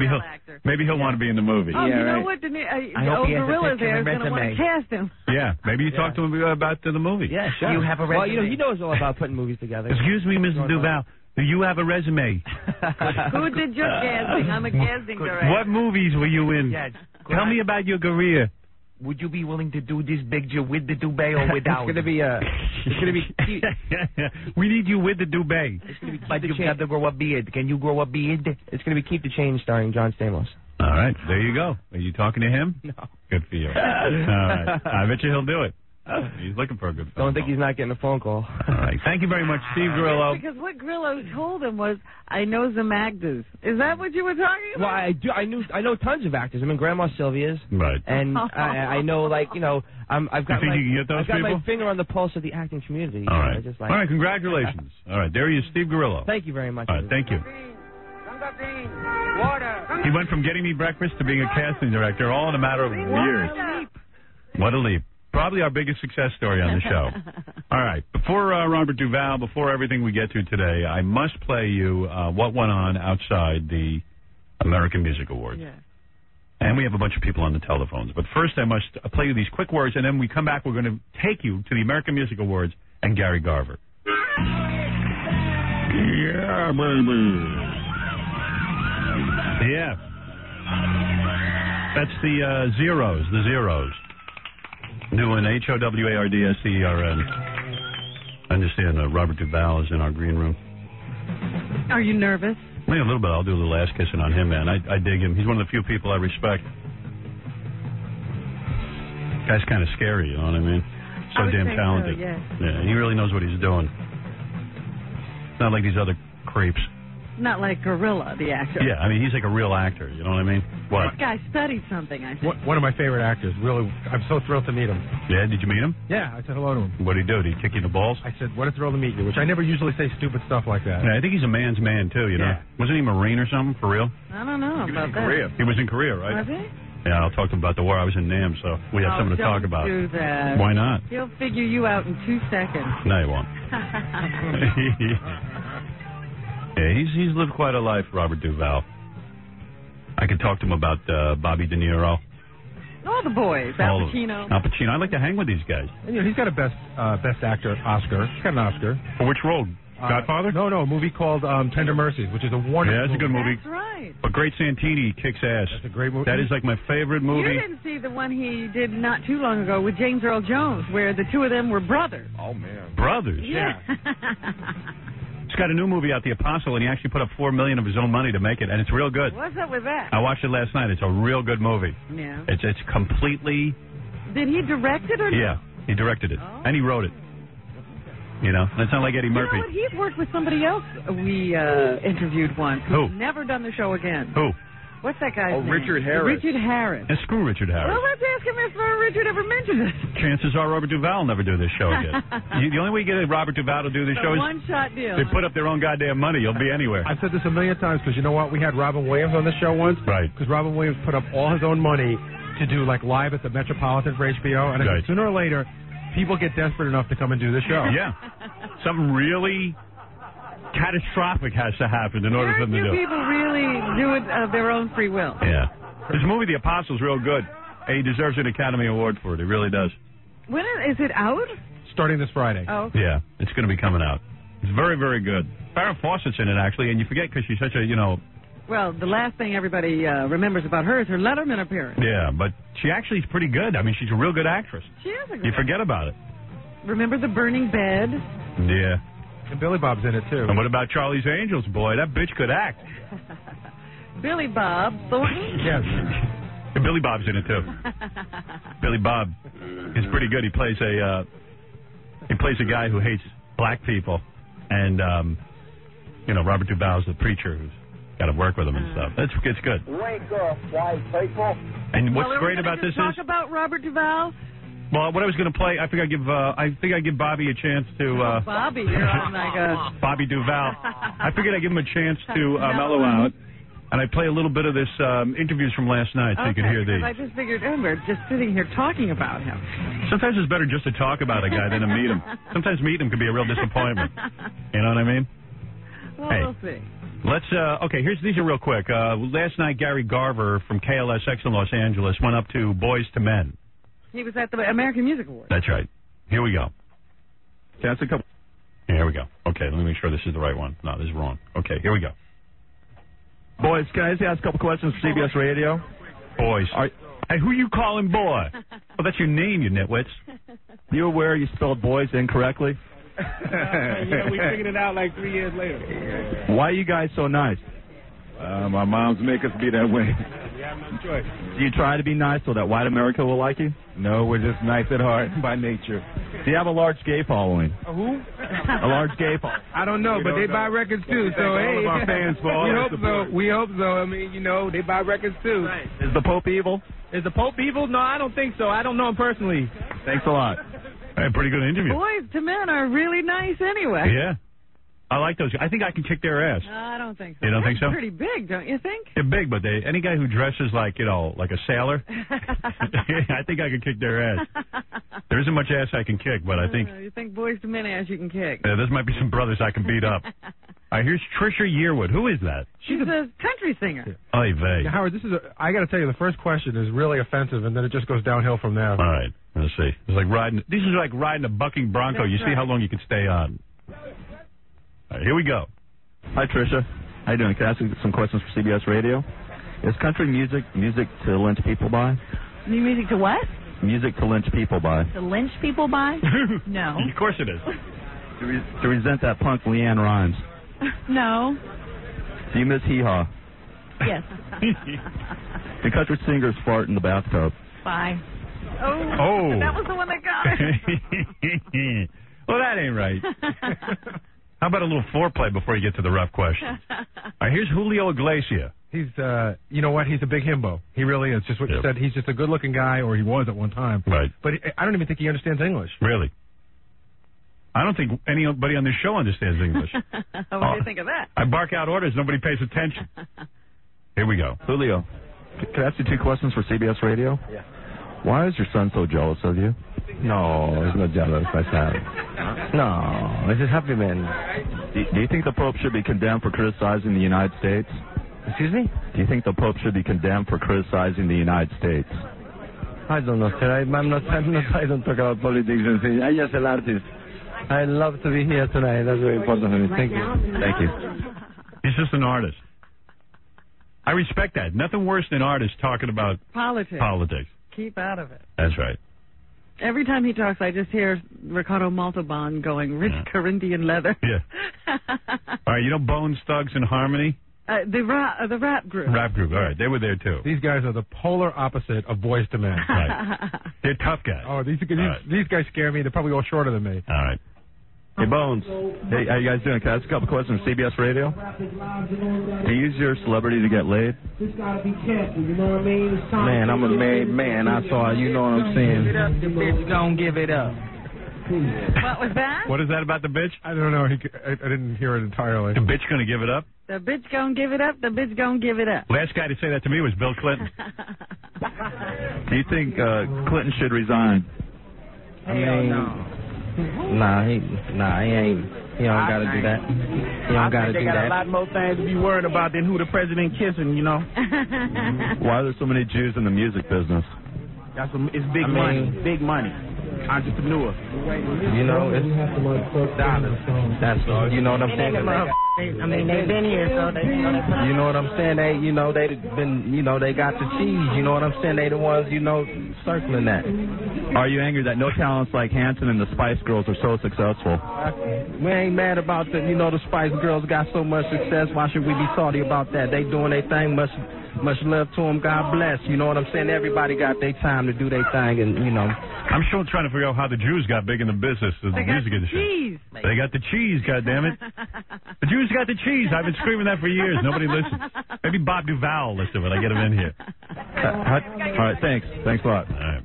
maybe he'll want to be in the movie. Oh, Yeah, you know right. what? I hope he has a Gorilla picture there and is going to want to resume. cast him. Yeah, maybe you talk to him about the movie. Yeah, sure. You have a Well, resume. he knows all about putting movies together. Excuse me, Mr. Duvall. Do you have a resume? Who did your casting? I'm a casting director. What movies were you in? Yes. Tell me about your career. Would you be willing to do this picture with the duvet or without? It's gonna be cute. We need you with the duvet. It's gonna be But Keep the you've got to grow a beard. Can you grow a beard? It's gonna be Keep the Change starring John Stamos. All right, there you go. Are you talking to him? No. Good for you. All right. I bet you he'll do it. He's looking for a good film. Don't think he's not getting a phone call. All right. Thank you very much, Steve Grillo. Because what Grillo told him was, I know some actors. Is that what you were talking about? Well, I know tons of actors. I'm in Grandma Sylvia's. Right. And I know, I've got You think you can get those I've got people? my finger on the pulse of the acting community. All right. All All right, congratulations. All right, there he is, Steve Grillo. Thank you very much. All right, thank you. He went from getting me breakfast to being a casting director all in a matter of years. What a leap. Probably our biggest success story on the show. All right. Before Robert Duvall, before everything we get to today, I must play you what went on outside the American Music Awards. Yeah. And we have a bunch of people on the telephones. But first I must play you these quick words, and then we come back, we're going to take you to the American Music Awards and Gary Garver. Yeah, baby. Yeah. That's the Zeros, the Zeros. Doing HOWARDSTERN. I understand Robert Duvall is in our green room. Are you nervous? Maybe a little bit. I'll do a little ass kissing on him, man. I dig him. He's one of the few people I respect. Guy's kind of scary, you know what I mean? So damn talented. So, yes. Yeah, he really knows what he's doing. Not like these other creeps. Not like Gorilla, the actor. Yeah, I mean, he's like a real actor, you know what I mean? What? This guy studied something, I think. One of my favorite actors. Really, I'm so thrilled to meet him. Yeah, did you meet him? Yeah, I said hello to him. What did he do? Did he kick you in the balls? I said, what a thrill to meet you, which I never usually say stupid stuff like that. Yeah, I think he's a man's man, too, you know? Yeah. Wasn't he Marine or something, for real? I don't know about that. Korea. He was in Korea, right? Was he? Yeah, I'll talk to him about the war. I was in Nam, so we have something to talk about. Don't do that. Why not? He'll figure you out in 2 seconds. No, he won't. Yeah, he's lived quite a life, Robert Duvall. I could talk to him about Bobby De Niro. All the boys. Al Pacino. Al Pacino. I like to hang with these guys. And, you know, he's got a best actor Oscar. He's got an Oscar. For which role? Godfather? No, a movie called Tender Mercies, which is a wonderful Yeah, that's a good movie. That's right. But Great Santini kicks ass. That's a great movie. That is like my favorite movie. You didn't see the one he did not too long ago with James Earl Jones, where the two of them were brothers. Oh, man. Brothers? Yeah. He's got a new movie out, The Apostle, and he actually put up $4 million of his own money to make it, and it's real good. What's up with that? I watched it last night. It's a real good movie. Yeah. It's completely... Did he direct it or not? Yeah, he directed it, and he wrote it. You know, that's not like Eddie Murphy. You know what? He's worked with somebody else we interviewed once. Who? Who's never done the show again. Who? What's that guy's name? Richard Harris. Richard Harris. And screw Richard Harris. Well, let's ask him if Richard ever mentioned it. Chances are Robert Duvall will never do this show again. The only way you get Robert Duvall to do this show is one-shot deal. they put up their own goddamn money. You'll be anywhere. I've said this a million times because you know what? We had Robin Williams on this show once. Right. Because Robin Williams put up all his own money to do like live at the Metropolitan for HBO. And I think sooner or later, people get desperate enough to come and do the show. Yeah. Something really catastrophic has to happen in order for them to do it. People really do it of their own free will. Yeah. This movie, The Apostle, is real good. He deserves an Academy Award for it. He really does. When is it out? Starting this Friday. Oh, okay. Yeah, it's going to be coming out. It's very, very good. Farrah Fawcett's in it, actually, and you forget because she's such a, Well, the last thing everybody remembers about her is her Letterman appearance. Yeah, but she actually is pretty good. I mean, she's a real good actress. She is a good You forget about it. Remember The Burning Bed? Yeah. And Billy Bob's in it, too. And what about Charlie's Angels, boy? That bitch could act. Billy Bob Thornton? Yes. And Billy Bob's in it, too. Billy Bob is pretty good. He plays a guy who hates black people. And, Robert Duvall's the preacher who's got to work with him and stuff. It's good. Wake up, white people. And what's great about this talk about Robert Duvall? Well, what I was going to play, I think I'd give Bobby a chance to... Bobby, you're on like a... Bobby Duvall. I figured I'd give him a chance to mellow out. And I'd play a little bit of this interviews from last night so you could hear these. I just figured, we're just sitting here talking about him. Sometimes it's better just to talk about a guy than to meet him. Sometimes meeting him can be a real disappointment. You know what I mean? Well, hey, we'll see. Let's, these are real quick. Last night, Gary Garver from KLSX in Los Angeles went up to Boys to Men. He was at the American Music Awards. That's right. Here we go. That's a couple. Here we go. Okay, let me make sure this is the right one. No, this is wrong. Okay, here we go. Boys, can I just ask a couple questions for CBS Radio? Boys. Hey, who you calling boy? Oh, that's your name, you nitwits. You aware you spelled boys incorrectly? Yeah, we figured it out like 3 years later. Why are you guys so nice? My moms make us be that way. We have no choice. Do you try to be nice so that white America will like you? No, we're just nice at heart by nature. Do you have a large gay following? Who? A large gay following. I don't know, but they buy records too. So hey, all of our fans for all we their hope support. so. We hope so. I mean, they buy records too. Right. Is the Pope evil? Is the Pope evil? No, I don't think so. I don't know him personally. Thanks a lot. Hey, pretty good interview. Boys to Men are really nice anyway. Yeah. I like those. I think I can kick their ass. No, I don't think so. You don't think so? Pretty big, don't you think? They're big, but any guy who dresses like a sailor, I think I can kick their ass. There isn't much ass I can kick, but I think you think Boys to Men ass you can kick. There might be some brothers I can beat up. All right, here's Trisha Yearwood. Who is that? She's a country singer. Oy vey. Now, Howard, I got to tell you, the first question is really offensive, and then it just goes downhill from there. All right, let's see. This is like riding a bucking bronco. That's you see right. how long you can stay on. All right, here we go. Hi, Tricia. How you doing? Can I ask you some questions for CBS Radio? Is country music to lynch people by? New music to what? Music to lynch people by. To lynch people by? No. Of course it is. To resent that punk Leanne Rhymes. No. Do you miss Hee Haw? Yes. Do country singers fart in the bathtub? Bye. Oh. That was the one that got it. Well, that ain't right. How about a little foreplay before you get to the rough questions? All right, here's Julio Iglesias. He's, you know what? He's a big himbo. He really is. Just what you said. He's just a good-looking guy, or he was at one time. Right. But I don't even think he understands English. Really? I don't think anybody on this show understands English. What do you think of that? I bark out orders. Nobody pays attention. Here we go. Julio, can I ask you 2 questions for CBS Radio? Yeah. Why is your son so jealous of you? No, he's not jealous, my son. No, he's a happy man. Do you think the Pope should be condemned for criticizing the United States? Excuse me? Do you think the Pope should be condemned for criticizing the United States? I don't know, sir. I don't talk about politics and things. I'm just an artist. I love to be here tonight. That's very important for me. Thank you. Thank you. He's just an artist. I respect that. Nothing worse than artists talking about politics. Keep out of it. That's right. Every time he talks, I just hear Ricardo Montalban going, rich Corinthian leather. Yeah. All right, you know Bones, Thugs, and Harmony? The rap group. Rap group, all right. They were there, too. These guys are the polar opposite of Boyz II Men. Right. They're tough guys. Oh, these guys scare me. They're probably all shorter than me. All right. Hey, Bones. Hey, how you guys doing? Can I ask a couple questions from CBS Radio? Do you use your celebrity to get laid? Man, I'm a married man. I saw, you know what I'm saying. The bitch gon' give it up. What was that? What is that about the bitch? I don't know. I didn't hear it entirely. The bitch going to give it up? The bitch gonna give it up. The bitch gonna give it up. Last guy to say that to me was Bill Clinton. Do you think Clinton should resign? I mean, nah, he ain't. He don't got to do that. He don't got to do that. They got a lot more things to be worried about than who the president kissing, you know. Why are there so many Jews in the music business? It's big money. Big money. Entrepreneur. You know, it's dollars. That's all. You know what I'm saying? I mean, they've been here, so they. You know what I'm saying? They got the cheese. You know what I'm saying? They the ones, circling that. Are you angry that no talents like Hanson and the Spice Girls are so successful? We ain't mad about the Spice Girls got so much success. Why should we be salty about that? They doing their thing. Much love to them. God bless. You know what I'm saying? Everybody got their time to do their thing, and I'm still trying to figure out how the Jews got big in the business of the music industry. They got the cheese, goddammit. The Jews got the cheese. I've been screaming that for years. Nobody listens. Maybe Bob Duvall listens when I get him in here. All right, thanks. Thanks a lot. All right.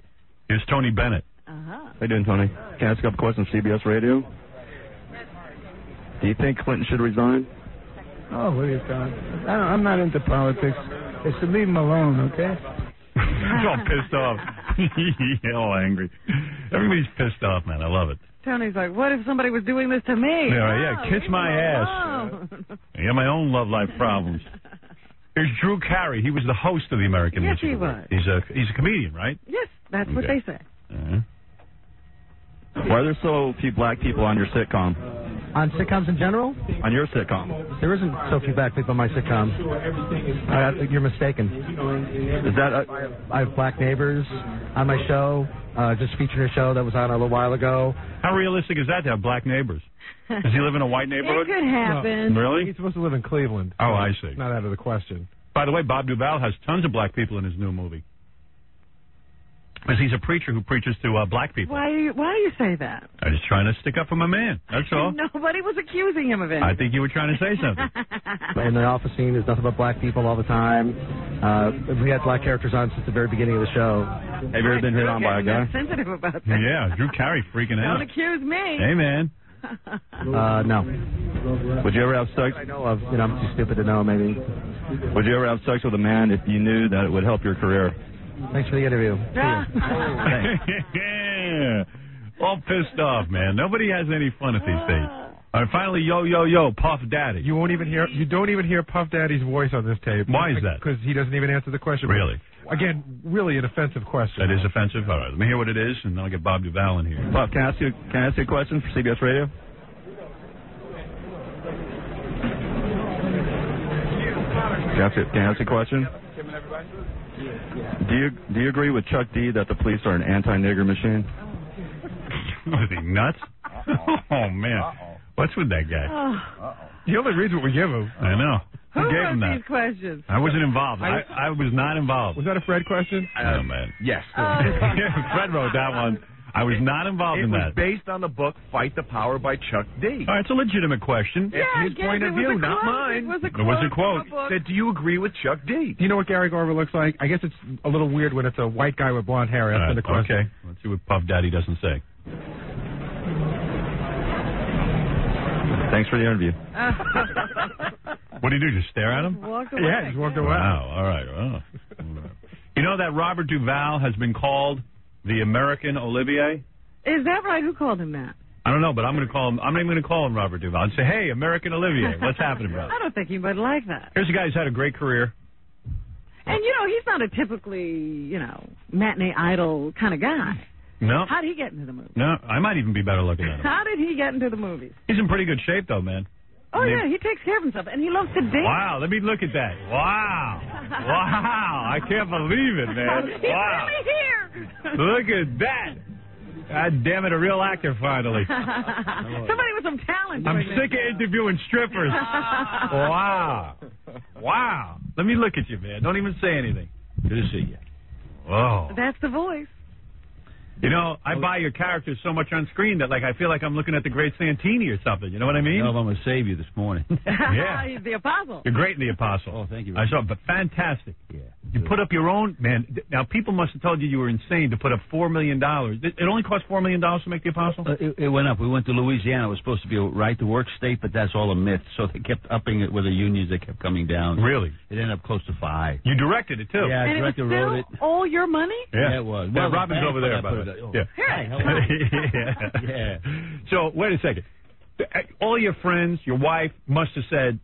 Here's Tony Bennett. How you doing, Tony? Can I ask a couple questions from CBS Radio? Do you think Clinton should resign? Oh, what are you talking? I'm not into politics. They should leave him alone, okay? He's all pissed off. He's all angry. Everybody's pissed off, man. I love it. Tony's like, what if somebody was doing this to me? Yeah, kiss my ass. I got my own love life problems. Here's Drew Carey. He was the host of the American Music Awards. He's a comedian, right? Yes, that's what they say. Why are there so few black people on your sitcom? On sitcoms in general? On your sitcom. There isn't so few black people on my sitcom. I think you're mistaken. Is that I have black neighbors on my show, just featured a show that was on a little while ago. How realistic is that to have black neighbors? Does he live in a white neighborhood? It could happen. No. Really? He's supposed to live in Cleveland. Oh, I see. Not out of the question. By the way, Bob Duvall has tons of black people in his new movie. Because he's a preacher who preaches to black people. Why do you say that? I'm just trying to stick up for my man. That's all. Nobody was accusing him of it. I think you were trying to say something. In the office scene, there's nothing but black people all the time. We had black characters on since the very beginning of the show. Have you ever been hit on by a guy? Sensitive about that. Yeah, Drew Carey freaking out. Don't accuse me. Hey, man. No. Would you ever have sex? I know of. I'm too stupid to know, maybe. Would you ever have sex with a man if you knew that it would help your career? Thanks for the interview. Yeah. All pissed off, man. Nobody has any fun at these things. All right, finally, yo, Puff Daddy. You don't even hear Puff Daddy's voice on this tape. Why is that? Because he doesn't even answer the question. Really? Again, really an offensive question. That is offensive. All right, let me hear what it is, and then I'll get Bob Duvall in here. Puff, can I ask you a question for CBS Radio? Can I ask a question? Do you agree with Chuck D that the police are an anti-nigger machine? Was he nuts? Oh, man. What's with that guy? He only reads what we give him. I know. Who gave him wrote that? these questions? I wasn't involved. I was not involved. Was that a Fred question? Oh, man. Yes. Fred wrote that one. I was not involved in that. It was based on the book Fight the Power by Chuck D. All right, it's a legitimate question. It's his point of view, not mine. It was a quote. Said, do you agree with Chuck D? Do you know what Gary Garver looks like? I guess it's a little weird when it's a white guy with blonde hair asking the question. Okay, let's see what Puff Daddy doesn't say. Thanks for the interview. What did he do, just stare at him? Walked away. Yeah, just walked away. Wow, all right. Wow. You know that Robert Duvall has been called the American Olivier? Is that right? Who called him that? I don't know, but I'm going to call him. I'm not even going to call him Robert Duvall and say, "Hey, American Olivier, what's happening, bro?" I don't think he would like that. Here's a guy who's had a great career. And, he's not a typically, matinee idol kind of guy. No. How did he get into the movies? No, I might even be better looking than him. How did he get into the movies? He's in pretty good shape, though, man. Oh, yeah, he takes care of himself, and he loves to dance. Wow, let me look at that. Wow. Wow, I can't believe it, man. He's Wow. really here. Look at that. God damn it, a real actor finally. Somebody with some talent. I'm sick of interviewing strippers. Wow. Wow. Let me look at you, man. Don't even say anything. Good to see you. Whoa. That's the voice. I buy your characters so much on screen that, I feel like I'm looking at the great Santini or something. You know what I mean? No, I'm going to save you this morning. Yeah. He's the apostle. You're great in The Apostle. Oh, thank you. I saw it, but fantastic. Yeah. You put up your own, man. Now, people must have told you were insane to put up $4 million. It only cost $4 million to make The Apostle? It went up. We went to Louisiana. It was supposed to be a right-to-work state, but that's all a myth. So they kept upping it with the unions. They kept coming down. Really? It ended up close to 5. You directed it, too. Yeah, I directed, wrote it. All your money? Yeah, it was. Well, Well, Robin's over there, by the way. Yeah. Yeah. So, wait a second. All your friends, your wife must have said,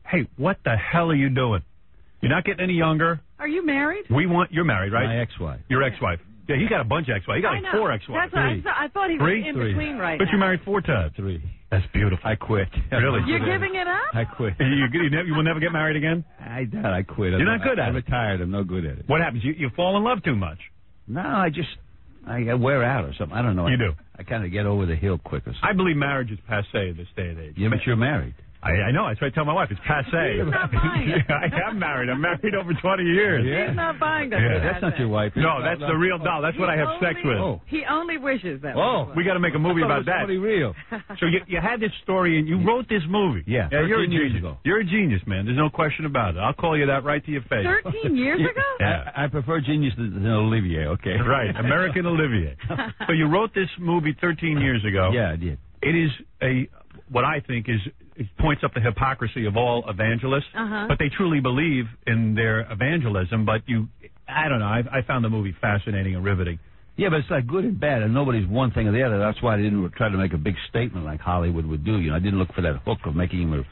"Hey, what the hell are you doing? You're not getting any younger. Are you married? You're married, right? My ex-wife. Your ex-wife. Yeah, he got a bunch of ex-wives. He got I know. 4 ex-wives. That's what I thought he was in between right But now. you married 4 times. 3. That's beautiful. I quit. Really? You're giving it up? I quit. You will never get married again? I quit. You're not good at it. I'm retired. I'm no good at it. What happens? You fall in love too much. No, I wear out or something. I don't know. You do. I kind of get over the hill quicker. I believe marriage is passé in this day and age. Yeah, but you're married. I know. That's what I tell my wife. It's passé. He's not buying it. I am married. I'm married over 20 years. He's not buying that. Yeah. That's not your wife. No, that's the real doll. That's what I have sex with. Oh. He only wishes that. We got to make a movie about that. Real. So you had this story and you wrote this movie. Yeah, you're a 13 years genius. ago. You're a genius, man. There's no question about it. I'll call you that right to your face. 13 years ago? Yeah. I prefer genius than Olivier. Okay. Right, American Olivier. So you wrote this movie 13 years ago. Yeah, I did. It is what I think is. It points up the hypocrisy of all evangelists, but they truly believe in their evangelism. But I don't know. I found the movie fascinating and riveting. Yeah, but it's like good and bad, and nobody's one thing or the other. That's why I didn't try to make a big statement like Hollywood would do. I didn't look for that hook of making him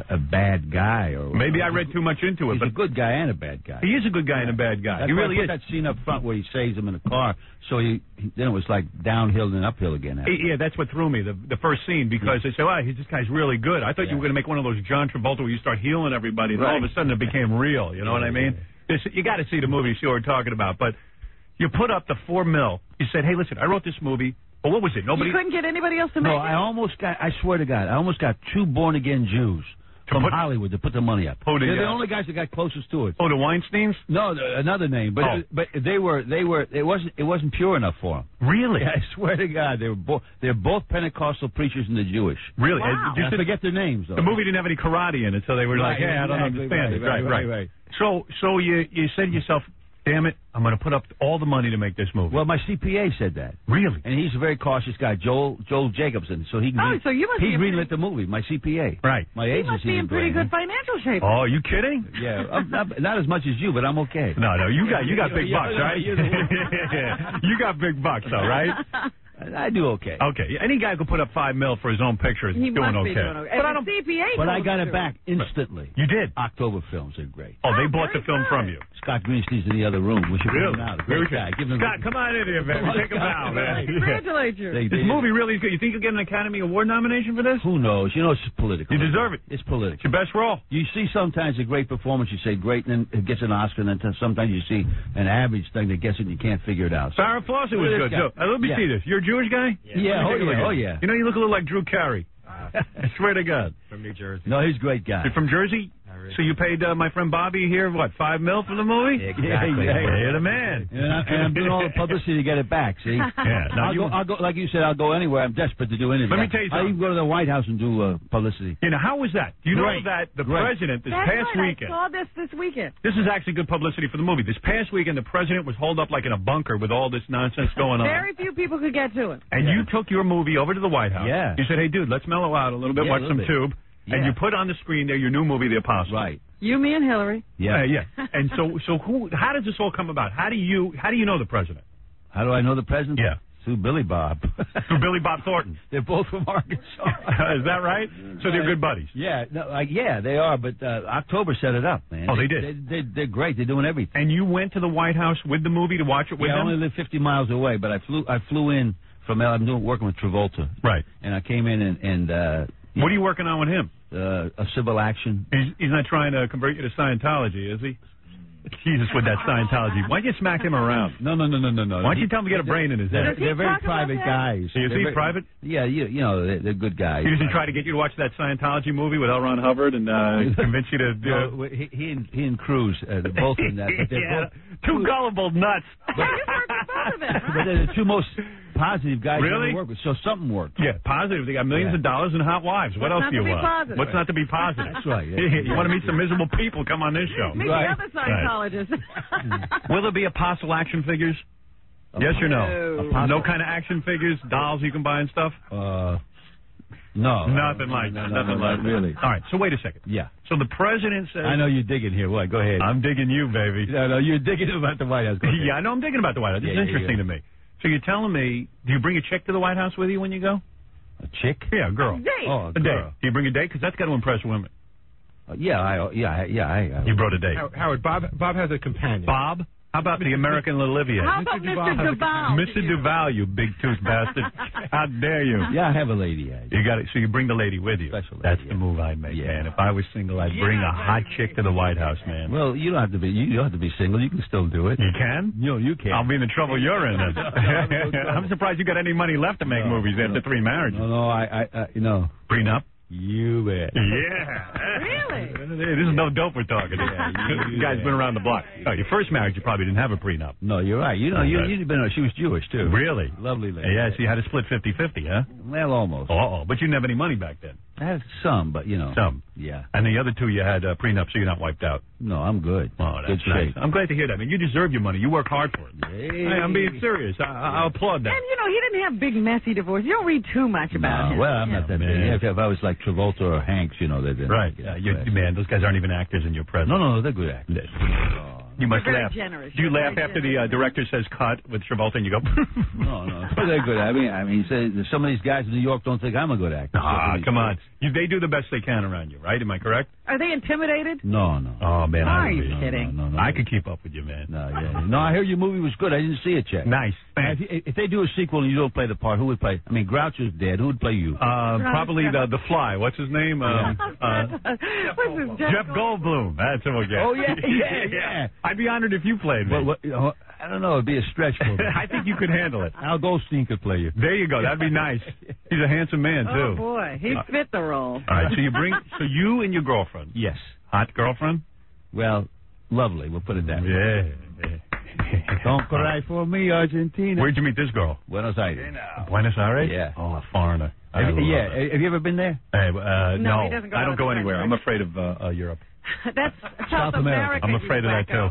a bad guy. Or maybe I read too much into it. He's but a good guy and a bad guy. He is a good guy and a bad guy. That's He really why I is. put that scene up front where he saves him in the car. So then it was like downhill and uphill again. Yeah, that's what threw me, the first scene, because they said, this guy's really good. I thought you were going to make one of those John Travolta where you start healing everybody, and all of a sudden it became real. You know what I mean? You got to see the movie to see what we're talking about. But you put up the $4 million. You said, hey, listen, I wrote this movie. But what was it? Nobody. You couldn't get anybody else to make it? No, I swear to God, I almost got 2 born-again Jews from Hollywood to put the money up. They're the only guys that got closest to it. Oh, the Weinsteins? No, another name. But they were. It wasn't pure enough for them. Really? Yeah, I swear to God, they're both Pentecostal preachers and the Jewish. Really? Wow. I forget their names though. The movie didn't have any karate in it, so they were like, I don't understand it. Right. So you said to yourself, damn it, I'm going to put up all the money to make this movie. Well, my CPA said that. Really? And he's a very cautious guy, Joel Jacobson. So he so you must he greenlit the movie, my CPA. Right. My He agency. must be in pretty good financial shape. Oh, are you kidding? Yeah, not as much as you, but I'm okay. No, you got big bucks, right? You got big bucks, though, right? I do okay. Okay. Any guy could put up $5 million for his own picture is He doing must be okay. doing okay. And the CPA But I told got him it to. back instantly. You did? October Films are great. Oh, they bought the film from you. Scott Greenstein's in the other room. We should bring Really? him out. A great guy. Give him Scott, come on in here, man. Take him out, man. Congratulate you. This movie really is good. You think you'll get an Academy Award nomination for this? Who knows? You know, it's political. You deserve it. It's political. It's your best role. You see sometimes a great performance, you say great, and then it gets an Oscar, and then sometimes you see an average thing that gets it and you can't figure it out. Farrah Fawcett was good, too. Let me see this. You're a Jewish guy? Yeah, oh yeah. You know, you look a little like Drew Carey. I swear to God. From New Jersey. No, he's a great guy. You're from Jersey? So you paid my friend Bobby here, what, $5 million for the movie? Exactly. You're the man. And I'm doing all the publicity to get it back, see? Yeah. Now I'll go, like you said, I'll go anywhere. I'm desperate to do anything. Let me tell you I'll something. even go to the White House and do publicity. You know, how was that? Do you know that the president this That's past right. weekend... I saw this weekend. This is actually good publicity for the movie. This past weekend, the president was holed up like in a bunker with all this nonsense going on. Very few people could get to it. And you took your movie over to the White House. Yeah. You said, hey, dude, let's mellow out a little bit, Yeah, watch a some little bit. Tube. And you put on the screen there your new movie, The Apostle. Right. You, me, and Hillary. Yeah. And so how does this all come about? How do you know the president? How do I know the president? Yeah. Through Billy Bob. Through Billy Bob Thornton. They're both from Arkansas. Is that right? So they're good buddies. Yeah, they are. But October set it up, man. Oh, they did. They're great. They're doing everything. And you went to the White House with the movie to watch it with I them? only live 50 miles away, but I flew in from I'm working with Travolta. Right. And I came in and what are you working on with him? A civil action. He's not trying to convert you to Scientology, is he? Jesus, with that Scientology. Why don't you smack him around? No. Why don't you tell him to get a brain in his head? They're very private guys. Is he private? Yeah, you know, they're good guys. He doesn't try to get you to watch that Scientology movie with L. Ron Hubbard and convince you to do it? No, he and Cruz, they're both in that. But they're both, two gullible nuts. But they're the two most positive guys Really? to work with, so something worked. Yeah, positive. They got millions of dollars and hot wives. What else do you want? Positive? What's not to be positive? That's right. You want to meet some miserable people? Come on this show. Meet the other Scientologists. Will there be Apostle action figures? Yes or no? No kind of action figures, dolls you can buy and stuff? No. Nothing like that. Nothing like that. Really. All right, so wait a second. Yeah. So the president says... I know you're digging here. What? Go ahead. I'm digging you, baby. No, you're digging about the White House. Go ahead. Yeah, I know I'm digging about the White House. It's interesting to me. So you're telling me, do you bring a chick to the White House with you when you go? A chick? Yeah, a girl. A date. Oh, a date. girl. Do you bring a date? Because that's got to impress women. Yeah. You brought a date. Howard, Bob has a companion. Bob? How about the American Olivier? How about Mr. Duval? Mr. Duval, you big tooth bastard. How dare you? Yeah, I have a lady. You got it. So you bring the lady with you. Special lady, That's the move I'd make, man. If I was single, I'd bring a hot chick to the White House, man. Well, you don't have to be. You don't have to be single. You can still do it. You can? No, you can. I'll be in the trouble you're in. I'm surprised you got any money left to make movies after 3 marriages. No, I Prenup? You bet. Yeah. Really? This is no dope we're talking about. You guys been around the block. Oh, your first marriage, you probably didn't have a prenup. No, you're right. You know, you've been. She was Jewish too. Really? Lovely lady. Yeah, so you had to split 50-50, huh? Well, almost. But you didn't have any money back then. I had some, but you know. Some. Yeah. And the other two, you had prenup, so you're not wiped out. No, I'm good. Oh, that's good nice. shape. I'm glad to hear that. I mean, you deserve your money. You work hard for it. Hey. I'm being serious. I applaud that. And, you know, he didn't have big, messy divorce. You don't read too much about him. Well, I'm not that big. If I was like Travolta or Hanks, you know, they'd right. Man, those guys aren't even actors in your presence. No, they're good actors. You must You're very laugh. generous. Do you You're laugh very after the director says cut with Travolta and you go? No, they're good. I mean, some of these guys in New York don't think I'm a good actor. Come on. They do the best they can around you, right? Am I correct? Are they intimidated? No. Oh man, Are you kidding? No. I could keep up with you, man. No, I hear your movie was good. I didn't see it yet. Nice. If they do a sequel and you don't play the part, who would play? I mean, Groucho's dead. Who would play you? Probably the Fly. What's his name? Jeff Goldblum. That's who we'll get. Oh yeah. I'd be honored if you played me. I don't know. It'd be a stretch for me. I think you could handle it. Al Goldstein could play you. There you go. That'd be nice. He's a handsome man too. Oh boy, he fit the role. All right. So you and your girlfriend. Yes. Hot girlfriend. Well, lovely. We'll put it that way. Yeah. Don't cry for me, Argentina. Where'd you meet this girl? Buenos Aires. Buenos Aires? Yeah. Oh, a foreigner. Have you ever been there? No, he doesn't go I out don't of go the anywhere. country. I'm afraid of Europe. That's South America. I'm afraid of that too.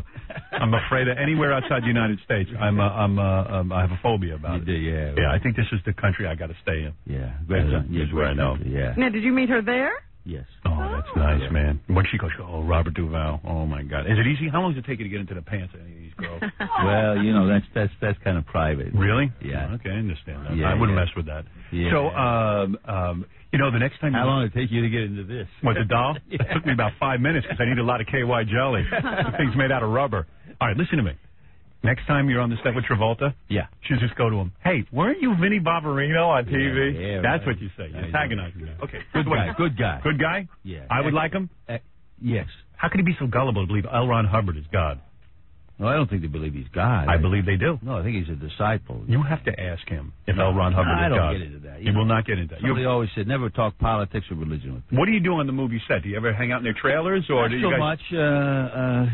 I'm afraid of anywhere outside the United States. I have a phobia about it. Yeah. I think this is the country I got to stay in. Yeah. This is where I know. Yeah. Now, did you meet her there? Yes. Oh, that's nice, man. When she goes, Robert Duvall. Oh my God. Is it easy? How long does it take you to get into the pants of any of these girls? girl. Well, you know, that's kind of private. Really? Yeah. Okay, I understand that. Yeah, I wouldn't yeah. mess with that. Yeah. So, you know, the next time... How long did it take you to get into this? What, the doll? It took me about 5 minutes because I need a lot of KY jelly. The thing's made out of rubber. All right, listen to me. Next time you're on the set with Travolta, yeah, you just go to him. Hey, weren't you Vinnie Barbarino on TV? Yeah, That's right. what you say. You antagonize him. Okay, Good guy. Good guy. Good guy? Yeah. I would like him? Yes. How could he be so gullible to believe L. Ron Hubbard is God? No, I don't think they believe he's God. I believe they do. No, I think he's a disciple. You have to ask him if L. Ron Hubbard I is don't God. get into that. You will not get into that. Somebody always said never talk politics or religion with people. What do you do on the movie set? Do you ever hang out in their trailers, or Not do you so guys... much.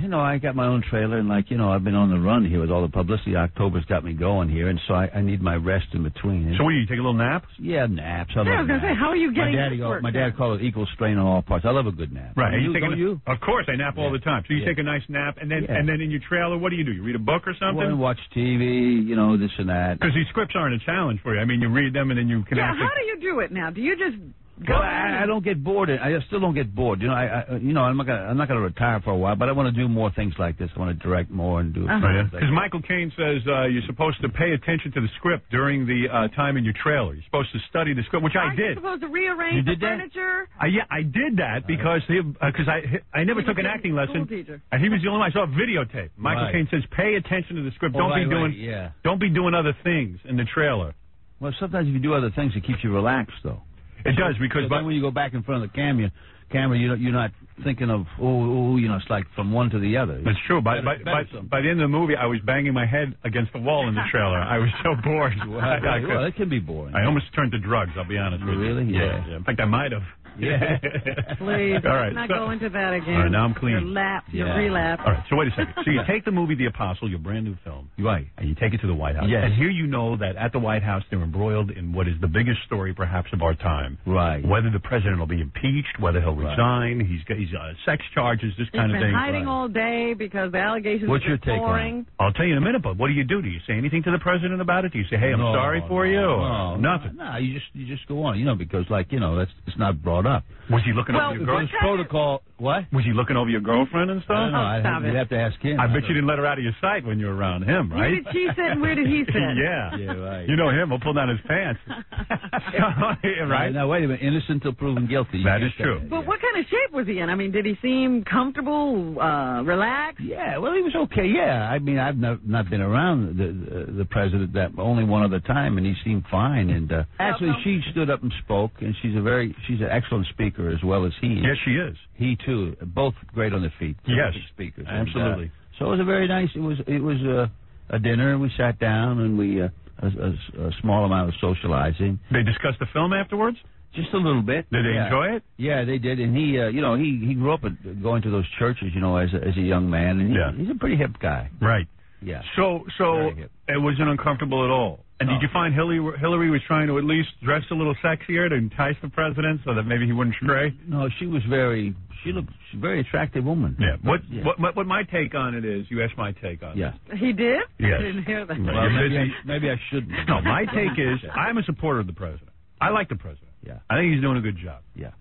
You know, I got my own trailer, and like, you know, I've been on the run here with all the publicity. October's got me going here, and so I need my rest in between. So what do you take a little nap? Yeah, naps. I was going to say, how are you getting this work My dad called it equal strain on all parts. I love a good nap. Right. And You take don't you? Of course, I nap all the time. So you take a nice nap, and then in your trailer, what do? You read a book or something? Well, and watch TV, you know, this and that. Because these scripts aren't a challenge for you. I mean, you read them, and then you can Yeah, actually... how do you do it now? Do you just go Well, I don't get bored. I still don't get bored. You know, I'm not gonna retire for a while, but I want to do more things like this. I want to direct more and do. Because Michael Caine says you're supposed to pay attention to the script during the time in your trailer. You're supposed to study the script, which I Are did. you supposed to rearrange the furniture? Yeah, I did that because I never took an acting lesson, and he was the only one. I saw a videotape. Michael Caine says, "Pay attention to the script. Don't be doing other things in the trailer." Well, sometimes if you do other things, it keeps you relaxed, though. It does, because then when you go back in front of the camera, you're not thinking of you know, it's like from one to the other. That's true. By the end of the movie, I was banging my head against the wall in the trailer. I was so bored. Well, it can be boring. I almost turned to drugs. I'll be honest with you. Really? Yeah. In fact, I might have. Yeah. Please, All right, let's not so- go into that again. All right, now I'm clean. Your lapse, your relapse. All right, so wait a second. So you take the movie The Apostle, your brand new film, right, and you take it to the White House. Yes. And here you know that at the White House they're embroiled in what is the biggest story perhaps of our time. Right. Whether the president will be impeached, whether he'll resign, he's sex charges, this kind He's of been thing. hiding all day because the allegations What's are your take boring. I'll tell you in a minute, but what do you do? Do you say anything to the president about it? Do you say, "Hey, I'm No, sorry for you"? No, Nothing. No, you just go on, you know, because like, you know, it's not brought up. Was he looking over your girlfriend? Protocol. What? Was he looking over your girlfriend and stuff? I don't know. You'd have to ask him. I bet you didn't let her out of your sight when you were around him, right? Where did she sit and where did he sit? Yeah. Yeah, right. You know him. He'll pull down his pants. Right? Now, wait a minute. Innocent till proven guilty. That is true. But what kind of shape was he in? I mean, did he seem comfortable, relaxed? Yeah, well, he was okay. Yeah, I mean, I've not been around the president that only one other time, and he seemed fine. And actually, she stood up and spoke, and she's an excellent speaker as well as he is. Yes, she is. He too, both great on their feet. Yes, speakers. absolutely. And, so it was a very nice. It was a dinner. We sat down and we a small amount of socializing. They discussed the film afterwards. Just a little bit. Did they enjoy it? Yeah, they did. And he, you know, he grew up going to those churches, you know, as a young man, and he's a pretty hip guy. Right. Yeah. So it wasn't uncomfortable at all. And did you find Hillary was trying to at least dress a little sexier to entice the president so that maybe he wouldn't stray? No, she looked a very attractive woman. Yeah. What my take on it is, you asked my take on it. Yeah. He did? Yes. I didn't hear that. Well, maybe I shouldn't. No, my take is, I'm a supporter of the president. I like the president. Yeah. I think he's doing a good job. Yeah.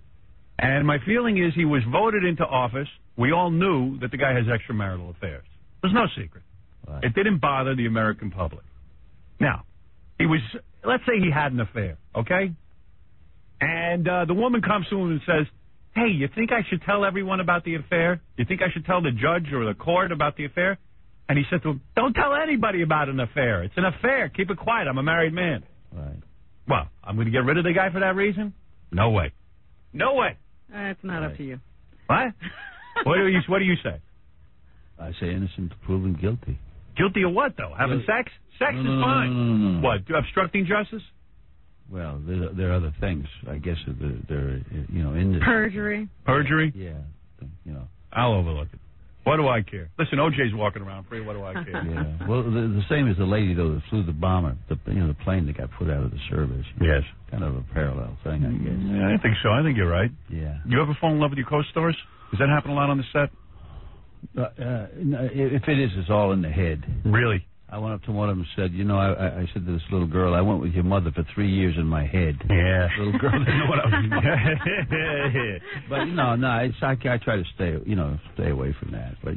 And my feeling is he was voted into office. We all knew that the guy has extramarital affairs. There's no secret. Right. It didn't bother the American public. Now, let's say he had an affair, okay? And the woman comes to him and says, "Hey, you think I should tell everyone about the affair? You think I should tell the judge or the court about the affair?" And he said to him, "Don't tell anybody about an affair. It's an affair. Keep it quiet. I'm a married man." Right. Well, I'm going to get rid of the guy for that reason? No way. No way. It's not up to you. What? What do you say? I say innocent proven guilty. Guilty of what, though? Having sex? Sex is fine. No. What, obstructing justice? Well, there are other things. I guess they're you know, in this. Perjury? Perjury? Yeah. You know. I'll overlook it. What do I care? Listen, OJ's walking around free. What do I care? Yeah. Well, the same as the lady, though, that flew the bomber, the plane that got put out of the service. Yes. Kind of a parallel thing, I guess. Yeah, I think so. I think you're right. Yeah. You ever fall in love with your co-stars? Does that happen a lot on the set? If it is, it's all in the head. Really? I went up to one of them and said, you know, I said to this little girl, I went with your mother for 3 years in my head. Yeah. Little girl didn't know what I was doing. But, I try to stay away from that. But,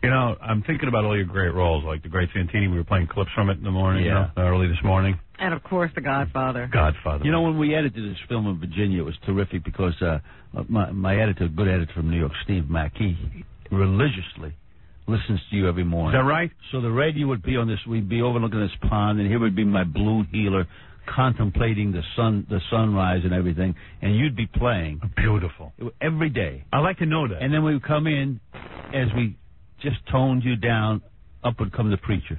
You know, I'm thinking about all your great roles, like The Great Santini. We were playing clips from it in the morning, Yeah. early this morning. And, of course, The Godfather. Godfather. You know, when we edited this film in Virginia, it was terrific because my editor, good editor from New York, Steve Mack, he religiously listens to you every morning. Is that right? So the radio would be on this, we'd be overlooking this pond, and here would be my blue healer contemplating the sunrise and everything, and you'd be playing. Beautiful. Every day. I like to know that. And then we would come in, as we just toned you down, up would come the preachers.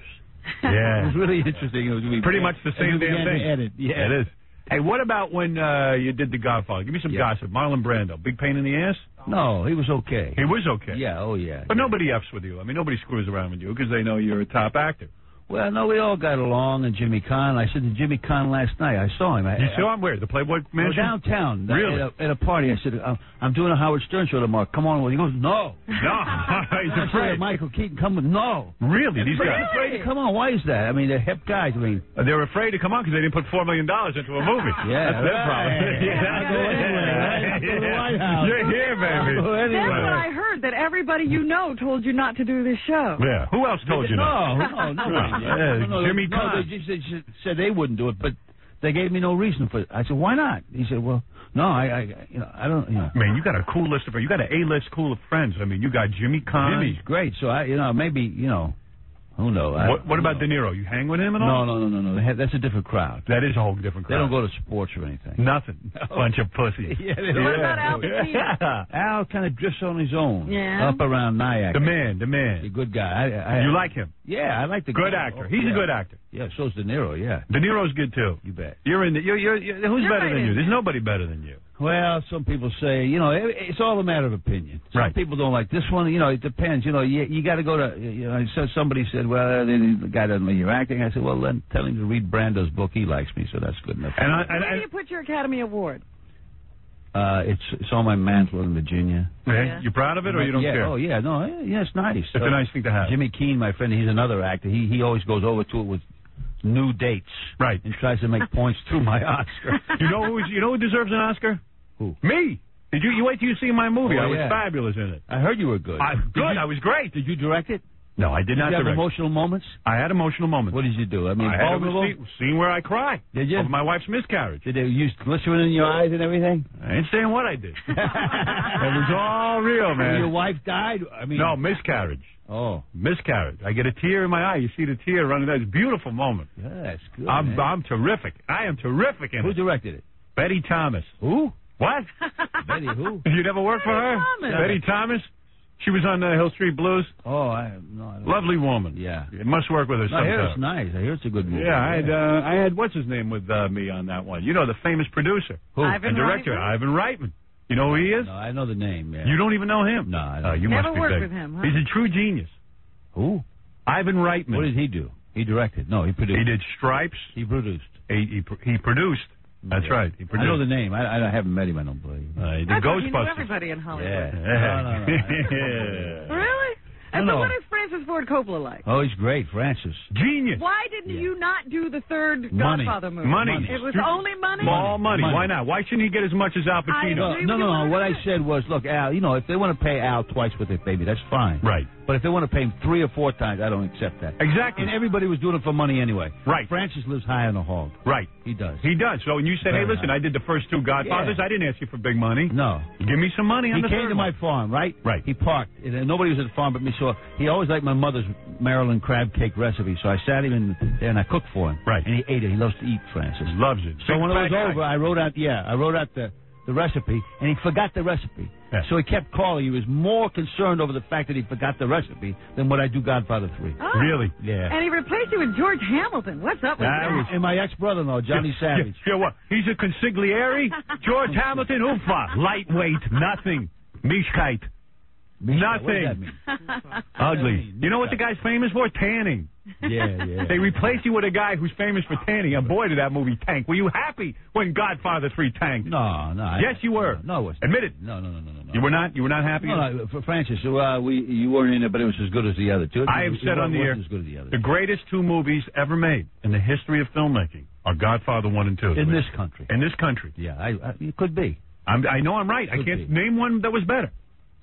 Yeah. It was really interesting. It was Pretty much the same damn thing. Edit. Yeah. It is. Hey, what about when you did The Godfather? Give me some gossip. Marlon Brando, big pain in the ass? No, he was okay. He was okay. Yeah, oh yeah. But nobody F's with you. I mean, nobody screws around with you because they know you're a top actor. Well, no, we all got along, and Jimmy Kahn. I said to Jimmy Kahn last night, I saw him. You saw him where? The Playboy Mansion? Downtown. Really? At a party. I said, I'm doing a Howard Stern show tomorrow. Come on. He goes, no. No. He's I afraid. said, Michael Keaton, come with, no. Really? These guys? They're afraid to come on. Why is that? I mean, they're hip guys. I mean, they're afraid to come on because they didn't put $4 million into a movie. Yeah. That's their problem. I go anywhere, right? I go to the White House. You're here, baby. That's what I heard, that everybody you know told you not to do this show. Yeah. Who else told you no? No, Jimmy Kahn. They just said they wouldn't do it, but they gave me no reason for it. I said, why not? He said, well, no, I don't, Man, you got a cool list of friends. You got an A-list cool of friends. I mean, you got Jimmy Kahn. Jimmy's great, so maybe, who knows? What about De Niro? You hang with him at all? No. That's a different crowd. That is a whole different crowd. They don't go to sports or anything. Nothing. Bunch of pussies. Yeah, What about Al Pacino? Al kind of drifts on his own. Yeah. Up around Nyack. The man. He's a good guy. You like him? Yeah, I like the good guy. actor. He's a good actor. Yeah, so's De Niro. Yeah. De Niro's good too. You bet. You're in the. Who's better than you? There's nobody better than you. Well, some people say, it's all a matter of opinion. Some people don't like this one. It depends. You got to go to. So somebody said, well, the guy doesn't like your acting. I said, well, then tell him to read Brando's book. He likes me, so that's good enough. Where do you put your Academy Award? It's on my mantle in Virginia. Yeah. You proud of it, or you don't care? Oh yeah, no, yeah, it's nice. It's a nice thing to have. Jimmy Keene, my friend, he's another actor. He always goes over to it with new dates, right, and tries to make points through my Oscar. You know who deserves an Oscar? Who? Me. Did you wait till you see my movie? Oh, I was yeah. fabulous in it. I heard you were good. I was great. Did you direct it? No, I did not Did you have direct. emotional moments? I had emotional moments. What did you do? I mean, I had a scene where I cried. Did you? Over my wife's miscarriage. Did they use glycerin in your eyes and everything? I ain't saying what I did. It was all real, man. Your wife died? I mean, no, miscarriage. Oh, miscarriage. I get a tear in my eye. You see the tear running down. It's a beautiful moment. Yeah, that's good. I'm terrific. I am terrific in it. Who directed it? Betty Thomas. Who? What? Betty who? You never worked for her? Thomas. Betty Thomas? She was on Hill Street Blues. Oh, I don't Lovely woman. Yeah. You must work with her I hear sometime. it's nice. I hear it's a good movie. Yeah, I had what's his name with me on that one. You know, the famous producer. Who? And director, Ivan Reitman. You know who he is? No, I know the name, yeah. You don't even know him? No, I don't. You Never must be worked big. with him, huh? He's a true genius. Who? Ivan Reitman. What did he do? He directed. No, he produced. He did Stripes. He produced. He produced. That's right. He produced. I know the name. I haven't met him, I don't believe. He did I thought you knew Ghostbusters. everybody in Hollywood. Yeah. No. Really? And so what is Francis Ford Coppola like? Oh, he's great, Francis. Genius. Why didn't you not do the third Money. Godfather movie? Money. It was only money? All money. Why not? Why shouldn't he get as much as Al Pacino? No. What I said was, look, Al, if they want to pay Al twice with it, baby, that's fine. Right. But if they want to pay him 3 or 4 times, I don't accept that. Exactly. And everybody was doing it for money anyway. Right. Francis lives high on the hog. Right. He does. He does. So when you said, hey, listen, I did the first 2 Godfathers. Yeah. I didn't ask you for big money. No. Give me some money on He the came third to one. my farm, right? Right. He parked. And nobody was at the farm but me, so he always liked my mother's Maryland crab cake recipe. So I sat him in there and I cooked for him. Right. And he ate it. He loves to eat, Francis. Loves it. So when it was Big fat over, guy. I wrote out the recipe, and he forgot the recipe. Yeah. So he kept calling. He was more concerned over the fact that he forgot the recipe than what I do Godfather 3. Oh. Really? Yeah. And he replaced you with George Hamilton. What's up with that? And my ex-brother-in-law, Johnny Savage. Yeah, what? He's a consigliere? George Hamilton? Oofa. Lightweight. Nothing. Mischkeit. What does that Nothing. mean? Ugly. You know what the guy's famous for? Tanning. Yeah. They replaced you with a guy who's famous for tanning. And boy, did that movie tank. Were you happy when Godfather 3 tanked? No. Yes, you were. No, it wasn't. Admit it. No. You were not? You were not happy? No, for Francis, you weren't in it, but it was as good as the other two. I have said on the air, as good as the other. the greatest 2 movies ever made in the history of filmmaking are Godfather 1 and 2. In this country. In this country. Yeah, it could be. I know I'm right. I can't name one that was better.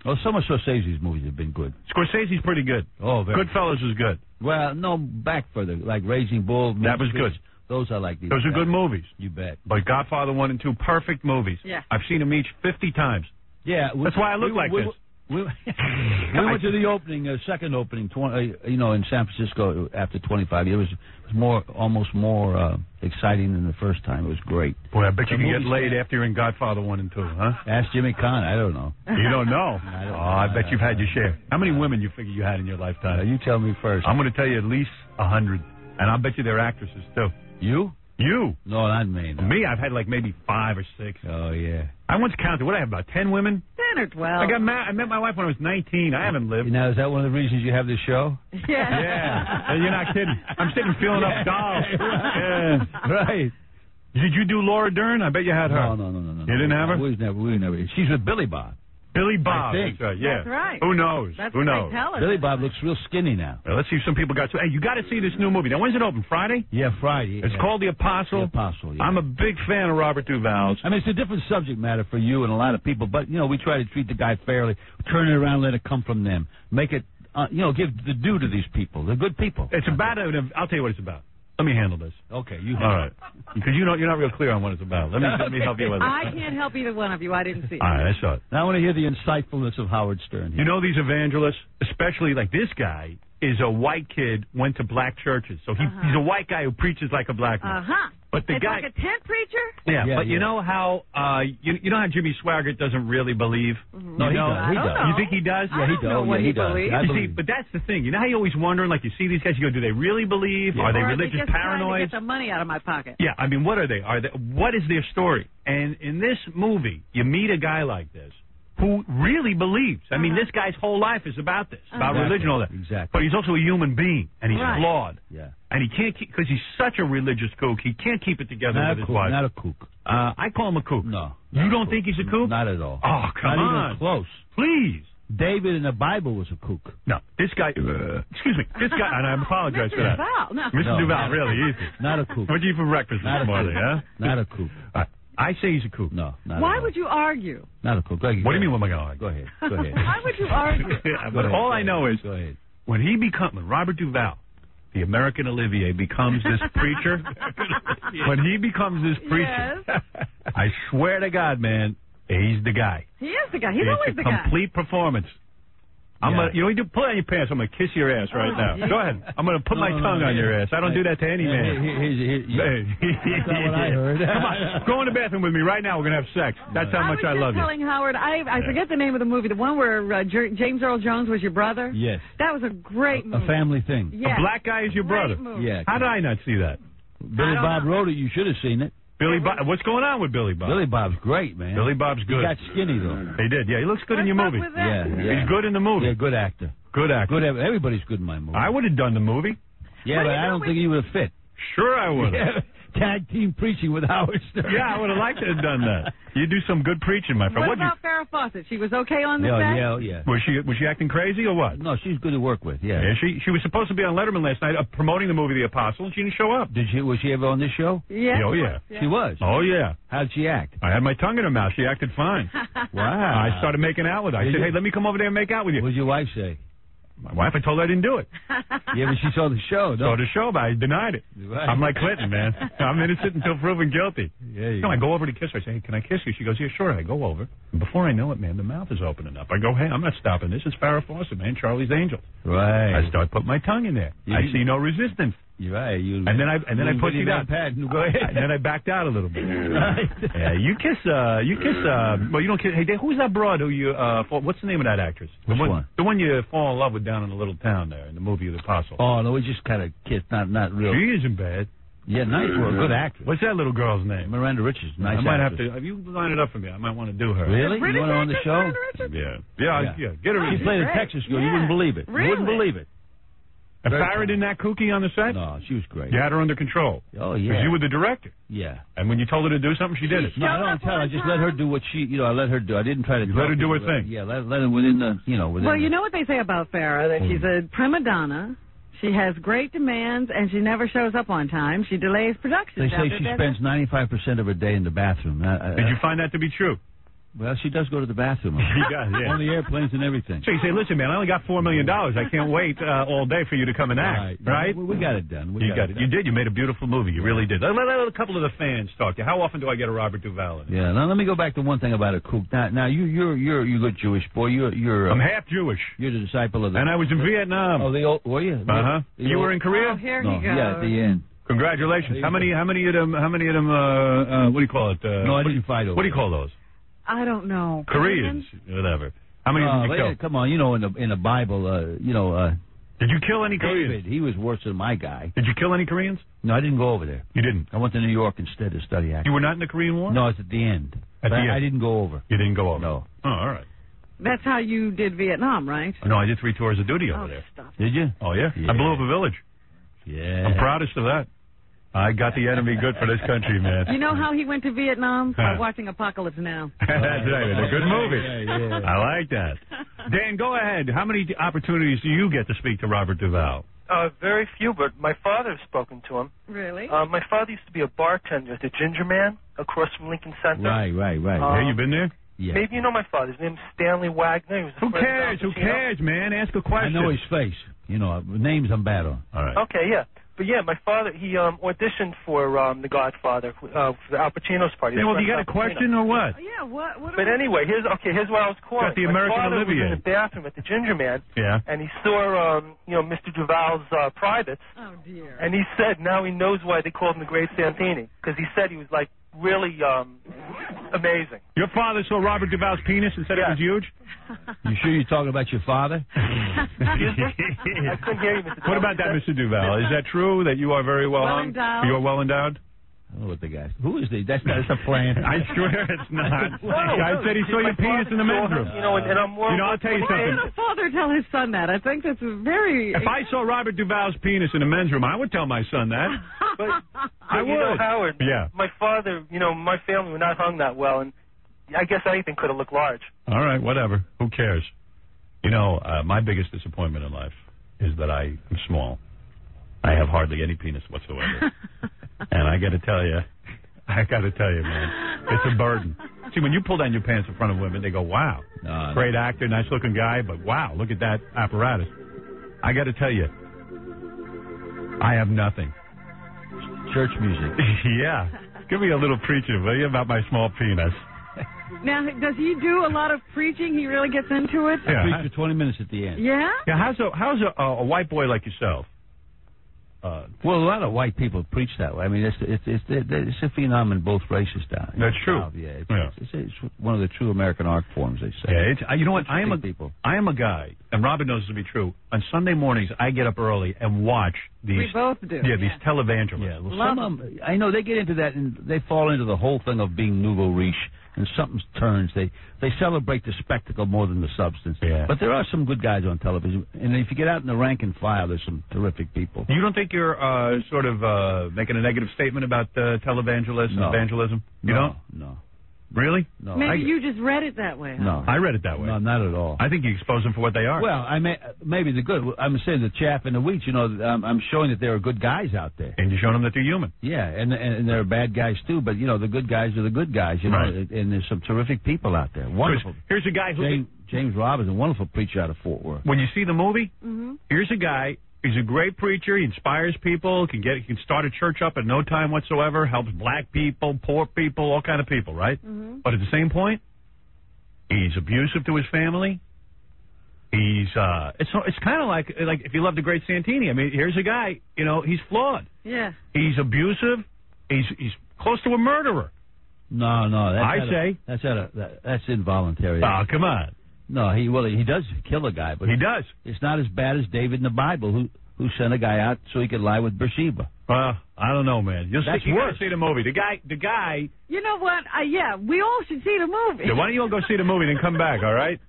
Oh, some of Scorsese's movies have been good. Scorsese's pretty good. Oh, very Goodfellas is good. Well, no, back further, like Raging Bull. That was good. Those I like. Those are good movies. You bet. But Godfather 1 and 2, perfect movies. Yeah. I've seen them each 50 times. Yeah. That's why I look like this. We went to the opening, second opening, in San Francisco after 25 years. It was almost more exciting than the first time. It was great. Boy, I bet you can get laid after you're in Godfather 1 and 2, huh? Ask Jimmy Kahn. I don't know. You don't know? I bet you've had your share. How many women you figure you had in your lifetime? You tell me first. I'm going to tell you at least 100. And I'll bet you they're actresses, too. You? You? No, not me. No. Me, I've had like maybe 5 or 6. Oh, yeah. I once counted. What, I have about 10 women? 10 or 12. I met my wife when I was 19. I haven't lived. Now, is that one of the reasons you have this show? Yeah. Yeah. You're not kidding. I'm sitting filling up dolls. Yeah. Right. Did you do Laura Dern? I bet you had her. No. You didn't have her? We never. She's with Billy Bob. Billy Bob. I think. That's right, yeah. That's right. Who knows? That's Who knows? Billy Bob looks real skinny now. Well, let's see if some people got to. Hey, you got to see this new movie. Now, when's it open? Friday? Yeah, Friday. It's called The Apostle. The Apostle, yeah. I'm a big fan of Robert Duvall's. I mean, it's a different subject matter for you and a lot of people, but, we try to treat the guy fairly, turn it around, let it come from them, make it, give the due to these people. They're good people. It's about, I'll tell you what it's about. Let me handle this. Okay, all right. Because you're not real clear on what it's about. Let me help you with it. I can't help either one of you. I didn't see it. All right, I saw it. Now I want to hear the insightfulness of Howard Stern here. You know these evangelists, especially like this guy, is a white kid, went to black churches. So he's a white guy who preaches like a black man. But the it's guy, like a tent preacher? Yeah, but you know how you know how Jimmy Swaggart doesn't really believe? No, he does. You think he does? Yeah, he does. What he does. You see, but that's the thing. You know how you always wondering, like you see these guys, you go, do they really believe? Yeah. Are they Or religious are they just trying paranoid? to get some money out of my pocket? Yeah, I mean, what are they? What is their story? And in this movie, you meet a guy like this who really believes. I mean, this guy's whole life is about this, about religion, all that. Exactly. But he's also a human being, and he's flawed. Yeah. And he can't keep, because he's such a religious kook, he can't keep it together with his wife. Not a kook. I call him a kook. No. You don't think he's a kook? Not at all. Oh, come not on. Not even close. Please. David in the Bible was a kook. No, this guy, excuse me, this guy, and I apologize for that. Duval, no. Mr. Duval, really, easy. Not a kook. What'd you eat for breakfast this morning, huh? Not a kook. I say he's a kook. No, not Why at all. would you argue? Not a kook. What do you mean, what am I going to argue? Go ahead. Go ahead. Why would you argue? But all I know is, Go ahead. when Robert Duvall, the American Olivier, becomes this preacher, when he becomes this preacher, I swear to God, man, he's the guy. He is the guy. He's it's always the guy. a complete performance. I'm gonna, you pull out your pants. I'm gonna kiss your ass right now. Yeah. Go ahead. I'm gonna put my tongue on your ass. I don't do that to any man. That's not what I heard. Come on, go in the bathroom with me right now. We're gonna have sex. That's how much I love you. I was just telling Howard, I forget the name of the movie, the one where James Earl Jones was your brother. Yes. That was a great movie. A family thing. Yeah. A black guy is your brother. Movie. Yeah. How did I not see that? Billy Bob wrote it. You should have seen it. Billy Bob. What's going on with Billy Bob? Billy Bob's great, man. Billy Bob's good. He got skinny though. He did. Yeah, he looks good in your What's movie. up with that? Yeah. He's good in the movie. Yeah, good actor. Good actor. Good. Everybody's good in my movie. I would have done the movie. Yeah, but I don't think he would have fit. Sure, I would have. Yeah. Tag team preaching with Howard Stern. Yeah, I would have liked to have done that. You do some good preaching, my friend. What about Farrah Fawcett? She was okay on the set? Yeah. Was she acting crazy or what? No, she's good to work with. Yeah. She was supposed to be on Letterman last night promoting the movie The Apostle, and she didn't show up. Was she ever on this show? Yeah. Oh yeah. She was. Oh yeah. How'd she act? I had my tongue in her mouth. She acted fine. Wow. I started making out with her. I said, hey, let me come over there and make out with you. What did your wife say? My wife, I told her I didn't do it. Yeah, but she saw the show. Saw the show, but I denied it. Right. I'm like Clinton, man. I'm innocent until proven guilty. Yeah, I go over to kiss her. I say, hey, can I kiss you? She goes, yeah, sure. I go over. And before I know it, man, the mouth is opening up. I go, hey, I'm not stopping this. It's Farrah Fawcett, man. Charlie's Angels. Right. I start putting my tongue in there. I see no resistance. You're right. And then I put you down. Go ahead. And then I backed out a little bit. Yeah, you kiss. Well, you don't kiss. Hey, who's that broad who you? What's the name of that actress? Which one? The one you fall in love with down in the little town there in the movie The Apostle. Oh no, we just kind of kissed. Not real. She isn't bad. Yeah, nice for a good actress. What's that little girl's name? Miranda Richards. Nice. I might actress. have to. If you line it up for me, I might want to do her. Really? You want her on the show? Yeah. Get her. She played a Texas girl. You wouldn't believe it. Really? You wouldn't believe it. And Farrah didn't act kooky on the set? No, she was great. You had her under control. Oh, Because yeah. you were the director. Yeah. And when you told her to do something, she did it. No, I don't tell her. I just let her do what she, I let her do. I didn't try to let her do her thing. Yeah, let her within the, within Well, you know what they say about Farrah, that she's a prima donna. She has great demands, and she never shows up on time. She delays productions. They say she spends 95% of her day in the bathroom. Did you find that to be true? Well, she does go to the bathroom. She does, yeah. On the airplanes and everything. So you say, listen, man, I only got $4 million. I can't wait all day for you to come and act, right? We got it done. You got it. You did. You made a beautiful movie. You really did. Let a couple of the fans talk to you. How often do I get a Robert Duvall in? Yeah. Now let me go back to one thing about a kook. Now you're a good Jewish boy. You're. I'm half Jewish. You're the disciple of the. And I was in Vietnam. Oh, were you? You were in Korea? Oh, here no, he goes. Yeah, at the end. Congratulations. How many of them? What do you call it? No, I didn't fight over. What do you call those? I don't know. Koreans, whatever. How many did you kill? Come on, in the Bible, Did you kill any Koreans? David, he was worse than my guy. Did you kill any Koreans? No, I didn't go over there. You didn't? I went to New York instead to study acting. You were not in the Korean War? No, it's at the end. At the end? I didn't go over. You didn't go over? No. Oh, all right. That's how you did Vietnam, right? No, I did 3 tours of duty over there. Stop. Did you? Oh, yeah. I blew up a village. Yeah. I'm proudest of that. I got the enemy good for this country, man. You know how he went to Vietnam? By watching Apocalypse Now. That's right. It's a good movie. Yeah. I like that. Dan, go ahead. How many opportunities do you get to speak to Robert Duvall? Very few, but my father's spoken to him. Really? My father used to be a bartender at the Ginger Man across from Lincoln Center. Right. Hey, you been there? Yeah. Maybe you know my father. His name's Stanley Wagner. He was Who cares? Who cares, man? Ask a question. I know his face. Names I'm bad on. All right. Okay, yeah. But yeah, my father, he auditioned for The Godfather, for Al Pacino's part. Yeah, well, you got a question or what? Yeah, what But anyway, here's what I was calling. Got the American my father Olivier. was in the bathroom at the Ginger Man, Yeah. and he saw, Mr. Duvall's privates. Oh, dear. And he said now he knows why they called him the Great Santini, because he said he was, like, really amazing. Your father saw Robert Duvall's penis and said it was huge? You sure you're talking about your father? Excuse me? I couldn't hear you, Mr. Duvall. What about that, Mr. Duvall? Is that true that you are very well hung? endowed. You are well endowed? I don't know what the guy. Who is he? That's a plant. I swear it's not. The guy said he saw your penis in the men's room. And I'm more. I'll tell you Why something. did a father tell his son that? I think that's very... If I saw Robert Duvall's penis in the men's room, I would tell my son that. But I would. Howard. Yeah. My father, my family were not hung that well, and I guess anything could have looked large. All right, whatever. Who cares? My biggest disappointment in life is that I am small. I have hardly any penis whatsoever. And I got to tell you, man, it's a burden. See, when you pull down your pants in front of women, they go, wow, great actor, nice-looking guy, but wow, look at that apparatus. I got to tell you, I have nothing. Church music. Yeah. Give me a little preaching, will you, about my small penis. Now, does he do a lot of preaching? He really gets into it? I preach for 20 minutes at the end. Yeah? Yeah, how's a white boy like yourself? Well, a lot of white people preach that way. I mean, it's a phenomenon both races down. That's true. Yeah, it's one of the true American art forms, they say. Yeah, you know what? I am a guy, and Robin knows this to be true. On Sunday mornings, I get up early and watch these. We both do. Yeah, these televangelists. Yeah, well, some of them, I know they get into that, and they fall into the whole thing of being nouveau riche, and something turns. They celebrate the spectacle more than the substance. Yeah. But there are some good guys on television, and if you get out in the rank and file, there's some terrific people. You don't think you're sort of making a negative statement about televangelists and evangelism? You don't? No. Really? No. Maybe you just read it that way. Huh? No. I read it that way. No, not at all. I think you expose them for what they are. Well, maybe the good. I'm saying the chaff and the wheat. I'm showing that there are good guys out there. And you're showing them that they're human. Yeah, and there are bad guys too. But the good guys are the good guys. Right. And there's some terrific people out there. Wonderful. Here's a guy who James Robinson, wonderful preacher out of Fort Worth. When you see the movie, here's a guy. He's a great preacher. He inspires people. He can start a church up in no time whatsoever. Helps black people, poor people, all kind of people, right? But at the same point, he's abusive to his family. He's it's kind of like if you love the Great Santini. I mean, here's a guy. He's flawed. Yeah. He's abusive. He's close to a murderer. No. That's involuntary. Oh, come on. No, he does kill a guy, but he does. It's not as bad as David in the Bible, who sent a guy out so he could lie with Bathsheba. Well, I don't know, man. That's you worse. gotta see the movie. The guy. You know what? We all should see the movie. Yeah, why don't you all go see the movie and then come back? All right.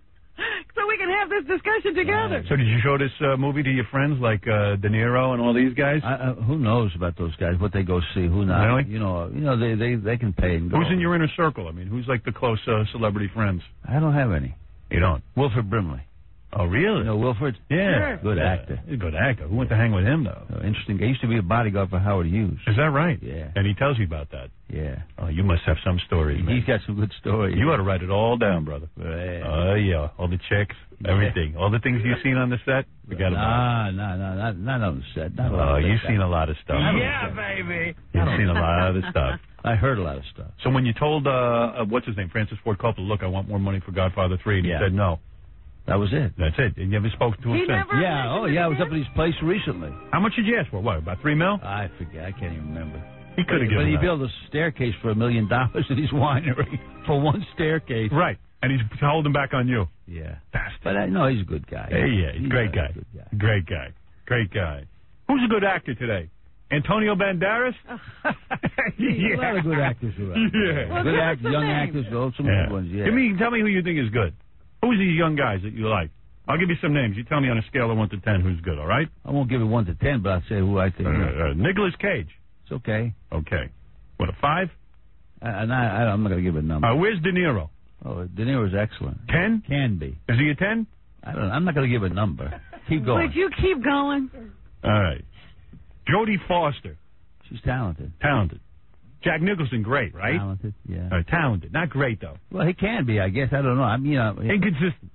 So we can have this discussion together. So did you show this movie to your friends like De Niro and all these guys? Who knows about those guys? What they go see? Who not? Really? They can pay and go. Who's in your inner circle? I mean, who's like the close celebrity friends? I don't have any. You don't? Wilford Brimley. Oh, really? You know Wilford? Yeah. Good actor. He's a good actor. Who went to hang with him, though? Interesting. He used to be a bodyguard for Howard Hughes. Is that right? Yeah. And he tells you about that? Yeah. Oh, you must have some stories, man. He's got some good stories. You ought to write it all down, brother. Oh, yeah. All the chicks, everything. All the things you've seen on the set? Forget about it. No, not on the set. Not Oh, you've seen a lot of stuff. Yeah, baby. You've seen a lot of stuff. I heard a lot of stuff. So when you told, what's his name, Francis Ford Coppola, look, I want more money for Godfather 3, and he said no. That was it. That's it. And you never spoke to him He since? never Yeah, I was up at his place recently. How much did you ask for? What, about $3 million? I forget. I can't even remember. He could have But given he that. built a staircase for $1 million at his winery for one staircase. Right. And he's holding back on you. Yeah. Bastard. But I know he's a good guy. Hey, yeah, he's a great guy. Good guy. Great guy. Great guy. Who's a good actor today? Antonio Banderas? A lot of good actors around. Yeah. Well, Good give us actors, some young names. actors, though, some Yeah. good ones, yeah. Tell me who you think is good. Who's these young guys that you like? I'll give you some names. You tell me on a scale of 1 to 10 who's good, all right? I won't give it 1 to 10, but I'll say who I think. Nicolas Cage. It's okay. Okay. What, a 5? I'm not going to give it a number. Where's De Niro? Oh, De Niro's excellent. 10? Can be. Is he a 10? I'm not going to give a number. Keep going. Would you keep going? All right. Jodie Foster. She's talented. Talented. Jack Nicholson, great, right? Talented, yeah. Talented. Not great, though. Well, he can be, I guess. I don't know. I mean, Inconsistent.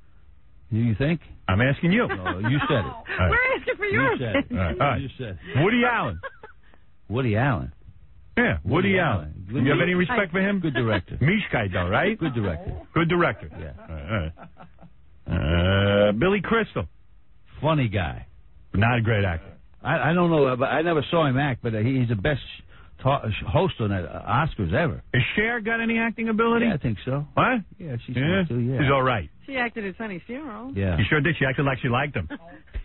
You think? I'm asking you. No, you said it. All right. We're asking for You yours. said it. All right. You said Woody Allen. Woody Allen. Yeah, Woody Allen. Good You have any respect for him? Good director. Mishkai, though, right? Good director. Good director. Yeah. All right. Billy Crystal. Funny guy. Not a great actor. I don't know, but I never saw him act, but he's the best host on the Oscars ever. Has Cher got any acting ability? Yeah, I think so. What? Yeah, she's Yeah? too, yeah. She's all right. She acted at Sonny's funeral. Yeah. You sure did. She acted like she liked him.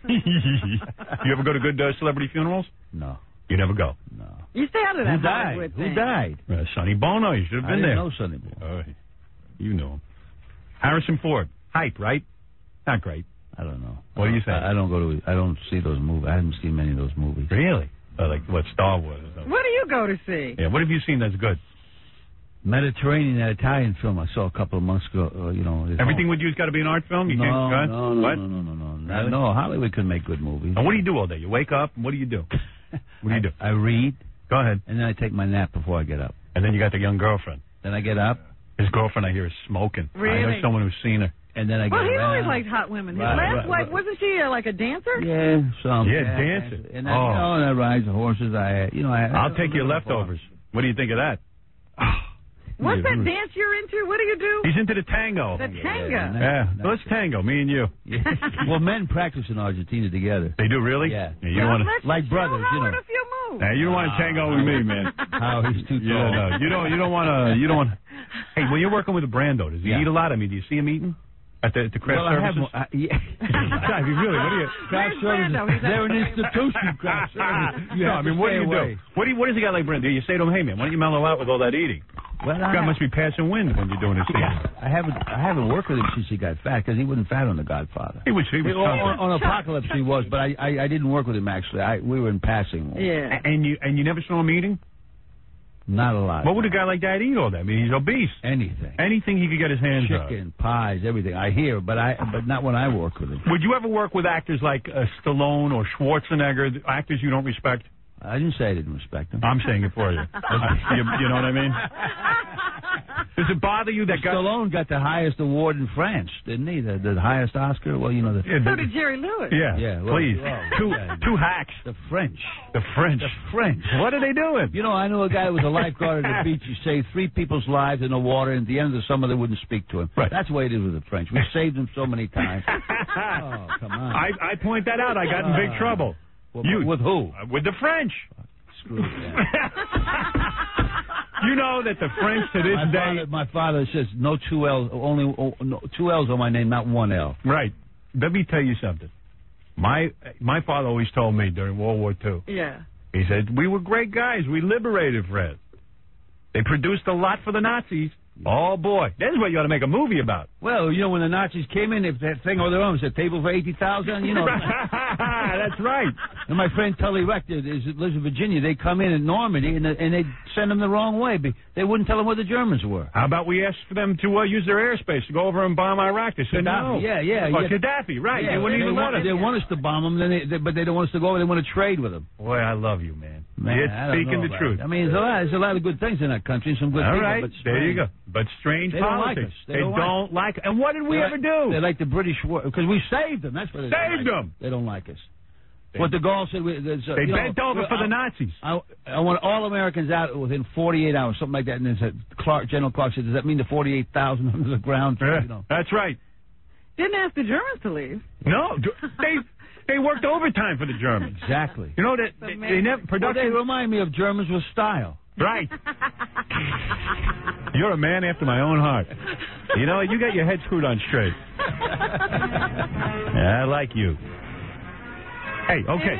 You ever go to good celebrity funerals? No. You never go. No. You stay out of that Hollywood Who thing. died? Sonny Bono. You should have I been didn't there. know Sonny Bono. You know him. Harrison Ford. Hype, right? Not great. I don't know. What do you think? I don't see those movies. I haven't seen many of those movies. Really? Like what, Star Wars or something? What do you go to see? Yeah, what have you seen that's good? Mediterranean, that Italian film I saw a couple of months ago. Everything with you's got to be an art film? You can't no, What? No, no, Hollywood can make good movies. And what do you do all day? You wake up, and what do you do? What do you do? I read. Go ahead. And then I take my nap before I get up. And then you got the young girlfriend. Then I get up. His girlfriend, I hear, is smoking. Really? I know someone who's seen her. And then I get Well, he around. always liked hot women. His Right, last wife, wasn't she like a dancer? Yeah, some. Yeah, dancing. And I, and I ride the horses. I'll take your leftovers. What do you think of that? What's that dance you're into? What do you do? He's into the tango. The tango. Yeah, let's tango, me and you. Well, men practice in Argentina together. They do, really? Yeah. You don't want to. Like brothers, you know. A few moves. Now, you don't want to tango with me, man. How he's too tall. Yeah, no, you don't want to. You don't want. Hey, when you're working with Brando, does he eat a lot? I mean, do you see him eating at the craft services? Yeah. I mean, really, what do you? Craft services. They're an institution. Craft services. No, I mean, what do you do? What does a guy like Brando do? You say to him, hey man, why don't you mellow out with all that eating? Well, This guy must be passing wind when you're doing his thing. I haven't worked with him since he got fat because he wasn't fat on The Godfather. He was on Apocalypse he was, but I didn't work with him actually. We were in passing. Yeah. And you never saw him eating? Not a lot. What would a guy like that eat all that? I mean, he's obese. Anything he could get his hands on. Chicken, pies, everything. I hear, but not when I work with him. Would you ever work with actors like Stallone or Schwarzenegger, actors you don't respect? I didn't say I didn't respect him. I'm saying it for you. You know what I mean? Does it bother you that Stallone got the highest award in France, didn't he? The highest Oscar. Well, you know the. So did Jerry Lewis. Yeah. Well, Please. Two hacks. The French. The French. What are they doing? You know, I knew a guy who was a lifeguard at the beach. He saved 3 people's lives in the water, and at the end of the summer they wouldn't speak to him. Right. That's the way it is with the French. We saved them so many times. Oh, come on. I point that out. I got in big trouble. With who? With the French. Screw it. You know that the French to this day. My father says no 2 L's, only no, 2 L's on my name, not 1 L. Right. Let me tell you something. My father always told me during World War II. Yeah. He said, we were great guys. We liberated France. They produced a lot for the Nazis. Oh, boy. That's what you ought to make a movie about. Well, you know, when the Nazis came in, if that thing over their arms, a table for 80,000, you know. That's right. And my friend Tully Rector lives in Virginia. They come in at Normandy, and they send them the wrong way. They wouldn't tell them where the Germans were. How about we asked for them to use their airspace to go over and bomb Iraq? They said no. Yeah. Oh, Gaddafi, right. Yeah, they wouldn't even let us. They want us to bomb them, but they don't want us to go over. They want to trade with them. Boy, I love you, man. You're speaking the truth. I mean, there's a lot of good things in that country, some good All people. right, But there you go. But strange they don't like politics. us. They don't like us. And what did we ever do? They like the British war because we saved them. That's what they saved them. They don't like us. What de Gaulle said. They bent over for the Nazis. I want all Americans out within 48 hours, something like that. And then said, General Clark said, "Does that mean the 48,000 under the ground?" Yeah, you know. That's right. Didn't ask the Germans to leave. No, they worked overtime for the Germans. Exactly. You know that they never production. Well, they remind me of Germans with style. Right. You're a man after my own heart. You know, you got your head screwed on straight. I like you. Hey, okay.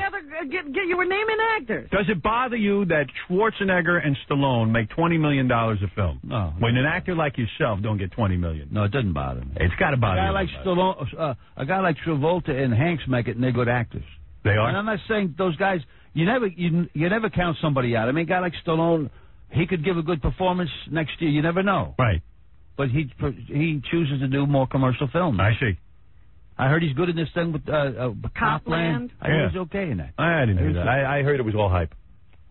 You were naming actors. Does it bother you that Schwarzenegger and Stallone make $20 million a film? No. When an actor like yourself don't get $20 million? No, it doesn't bother me. It's got to bother you. A guy like Travolta and Hanks make it, and they're good actors. They are? And I'm not saying those guys, you never count somebody out. I mean, a guy like Stallone, he could give a good performance next year. You never know. Right. But he chooses to do more commercial films. I see. I heard he's good in this thing with Copland. I heard he's okay in that. I didn't hear that. I heard it was all hype.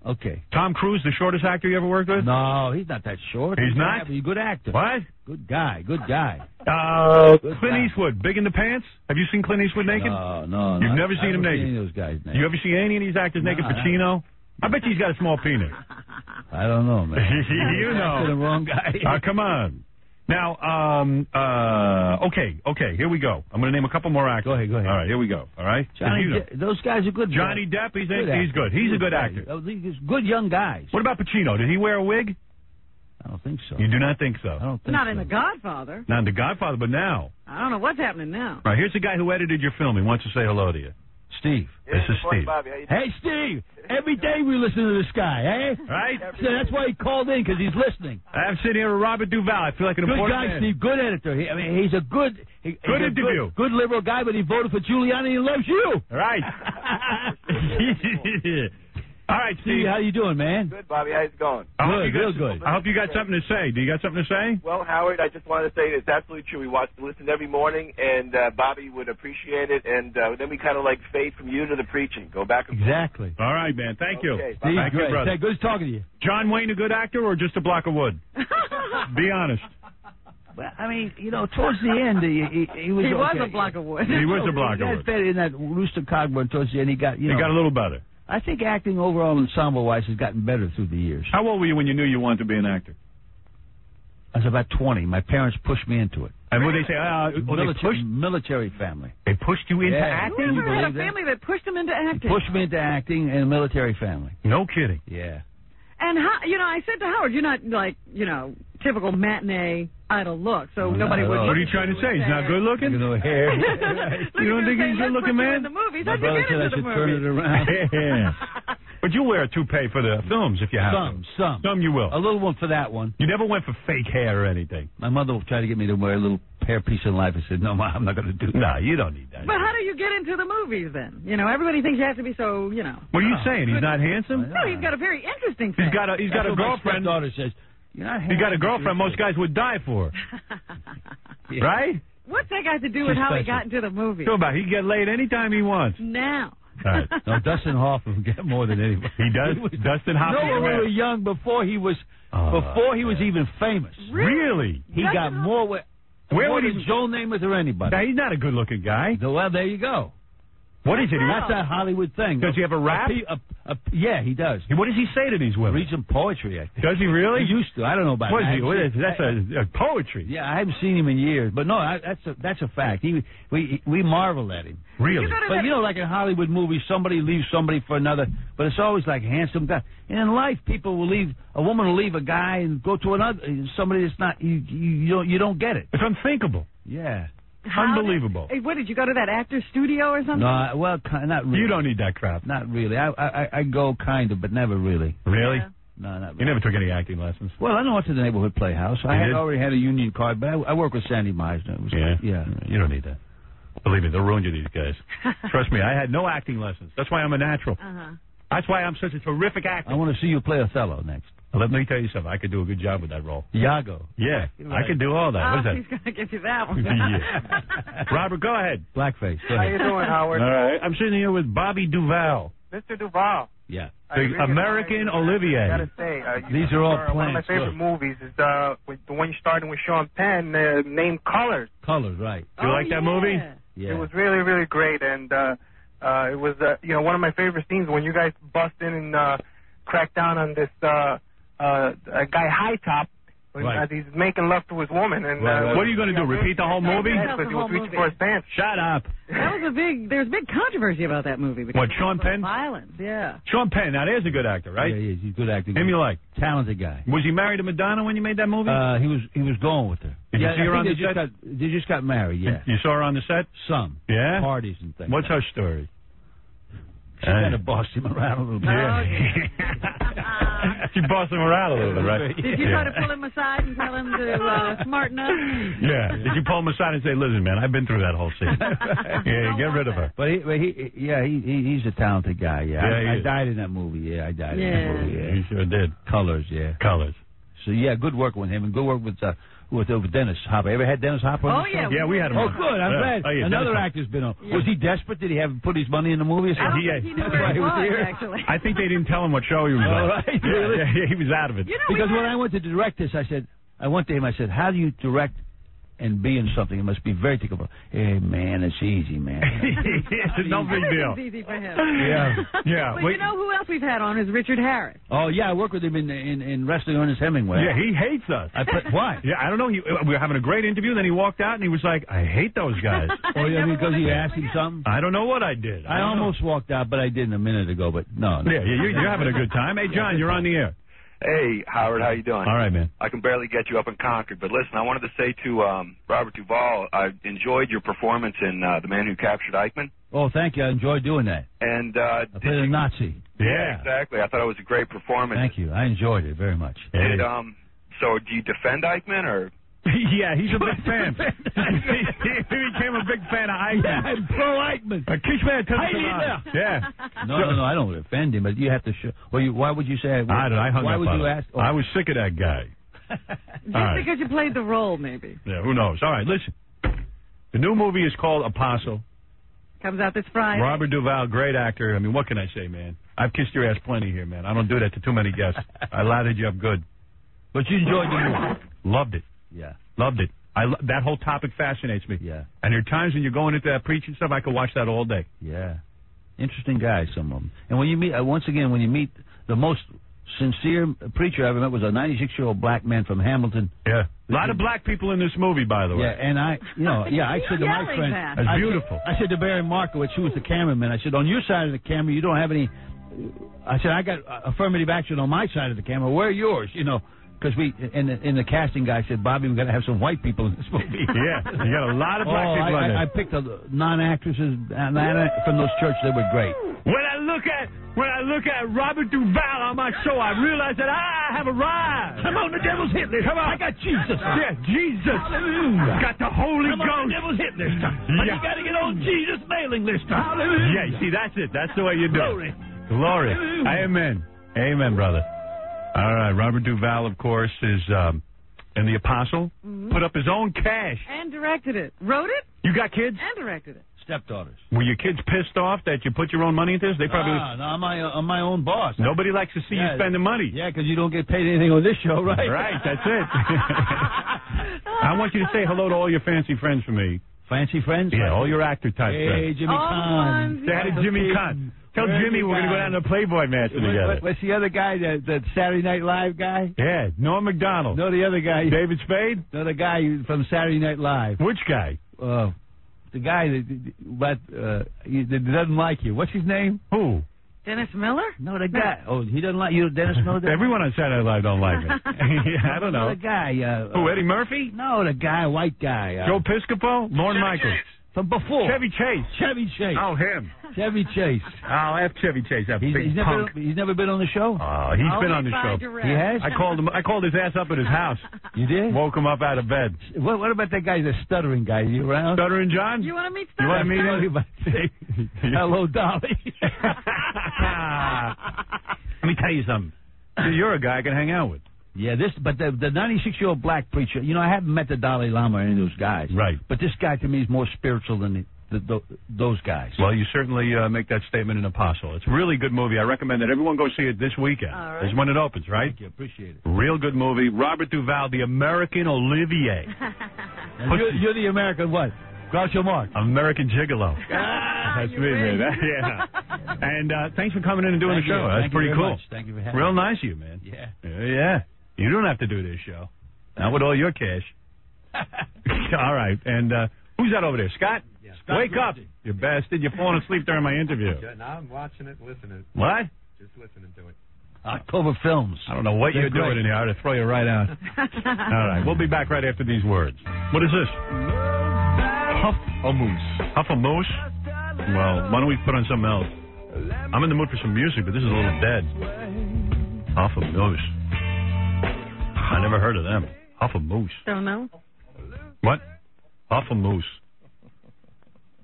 Okay. Tom Cruise, the shortest actor you ever worked with? No, he's not that short. He's not? He's a good actor. What? Good guy. Clint Eastwood, big in the pants? Have you seen Clint Eastwood naked? No. You've never seen him naked? Seen those guys naked. You ever see any of these actors naked? Pacino? I bet you he's got a small penis. I don't know, man. You know. The wrong guy. Come on. Now, okay, here we go. I'm going to name a couple more actors. Go ahead. All right, here we go. All right? Those guys are good. Johnny Depp, he's good. He's a good actor. He's good young guys. What about Pacino? Did he wear a wig? I don't think so. You do not think so? I don't think Not so. in The Godfather. Not in The Godfather, but now. I don't know what's happening now. All right, here's the guy who edited your film. He wants to say hello to you. Steve. This is Steve. Bobby, how you Hey, Steve. Every day we listen to this guy, eh? Right? So that's why he called in, because he's listening. I'm sitting here with Robert Duvall. I feel like an good important guy, man. Steve. Good editor. He's a good interview. Good liberal guy, but he voted for Giuliani and he loves you. Right. All right, Steve. How you doing, man? Good, Bobby. How's it going? Real good. I hope you got something to say. Do you got something to say? Well, Howard, I just wanted to say it's absolutely true. We listen every morning, and Bobby would appreciate it, and then we kind of like fade from you to the preaching. Go back and forth. Exactly. All right, man. Thank you. Okay, Steve, Thank you, great. brother. Good talking to you. John Wayne a good actor or just a block of wood? Be honest. Well, I mean, towards the end, he was. He was okay. a block of wood. He was a block of wood. Better in that Rooster Cogburn towards the end. He got He got a little better. I think acting overall ensemble-wise has gotten better through the years. How old were you when you knew you wanted to be an actor? I was about 20. My parents pushed me into it. And what they say? Military family. They pushed you into acting? You ever had a family that pushed him into acting? Pushed me into acting in a military family. No kidding. Yeah. And I said to Howard, you're not like, typical matinee idol look, so nobody would. What are you trying to say? He's not good looking? No hair. You don't think he's good looking, man? In the movies, My brother said I should turn it around. Yeah. But you wear a toupee for the films if you have to. Some you will. A little one for that one. You never went for fake hair or anything. My mother tried to get me to wear a little hairpiece in life. I said, no, Ma, I'm not going to do that. No, you don't need that. But how do you get into the movies then? Everybody thinks you have to be so, What are you saying? He's not handsome? No, he's got a very interesting face. He's got a girlfriend. My daughter says, you're not handsome. He got a girlfriend most guys would die for. Yeah. Right? What's that got to do with how he got into the movie? Talk about he can get laid anytime he wants. Now. All right. No, Dustin Hoffman get more than anybody. He does? Dustin Hoffman? No, when we were young, before he was even famous. Really? He got more with... Where more would than Joel Namath or anybody. Now, he's not a good-looking guy. Well, there you go. What is it? That's that Hollywood thing. Does he have a rap? Yeah, he does. What does he say to these women? Reads some poetry, I think. Does he really? He used to. I don't know about that. That's a poetry. Yeah, I haven't seen him in years. But no, that's a fact. We marvel at him. Really? But like in Hollywood movies, somebody leaves somebody for another. But it's always like a handsome guy. And in life, a woman will leave a guy and go to another, somebody that's not, you don't get it. It's unthinkable. Yeah. Unbelievable. What, did you go to that actor's studio or something? No, well, not really. You don't need that crap. Not really. I go kind of, but never really. Really? No, not You really. never took any acting lessons. Well, I know went to the neighborhood playhouse. I You had did? already had a union card, but I worked with Sandy Meisner. It was, Yeah. You don't need that. Believe me, they'll ruin you, these guys. Trust me, I had no acting lessons. That's why I'm a natural. That's why I'm such a terrific actor. I want to see you play Othello next. Let me tell you something. I could do a good job with that role. Iago. Yeah, I could do all that. Oh, What is that? he's going to give you that one. Yeah. Robert, go ahead. Blackface. Go How ahead. you doing, Howard? All right. I'm sitting here with Bobby Duvall. Mr. Duval. Yeah. The American Olivier. I gotta say, These are all one of my plants. favorite movies is the one you started with Sean Penn, named Colors. Colors, right. You like that movie? Yeah. It was really, really great, and it was one of my favorite scenes when you guys bust in and crack down on this guy High Top. Right. As he's making love to his woman, and What are you going to do? Repeat the whole movie? Because he was reaching for his pants. Shut up. That was there's big controversy about that movie. Because What, Sean of the Penn? Violence, yeah. Sean Penn. Now, there's a good actor, right? Yeah, he is. He's good acting. Him you like? Talented guy. Was he married to Madonna when you made that movie? He was going with her. Did you Yeah, see her I on think the set? They just got married. Yeah. You saw her on the set? Some. Yeah? Parties and things. What's her story? She kind of bossed him around a little bit. She bossed him around a little bit, right? Did you try to pull him aside and tell him to smarten up? Yeah. Did you pull him aside and say, listen, man, I've been through that whole scene. Yeah, get rid of her. But he's a talented guy. Yeah, Yeah, he I is. died in that movie. Yeah, I died in Yeah. that movie. Yeah, You sure did. Colors. Yeah, Colors. So yeah, good work with him and good work with Dennis Hopper. Ever had Dennis Hopper on Oh, the yeah. show? Yeah, we had him Oh, on. good. I'm Yeah. glad. Oh, yeah, Another Dennis actor's been on. Was he desperate? Did he have put his money in the movie? Or I don't something? think he knew That's where why he was, here. actually. I think they didn't tell him what show he was All on. right, Yeah, really? yeah, he was out of it. You know, Because when I went to direct this, I went to him. I said, "How do you direct and be in something? It must be very difficult." Hey, man, it's easy, man. It's no big deal. Everything's easy for him. Yeah. But Wait. you know who else we've had on is Richard Harris. Oh yeah, I worked with him in Wrestling Ernest Hemingway. Yeah, he hates us. Why? Yeah, I don't know. We were having a great interview, then he walked out and he was like, I hate those guys. Oh yeah, because he asked him something. I don't know what I did. I don't know. almost walked out, but I didn't a minute ago. But no. Yeah, you're having a good time. Hey, John, you're on the air. Hey, Howard, how you doing? All right, man. I can barely get you up in Concord, but listen, I wanted to say to Robert Duvall, I enjoyed your performance in The Man Who Captured Eichmann. Oh, thank you. I enjoyed doing that. And I played a Nazi. Yeah, exactly. I thought it was a great performance. Thank you. I enjoyed it very much. And, so do you defend Eichmann or? Yeah, he's a big fan. He became a big fan of Eichmann. Yeah, I'm pro Eichmann. Kishman Yeah. No, I don't offend him, but you have to show. Well, why would you say? I hung why up would on you him. ask? I was sick of that guy. Just All right. because you played the role, maybe. Yeah, who knows? All right, listen. The new movie is called Apostle. Comes out this Friday. Robert Duvall, great actor. I mean, what can I say, man? I've kissed your ass plenty here, man. I don't do that to too many guests. I lathered you up good. But you enjoyed the movie. Loved it. Yeah. Loved it. That whole topic fascinates me. Yeah. And there are times when you're going into that preaching stuff, I could watch that all day. Yeah. Interesting guys, some of them. And when you meet, once again, when you meet the most sincere preacher I ever met was a 96-year-old black man from Hamilton. Yeah. A lot of black people in this movie, by the way. Yeah, and I said to my friend, That's beautiful. I said to Barry Markowitz, who was the cameraman, I said, on your side of the camera, you don't have any. I said, I got affirmative action on my side of the camera. Where are yours? You know. Because in the casting guy said, Bobby, we're going to have some white people in this movie. Yeah, you got a lot of black people in there. I picked non-actresses from those churches. They were great. When I look at Robert Duvall on my show, I realize that I have arrived. I'm on the devil's hit list. Come on. I got Jesus. Yeah, Jesus. Hallelujah. Got the Holy I'm Ghost. on the devil's hit list. But you got to get on Jesus' mailing list. Hallelujah. Yeah, you see, that's it. That's the way you do Glory. it. Glory. Hallelujah. Amen. Amen, brother. All right, Robert Duvall, of course, is in The Apostle. Mm-hmm. Put up his own cash. And directed it. Wrote it You got kids? and directed it. Stepdaughters. Were your kids pissed off that you put your own money into this? They probably. No, I'm my own boss. Nobody likes to see you spending money. Yeah, because you don't get paid anything on this show, right? Right, that's it. I want you to say hello to all your fancy friends for me. Fancy friends? Yeah, all your actor type Hey, friends. Jimmy Kahn. Say hi to Jimmy Kahn. Tell Where's Jimmy the we're going to go guy? down to the Playboy Mansion together. What's the other guy, that Saturday Night Live guy? Yeah, Norm MacDonald. No, the other guy. David Spade? No, the guy from Saturday Night Live. Which guy? The guy that doesn't like you. What's his name? Who? Dennis Miller? No, the guy. Oh, he doesn't like you, Dennis Miller? Everyone on Saturday Night Live don't like me. Yeah, I don't know. The guy. Who, Eddie Murphy? No, the guy, white guy. Joe Piscopo? Lorne Michaels? From before. Chevy Chase. Chevy Chase. Oh, him. Chevy Chase. I'll have Chevy Chase. That big punk. He's never been on the show? He's been on the show. He has? I called his ass up at his house. You did? Woke him up out of bed. What about that guy, the stuttering guy? You around? Stuttering John? You want to meet You want Stuttering? to meet him? Hello, Dolly. Let me tell you something. You're a guy I can hang out with. Yeah, but the 96-year-old black preacher, I haven't met the Dalai Lama or any of those guys. Right. But this guy to me is more spiritual than those guys. Well, you certainly make that statement an apostle. It's a really good movie. I recommend that everyone go see it this weekend. All right. Is when it opens, right? Thank you. Appreciate it. Real good movie. Robert Duvall, the American Olivier. You're the American what? Groucho Marx. American Gigolo. That's me, man. Yeah. And thanks for coming in and doing the show. That's pretty cool. Thank you for having me. Real nice of you, man. Yeah. Yeah. You don't have to do this show. Not with all your cash. All right. And who's that over there? Scott? Yeah. Wake up, you bastard. You're falling asleep during my interview. Now I'm watching it, listening. What? Just listening to it. October Films. I don't know what you're doing in here. I ought to throw you right out. All right. We'll be back right after these words. What is this? Huff a moose. Huff a moose? Well, why don't we put on something else? I'm in the mood for some music, but this is a little dead. Huff a moose. I never heard of them. Huff a moose. Don't know. What? Huff a moose.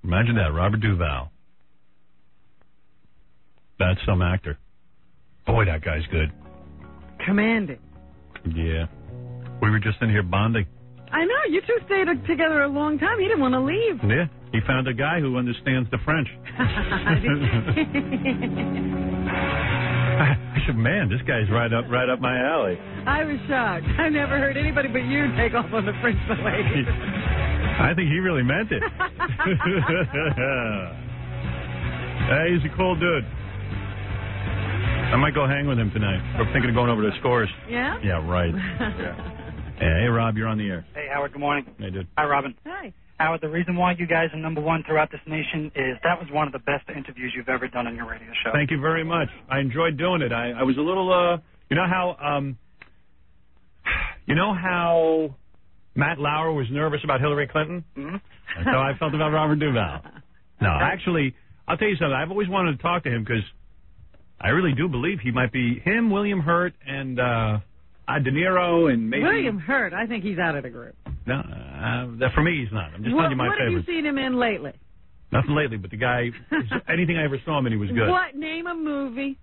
Imagine that, Robert Duvall. That's some actor. Boy, that guy's good. Commanding. Yeah. We were just in here bonding. I know. You two stayed together a long time. He didn't want to leave. Yeah. He found a guy who understands the French. I said, man, this guy's right up my alley. I was shocked. I never heard anybody but you take off on the French lady. I think he really meant it. Hey, he's a cool dude. I might go hang with him tonight. We're thinking of going over to Scores. Yeah? Yeah, right. Hey, Rob, you're on the air. Hey, Howard, good morning. Hey, dude. Hi, Robin. Hi. Howard, the reason why you guys are number one throughout this nation is that was one of the best interviews you've ever done on your radio show. Thank you very much. I enjoyed doing it. I was a little, you know how Matt Lauer was nervous about Hillary Clinton? Mm-hmm. That's how I felt about Robert Duvall. No, actually, I'll tell you something. I've always wanted to talk to him because I really do believe he might be him, William Hurt, and De Niro, and maybe William Hurt. I think he's out of the group. No, for me, he's not. I'm just telling you my What favorite. have you seen him in lately? Nothing lately, but the guy, anything I ever saw him in, he was good. What? Name a movie.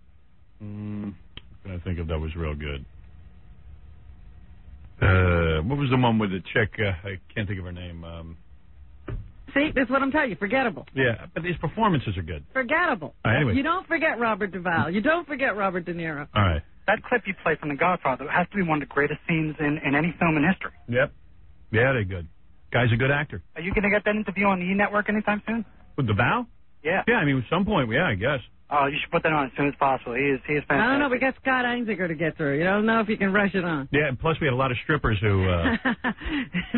I think of that was real good. What was the one with the chick? I can't think of her name. See, that's what I'm telling you. Forgettable. Yeah, but his performances are good. Forgettable. Anyway. You don't forget Robert Duvall. You don't forget Robert De Niro. All right. That clip you played from The Godfather has to be one of the greatest scenes in any film in history. Yep. Yeah, they're good. Guy's a good actor. Are you going to get that interview on the E-Network anytime soon? With Duvall? Yeah. Yeah, I mean, at some point, yeah, I guess. Oh, you should put that on as soon as possible. He is fantastic. I don't know. We got Scott Einziger to get through. You don't know if you can rush it on. Yeah, and plus we had a lot of strippers who They are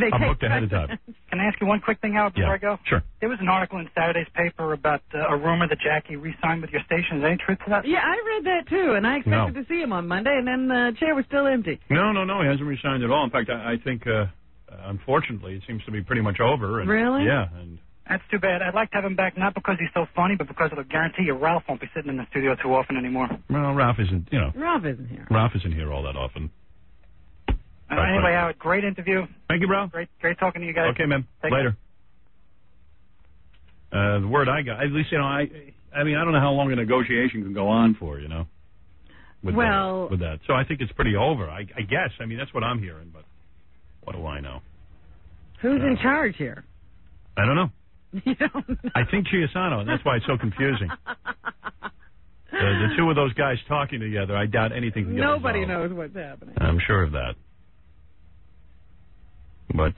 take booked ahead of time. Can I ask you one quick thing, Howard, before I go? Sure. There was an article in Saturday's paper about a rumor that Jackie re-signed with your station. Is there any truth to that? Yeah, I read that too, and I expected to see him on Monday, and then the chair was still empty. No, he hasn't resigned at all. In fact, I think, unfortunately, it seems to be pretty much over. And, Really? Yeah. And That's too bad. I'd like to have him back, not because he's so funny, but because of the guarantee you Ralph won't be sitting in the studio too often anymore. well, Ralph isn't here all that often. Anyway, Howard, great interview. Thank you, bro. Great talking to you guys. Okay, man. Take Later. The word I got, at least, I mean, I don't know how long a negotiation can go on for, with that. So I think it's pretty over, I guess. I mean, that's what I'm hearing, but what do I know? Who's in charge here? I don't know. You don't know. I think Chiasano, and that's why it's so confusing. The two of those guys talking together, I doubt anything can get Nobody resolved. knows what's happening. I'm sure of that. But,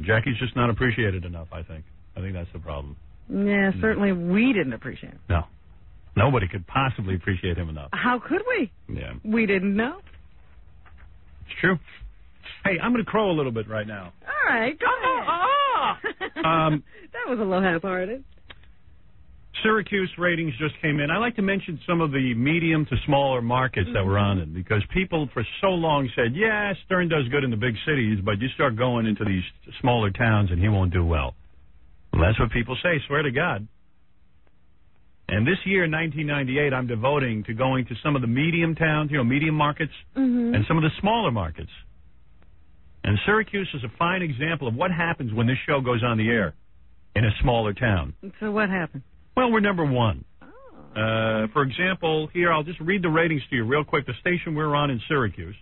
Jackie's just not appreciated enough, I think. I think that's the problem. Yeah, certainly we didn't appreciate him. No. Nobody could possibly appreciate him enough. How could we? Yeah. We didn't know. It's true. Hey, I'm going to crow a little bit right now. All right, go ahead. Um, that was a little half-hearted. Syracuse ratings just came in. I like to mention some of the medium to smaller markets that were on it because people for so long said, yeah, Stern does good in the big cities, but you start going into these smaller towns and he won't do well. Well, that's what people say, swear to God. And this year, 1998, I'm devoting to going to some of the medium towns, medium markets, and some of the smaller markets. And Syracuse is a fine example of what happens when this show goes on the air in a smaller town. So what happened? Well, we're number one. For example, here, I'll just read the ratings to you real quick. The station we're on in Syracuse.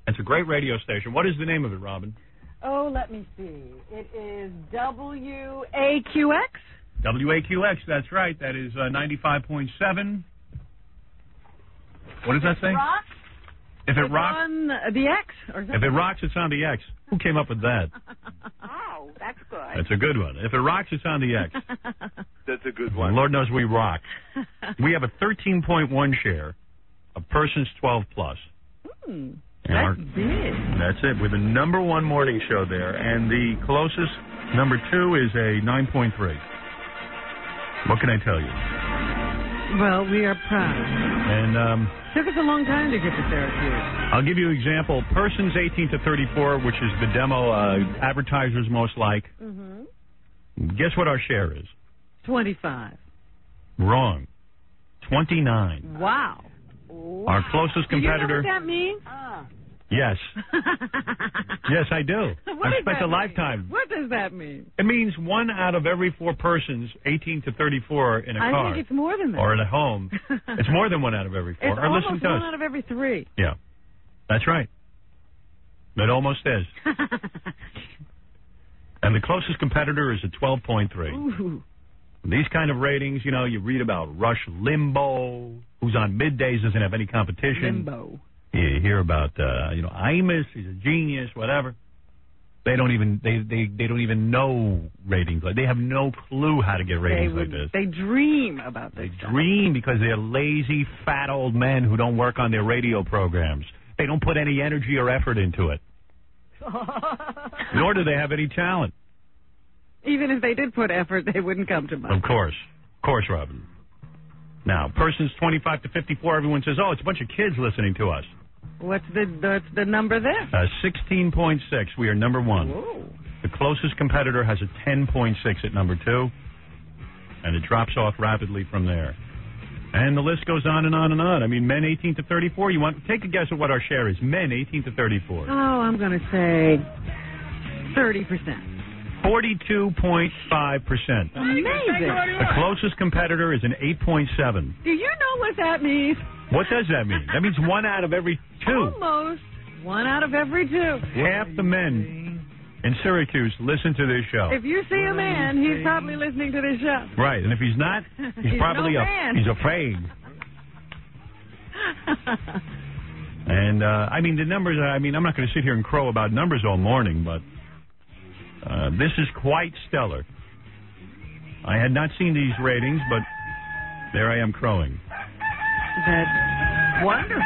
It's a great radio station. What is the name of it, Robin? Oh, let me see. It is WAQX? WAQX, that's right. That is 95.7. What does that say? Rock? If it rocks. On the X? Or something? If it rocks, it's on the X. Who came up with that? Oh, that's good. That's a good one. If it rocks, it's on the X. That's a good one. Lord knows we rock. We have a 13.1 share of persons 12 plus. That's big. That's it. We're the number one morning show there, and the closest number 2 is a 9.3. What can I tell you? Well, we are proud. And took us a long time to get to Syracuse. I'll give you an example. Persons 18 to 34, which is the demo advertisers most like. Guess what our share is? 25. Wrong. 29. Wow. Our closest competitor. Do you know what that means? Yes. Yes, I do. I've spent a lifetime. What does that mean? It means 1 out of every 4 persons, 18 to 34, in a car. I think it's more than that. Or at a home. It's more than 1 out of every 4. It's almost 1 out of every 3. Yeah. That's right. It almost is. And the closest competitor is a 12.3. Ooh. These kind of ratings, you read about Rush Limbaugh, who's on middays, doesn't have any competition. Limbaugh. You hear about, Imus, he's a genius, whatever. They don't even they don't even know ratings. They have no clue how to get ratings like this. They dream about this. They dream because they're lazy, fat old men who don't work on their radio programs. They don't put any energy or effort into it. Nor do they have any talent. Even if they did put effort, they wouldn't come to much. Of course, Robin. Now, persons 25 to 54, everyone says, oh, it's a bunch of kids listening to us. What's the number there? 16.6. We are number 1. Whoa. The closest competitor has a 10.6 at number 2, and it drops off rapidly from there. And the list goes on and on and on. I mean, men 18 to 34. Take a guess at what our share is. Men 18 to 34. Oh, I'm going to say 30%. 42.5%. Amazing. The closest competitor is an 8.7. Do you know what that means? What does that mean? That means 1 out of every 2. Almost 1 out of every 2. Half the men in Syracuse listen to this show. If you see a man, he's probably listening to this show. Right, and if he's not, he's probably he's afraid. And the numbers. I'm not going to sit here and crow about numbers all morning, but this is quite stellar. I had not seen these ratings, but there I am crowing. That's wonderful.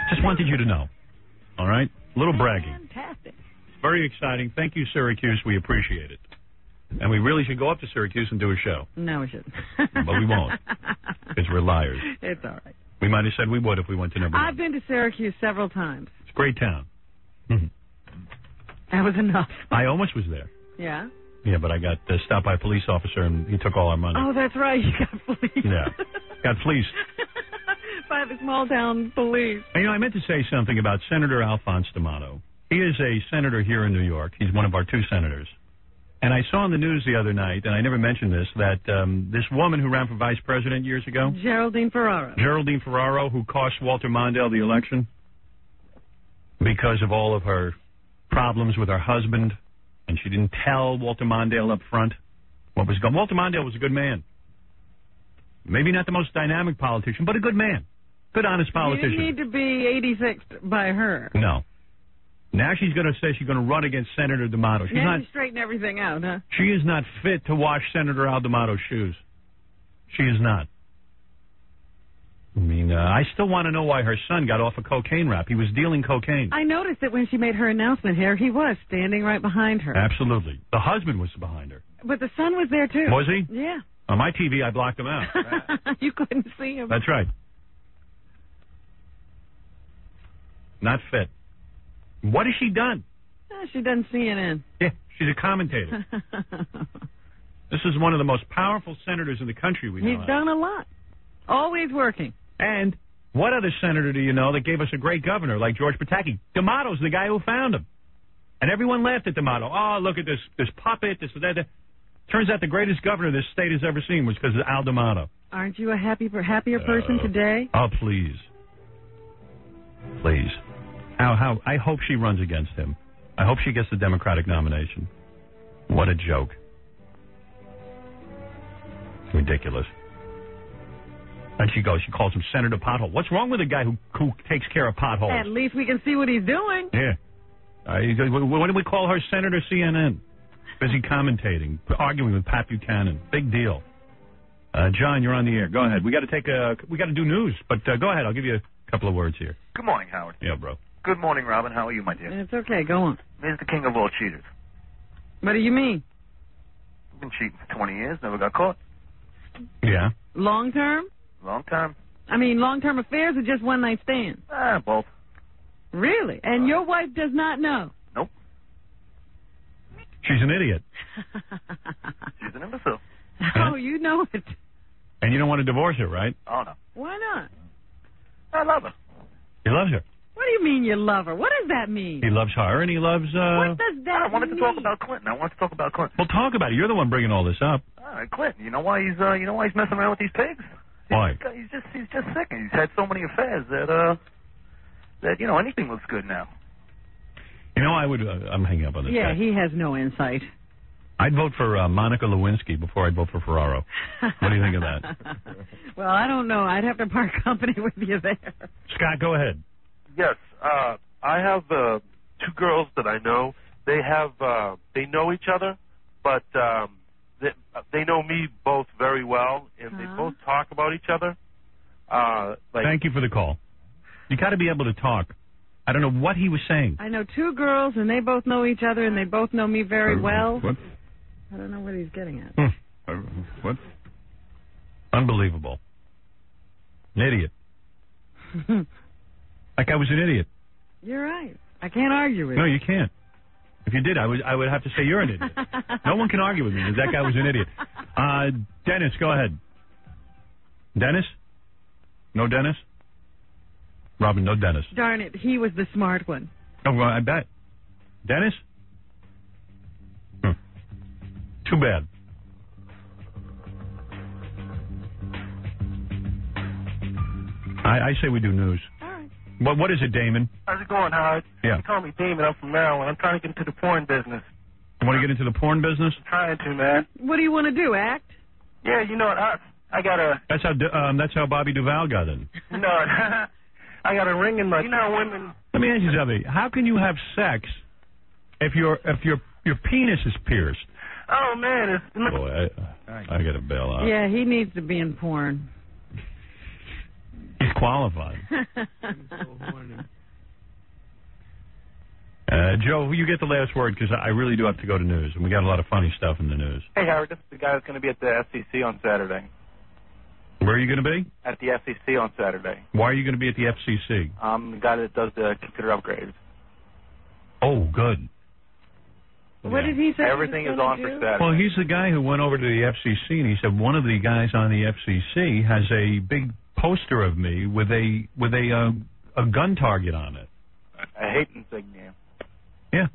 Just wanted you to know. All right? A little bragging. Fantastic. Very exciting. Thank you, Syracuse. We appreciate it. And we really should go up to Syracuse and do a show. No, we shouldn't. But we won't. Because we're liars. It's all right. We might have said we would if we went to number 1. I've been to Syracuse several times. It's a great town. That was enough. I almost was there. Yeah? Yeah, but I got stopped by a police officer and he took all our money. Oh, that's right. You got fleeced. Yeah. Got fleeced. By the small town police. And, I meant to say something about Senator Alphonse D'Amato. He is a senator here in New York. He's one of our 2 senators. And I saw on the news the other night, and I never mentioned this, that this woman who ran for vice president years ago. Geraldine Ferraro, who cost Walter Mondale the election because of all of her problems with her husband, and she didn't tell Walter Mondale up front what was going on. Walter Mondale was a good man. Maybe not the most dynamic politician, but a good man. Good, honest politician. You need to be 86ed by her. No. Now she's going to say she's going to run against Senator D'Amato. She's now not. You straighten everything out, huh? She is not fit to wash Senator Al D'Amato's shoes. She is not. I still want to know why her son got off a cocaine rap. He was dealing cocaine. I noticed that when she made her announcement here, he was standing right behind her. Absolutely. The husband was behind her. But the son was there, too. Was he? Yeah. On my TV, I blocked him out. You couldn't see him. That's right. Not fit. What has she done? She done CNN. Yeah, she's a commentator. This is one of the most powerful senators in the country we know. He's done a lot. Always working. And what other senator do you know that gave us a great governor like George Pataki? D'Amato's the guy who found him. And everyone laughed at D'Amato. Oh, look at this puppet, this that. Turns out the greatest governor this state has ever seen was because of Al D'Amato. Aren't you a happier person today? Oh, please. Please. How? I hope she runs against him. I hope she gets the Democratic nomination. What a joke. Ridiculous. And she calls him Senator Pothole. What's wrong with a guy who takes care of potholes? At least we can see what he's doing. Yeah. What do we call her? Senator CNN. Busy commentating, arguing with Pat Buchanan. Big deal. John, you're on the air. Go ahead. We got to do news, but go ahead. I'll give you a couple of words here. Good morning, Howard. Yeah, bro. Good morning, Robin. How are you, my dear? It's okay. Go on. Here's the king of all cheaters. What do you mean? I've been cheating for 20 years. Never got caught. Yeah. Long term? Long time. I mean, long-term affairs or just one-night stands? Both. Really? And your wife does not know? Nope. She's an idiot. She's an imbecile. Oh, you know it. And you don't want to divorce her, right? Oh, no. Why not? I love her. He loves her. What do you mean you love her? What does that mean? He loves her, and he loves... What does that I wanted mean? to talk about Clinton. Well, talk about it. You're the one bringing all this up. Clinton. You know why he's messing around with these pigs? Why? He's just sick. He's had so many affairs that anything looks good now. You know, I would. I'm hanging up on this. Yeah, guy. he has no insight. I'd vote for Monica Lewinsky before I'd vote for Ferraro. What do you think of that? Well, I don't know. I'd have to part company with you there. Scott, go ahead. Yes, I have two girls that I know. They know each other, but they know me both very well, and they both talk about each other. Thank you for the call. You got to be able to talk. I don't know what he was saying. I know two girls, and they both know each other, and they both know me very well. What? I don't know what he's getting at. What? Unbelievable. An idiot. That guy was an idiot. You're right. I can't argue with you. No, you can't. If you did, I would have to say you're an idiot. No one can argue with me because that guy was an idiot. Dennis, go ahead. Dennis? No Dennis? Robin, no Dennis. Darn it, he was the smart one. Oh, well, I bet. Dennis? Too bad. I say we do news. All right. What is it, Damon? How's it going, Howard? Yeah. You call me Damon. I'm from Maryland. I'm trying to get into the porn business. You want to get into the porn business? I'm trying to, man. What do you want to do, act? Yeah, you know what? I got a... That's how Bobby Duvall got in. No, I got a ring in my... You know, women... Let me ask you something. How can you have sex if your penis is pierced? Oh, man. Boy, I got to bail out. Yeah, he needs to be in porn. He's qualified. Joe, you get the last word because I really do have to go to news, and we got a lot of funny stuff in the news. Hey, Howard, this is the guy that's going to be at the FCC on Saturday. Where are you going to be? At the FCC on Saturday. Why are you going to be at the FCC? I'm the guy that does the computer upgrades. Oh, good. What did he say? Everything is on for Saturday. Well, he's the guy who went over to the FCC, and he said one of the guys on the FCC has a big poster of me with a gun target on it. A hate insignia. Yeah.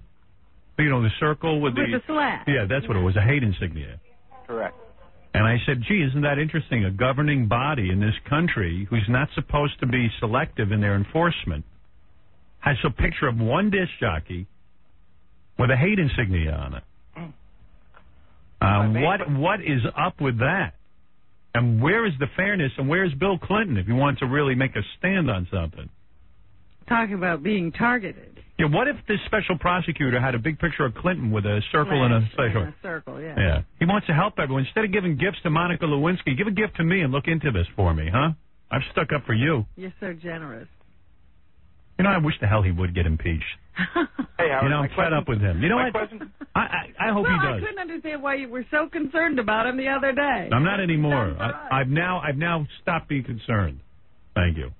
You know, the circle with the slash. Yeah, that's what it was, a hate insignia. Correct. And I said, gee, isn't that interesting? A governing body in this country who's not supposed to be selective in their enforcement has a picture of one disc jockey with a hate insignia on it. What is up with that? And where is the fairness, and where's Bill Clinton if he wants to really make a stand on something? Talking about being targeted. Yeah, what if this special prosecutor had a big picture of Clinton with a circle and a special? A circle, yeah. Yeah. He wants to help everyone. Instead of giving gifts to Monica Lewinsky, give a gift to me and look into this for me, huh? I've stuck up for you. You're so generous. You know, I wish the hell he would get impeached. Hey, Howard, You know, I'm fed up with him. You know what? I hope he I does. couldn't understand why you were so concerned about him the other day. I'm not anymore. I've now stopped being concerned. Thank you.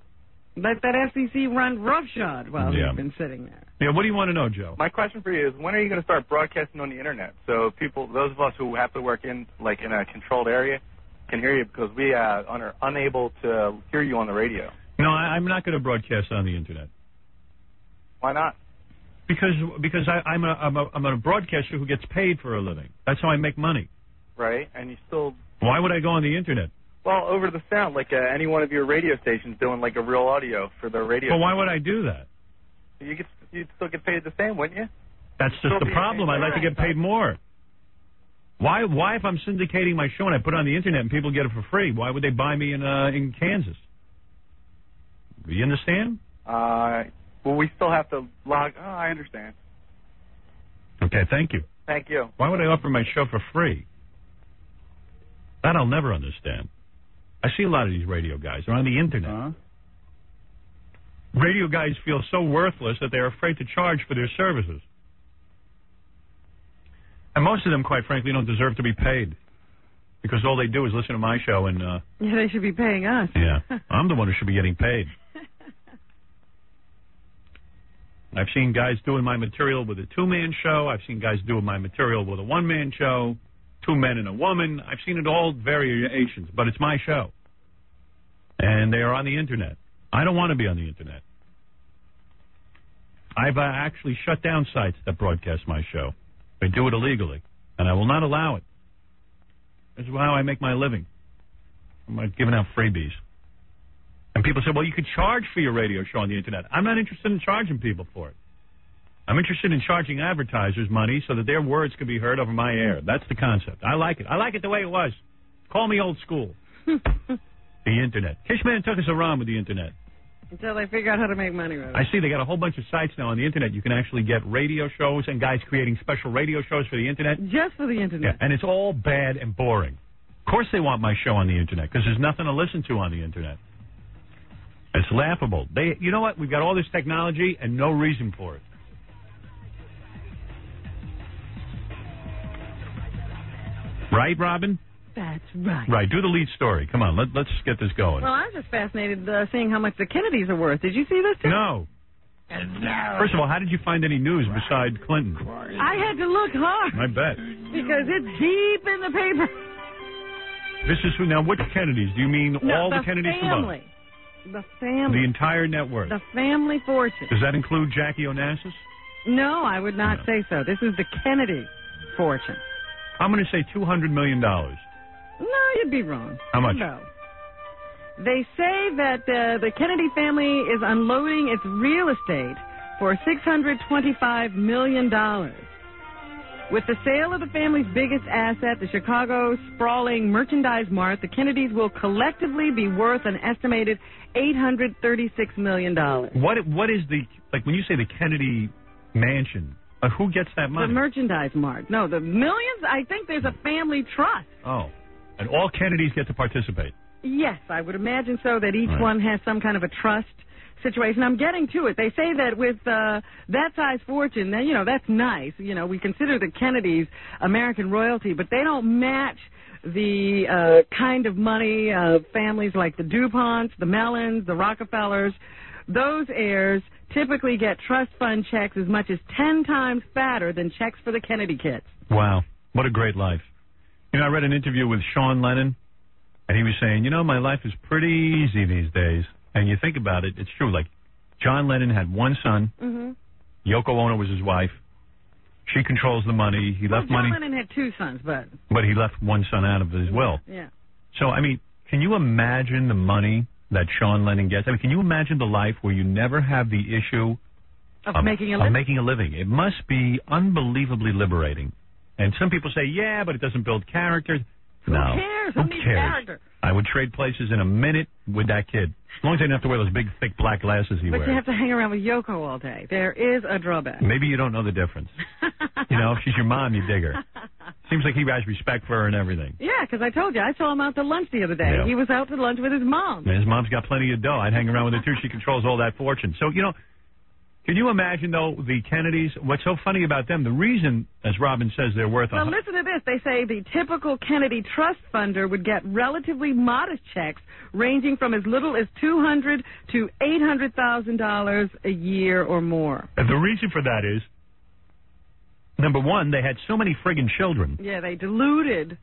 Let that FCC run roughshod while he's been sitting there. Yeah, what do you want to know, Joe? My question for you is, when are you going to start broadcasting on the internet so people, those of us who have to work in a controlled area, can hear you, because we are unable to hear you on the radio? No, I'm not going to broadcast on the internet. Why not? Because I'm a broadcaster who gets paid for a living. That's how I make money. Right, and you still... Why would I go on the internet? Well, over the sound, like any one of your radio stations doing like a real audio for their radio. Well, why would I do that? You'd still get paid the same, wouldn't you? That's just the problem. I'd like to get paid more. Why, if I'm syndicating my show and I put it on the internet and people get it for free, why would they buy me in Kansas? Do you understand? Well, we still have to log. Oh, I understand. Okay, thank you. Thank you. Why would I offer my show for free? That I'll never understand. I see a lot of these radio guys. They're on the internet. Radio guys feel so worthless that they're afraid to charge for their services. And most of them, quite frankly, don't deserve to be paid. Because all they do is listen to my show and... yeah, they should be paying us. Yeah, I'm the one who should be getting paid. I've seen guys doing my material with a two-man show. I've seen guys doing my material with a one-man show. 2 men and a woman. I've seen it all variations, but it's my show. And they are on the internet. I don't want to be on the internet. I've actually shut down sites that broadcast my show. They do it illegally, and I will not allow it. This is how I make my living. I'm not giving out freebies. And people say, well, you could charge for your radio show on the internet. I'm not interested in charging people for it. I'm interested in charging advertisers money so that their words can be heard over my air. That's the concept. I like it. I like it the way it was. Call me old school. The internet. Kishman took us around with the internet. Until they figure out how to make money with it. I see they got a whole bunch of sites now on the internet. You can actually get radio shows and guys creating special radio shows for the internet. Just for the internet. Yeah, and it's all bad and boring. Of course they want my show on the internet because there's nothing to listen to on the internet. It's laughable. You know what? We've got all this technology and no reason for it. Right, Robin? That's right. Right. Do the lead story. Come on. Let's get this going. Well, I'm just fascinated seeing how much the Kennedys are worth. Did you see this? No. First of all, how did you find any news besides Clinton? I had to look hard. I bet. Because it's deep in the paper. This is who now. Which Kennedys? Do you mean all the Kennedys combined? The family. The entire net worth. The family fortune. Does that include Jackie Onassis? No, I would not say so. This is the Kennedy fortune. I'm going to say $200 million. No, you'd be wrong. How much? No. They say that the Kennedy family is unloading its real estate for $625 million. With the sale of the family's biggest asset, the Chicago sprawling merchandise mart, the Kennedys will collectively be worth an estimated $836 million. What is the, like when you say the Kennedy mansion, who gets that money? The merchandise mart. No, the millions, I think there's a family trust. Oh, and all Kennedys get to participate? Yes, I would imagine so, that each one has some kind of a trust situation. I'm getting to it. They say that with that size fortune, you know, that's nice. You know, we consider the Kennedys American royalty, but they don't match the kind of money of families like the DuPonts, the Mellons, the Rockefellers. Those heirs typically get trust fund checks as much as 10 times fatter than checks for the Kennedy kids. Wow. What a great life. You know, I read an interview with Sean Lennon, and he was saying, you know, my life is pretty easy these days. And you think about it, it's true. Like, John Lennon had one son. Mm-hmm. Yoko Ono was his wife. She controls the money. He left money. John Lennon had 2 sons, but he left one son out of his will. Yeah. So, I mean, can you imagine the money that Sean Lennon gets? I mean, can you imagine the life where you never have the issue of making a living? It must be unbelievably liberating. And some people say, yeah, but it doesn't build character. Who cares? Who needs character? I would trade places in a minute with that kid. As long as I didn't have to wear those big, thick black glasses he wears. But you have to hang around with Yoko all day. There is a drawback. Maybe you don't know the difference. You know, if she's your mom, you dig her. Seems like he has respect for her and everything. Yeah, because I told you, I saw him out to lunch the other day. Yeah. He was out to lunch with his mom. And his mom's got plenty of dough. I'd hang around with her, too. She controls all that fortune. So, you know, Can you imagine, though, the Kennedys? What's so funny about them? The reason, as Robin says, they're worth Well, listen to this. They say the typical Kennedy trust funder would get relatively modest checks ranging from as little as $200,000 to $800,000 a year or more. And the reason for that is, number one, they had so many friggin' children. Yeah, they diluted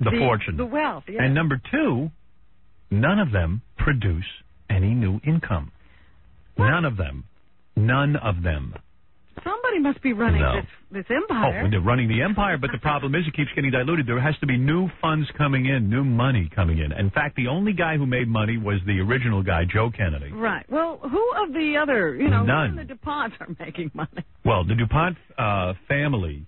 the fortune. The wealth, yeah. And number two, none of them produce any new income. What? None of them. None of them. Somebody must be running this empire. Oh, they're running the empire, but the problem is it keeps getting diluted. There has to be new funds coming in, new money coming in. In fact, the only guy who made money was the original guy, Joe Kennedy. Right. Well, who of the other, None. Who in the DuPonts are making money? Well, the DuPont family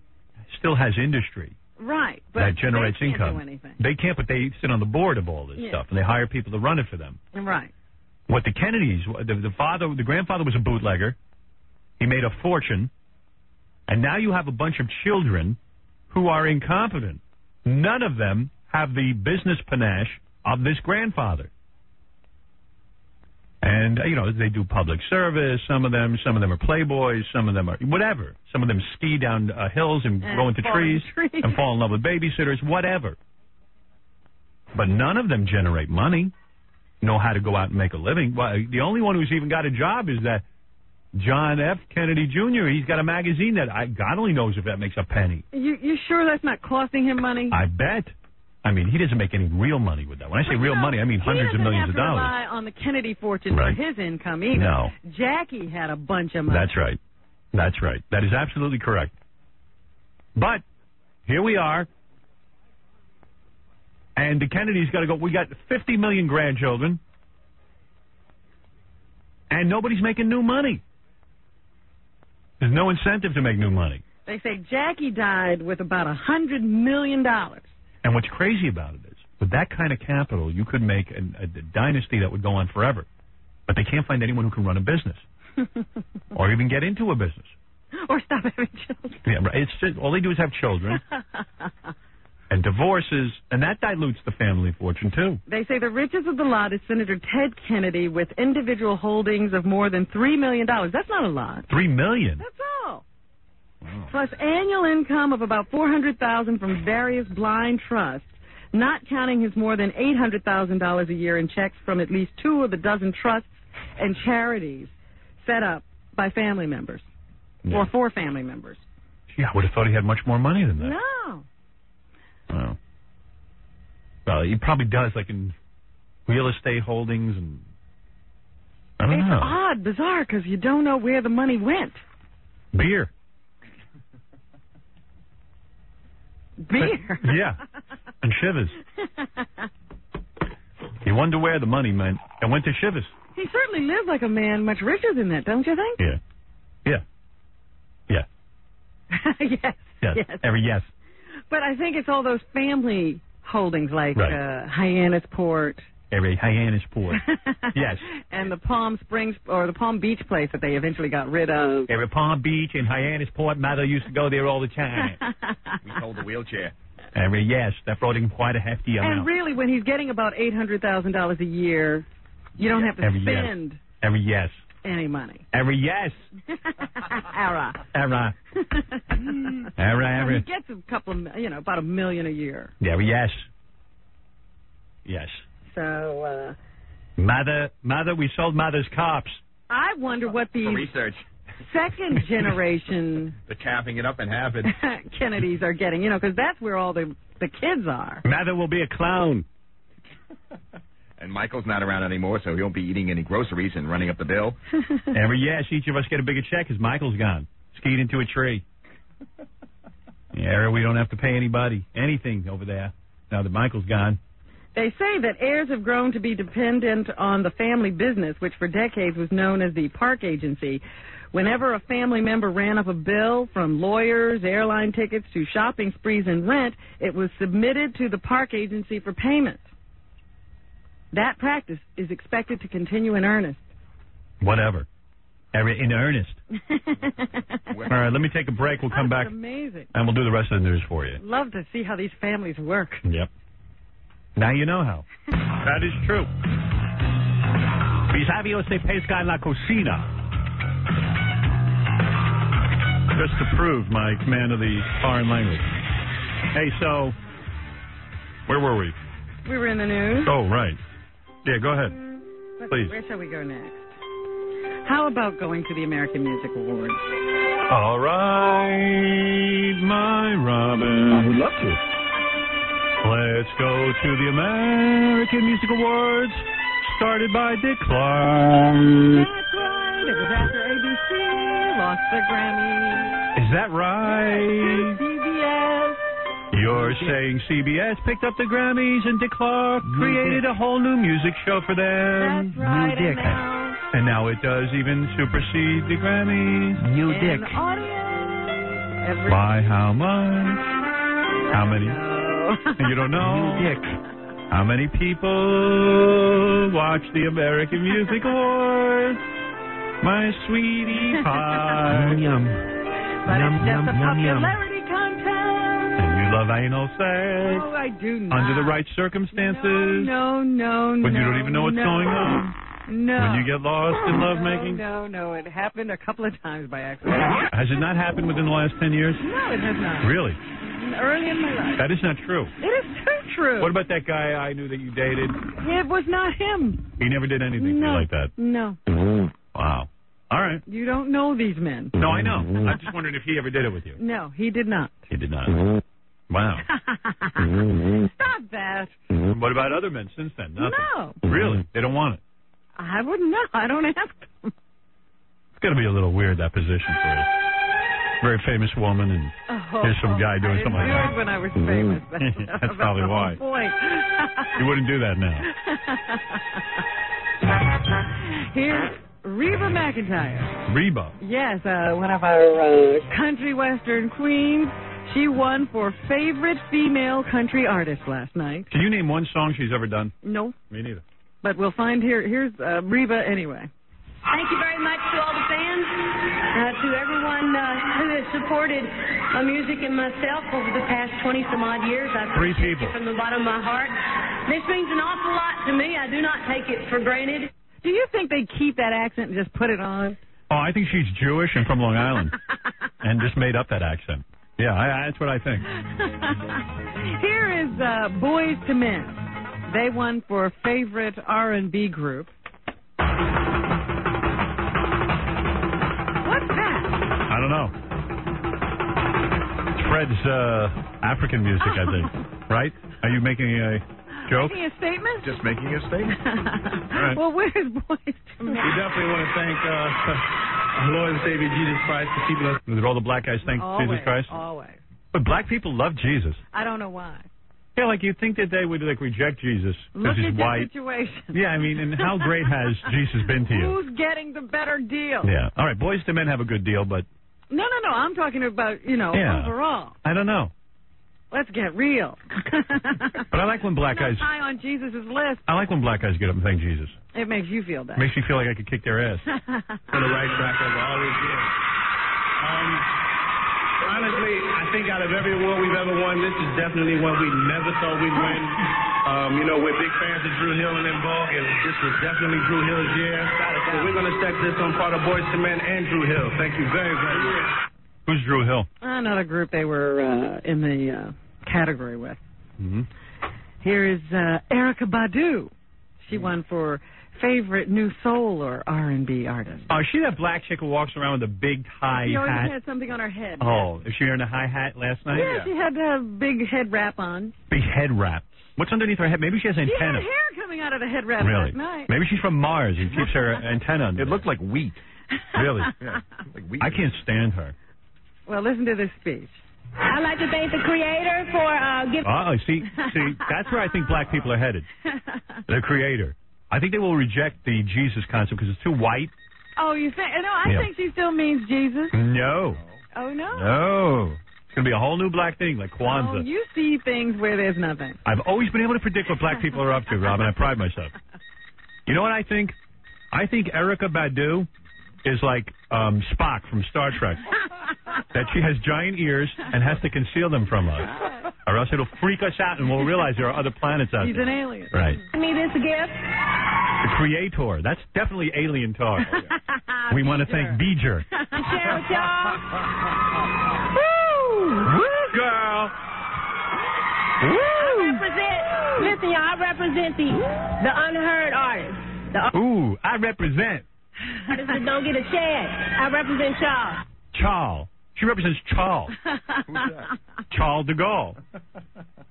still has industry. Right. But that generates they can't income. do anything. They can't, but they sit on the board of all this stuff, and they hire people to run it for them. Right. What the Kennedys, the grandfather was a bootlegger. He made a fortune. And now you have a bunch of children who are incompetent. None of them have the business panache of this grandfather. And, they do public service. Some of them are playboys. Some of them are whatever. Some of them ski down hills and go into trees and fall in love with babysitters, whatever. But none of them generate money, know how to go out and make a living. Well, the only one who's even got a job is that John F. Kennedy Jr. He's got a magazine that God only knows if that makes a penny. You sure that's not costing him money? I bet. I mean, he doesn't make any real money with that. When I say real money, I mean hundreds of millions of dollars. He doesn't have to rely on the Kennedy fortune for his income either. No. Jackie had a bunch of money. That's right. That's right. That is absolutely correct. But here we are. And the Kennedys got to go. We got 50 million grandchildren. And nobody's making new money. There's no incentive to make new money. They say Jackie died with about $100 million. And what's crazy about it is, with that kind of capital, you could make a dynasty that would go on forever. But they can't find anyone who can run a business. Or even get into a business. Or stop having children. Yeah, right. It's just, all they do is have children. And divorces, and that dilutes the family fortune, too. They say the richest of the lot is Senator Ted Kennedy with individual holdings of more than $3 million. That's not a lot. $3 million? That's all. Wow. Plus annual income of about $400,000 from various blind trusts, not counting his more than $800,000 a year in checks from at least 2 of the dozen trusts and charities set up by family members, or for family members. Yeah, I would have thought he had much more money than that. No. Oh. Well, he probably does, like in real estate holdings and I don't know. It's odd, bizarre, because you don't know where the money went. Beer. Beer? Yeah. And Shivers. You wonder where the money went. It went to Shivers. He certainly lives like a man much richer than that, don't you think? Yeah. Yeah. Yeah. Yes. Yes. But I think it's all those family holdings like Hyannisport. Hyannisport. Yes. And the Palm Springs or the Palm Beach place that they eventually got rid of. Every Palm Beach and Hyannisport, Mother used to go there all the time. We sold the wheelchair. Yes, that brought in quite a hefty amount. And really, when he's getting about $800,000 a year, you don't have to spend any money. Era. He gets a couple of, about $1 million a year. Yes. So, Mother, we sold Mother's cops. I wonder what the research second generation the capping it up in half it Kennedys are getting, because that's where all the kids are. Mother will be a clown. And Michael's not around anymore, so he won't be eating any groceries and running up the bill. Each of us get a bigger check because Michael's gone. Skied into a tree. We don't have to pay anybody anything over there now that Michael's gone. They say that heirs have grown to be dependent on the family business, which for decades was known as the Park Agency. Whenever a family member ran up a bill, from lawyers, airline tickets, to shopping sprees and rent, it was submitted to the Park Agency for payment. That practice is expected to continue in earnest. Whatever. In earnest. All right, let me take a break. We'll come back. Amazing. And we'll do the rest of the news for you. Love to see how these families work. Yep. Now you know how. That is true. Mis avios de pesca en la cocina. just to prove my command of the foreign language. Hey, so, where were we? We were in the news. Oh, right. Yeah, go ahead. Please. Where shall we go next? How about going to the American Music Awards? All right, my Robin. I would love to. Let's go to the American Music Awards, started by Dick Clark. That's right. It was after ABC lost the Grammy. Is that right? CBS. You're saying CBS picked up the Grammys and Dick Clark created a whole new music show for them. That's right. New Dick. And now it does even supersede the Grammys. New And Dick. Audience. By how much? How many? You don't know? New Dick. How many people watch the American Music Awards? My sweetie pie. Yum. But Yum, it's just yum, a yum, yum. popularity contest. And you love anal sex? No, I do not. Under the right circumstances? No. When you don't even know what's going on? No. When you get lost in lovemaking? No. It happened a couple of times by accident. Has it not happened within the last 10 years? No, it has not. Really? Early in my life. That is not true. It is too true. What about that guy I knew that you dated? It was not him. He never did anything to you like that. No. Wow. All right. You don't know these men. No, I know. I'm just wondering if he ever did it with you. No, he did not. He did not. Wow. Stop that. What about other men since then? Nothing. No. Really? They don't want it. I wouldn't know. I don't ask them. It's got to be a little weird, that position for you. Very famous woman, and here's some guy doing something like that. When I was famous. That's probably the why. whole point. You wouldn't do that now. Here's Reba McEntire. Reba. Yes, one of our country western queens. She won for favorite female country artist last night. Can you name one song she's ever done? No. Me neither. But we'll find here. Here's Reba anyway. Thank you very much to all the fans, to everyone who has supported my music and myself over the past 20-some-odd years. I appreciate it from the bottom of my heart. This means an awful lot to me. I do not take it for granted. Do you think they keep that accent and just put it on? Oh, I think she's Jewish and from Long Island and just made up that accent. Yeah, that's what I think. Here is Boyz II Men. They won for favorite R&B group. What's that? I don't know. It's Fred's African music, I think. Right? Are you making a joke? Making a statement? Just making a statement. All right. Well, where's Boyz II Men? We definitely want to thank our Lord and Savior Jesus Christ for keeping us. Did all the black guys thank Jesus Christ? Always. But black people love Jesus. I don't know why. Yeah, like you'd think that they would reject Jesus because Look he's at white. your situation. Yeah, I mean, and how great has Jesus been to you? Who's getting the better deal? Yeah. All right, Boyz II Men have a good deal, but No. I'm talking about, overall. I don't know. Let's get real. But I like when black guys. High on Jesus' list. I like when black guys get up and thank Jesus. It makes you feel better. Makes me feel like I could kick their ass. On the right track over all these years. Honestly, I think out of every award we've ever won, this is definitely one we never thought we'd win. We're big fans of Drew Hill and them Vogue, and this was definitely Drew Hill's year. So we're going to set this on part of Boyz II Men and Drew Hill. Thank you very, very much. Who's Drew Hill? Another group they were in the category with. Mm-hmm. Here is Erykah Badu. She won for favorite new soul or R&B artist. Oh, is she that black chick who walks around with a big high She always hat? had something on her head. Oh, is she wearing a high hat last night? Yeah, she had a big head wrap on. Big head wrap. What's underneath her head? Maybe she has She had antenna. hair coming out of the head wrap Really? last night. Maybe she's from Mars and keeps her antenna under. It looked like wheat. Really? Yeah, like wheat. I can't stand her. Well, listen to this speech. I'd like to thank the Creator for giving... Oh, see, that's where I think black people are headed. The Creator. I think they will reject the Jesus concept because it's too white. Oh, you think? No, I think she still means Jesus. No. Oh, no? No. It's going to be a whole new black thing like Kwanzaa. Oh, you see things where there's nothing. I've always been able to predict what black people are up to, Robin. I pride myself. You know what I think? I think Erykah Badu is like Spock from Star Trek. That she has giant ears and has to conceal them from us. Or else it'll freak us out and we'll realize there are other planets out She's there. an alien. Right. me this gift. The Creator. That's definitely alien talk. We want to thank Beeger. Share with y'all. Woo, girl. I represent the unheard artists. Ooh, I represent. Artists that don't get a chance. I represent y'all. Charles. She represents Charles. Who's that? Charles de Gaulle.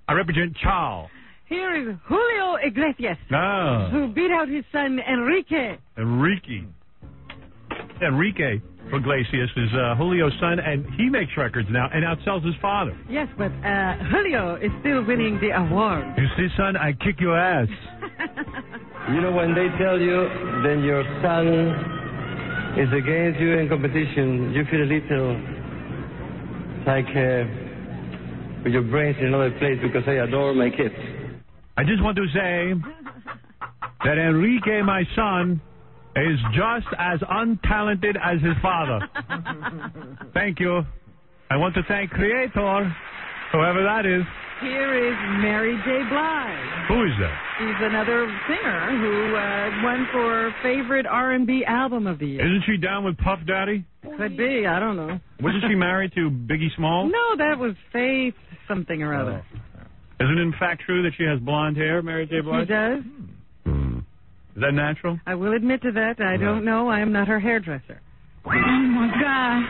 I represent Charles. Here is Julio Iglesias, Ah. who beat out his son Enrique. Enrique Iglesias is Julio's son, and he makes records now and outsells his father. Yes, but Julio is still winning the award. You see, son, I kick your ass. You know, when they tell you then your son is against you in competition, you feel a little like with your brains in another place because I adore my kids. I just want to say that Enrique, my son, is just as untalented as his father. Thank you. I want to thank Creator, whoever that is. Here is Mary J. Blige. Who is that? She's another singer who won for favorite R&B album of the year. Isn't she down with Puff Daddy? Could be. I don't know. Wasn't she married to Biggie Smalls? No, that was Faith something or other. Isn't it in fact true that she has blonde hair, Mary J. Blige? She does. Is that natural? I will admit to that. I don't know. I am not her hairdresser. Oh, my God.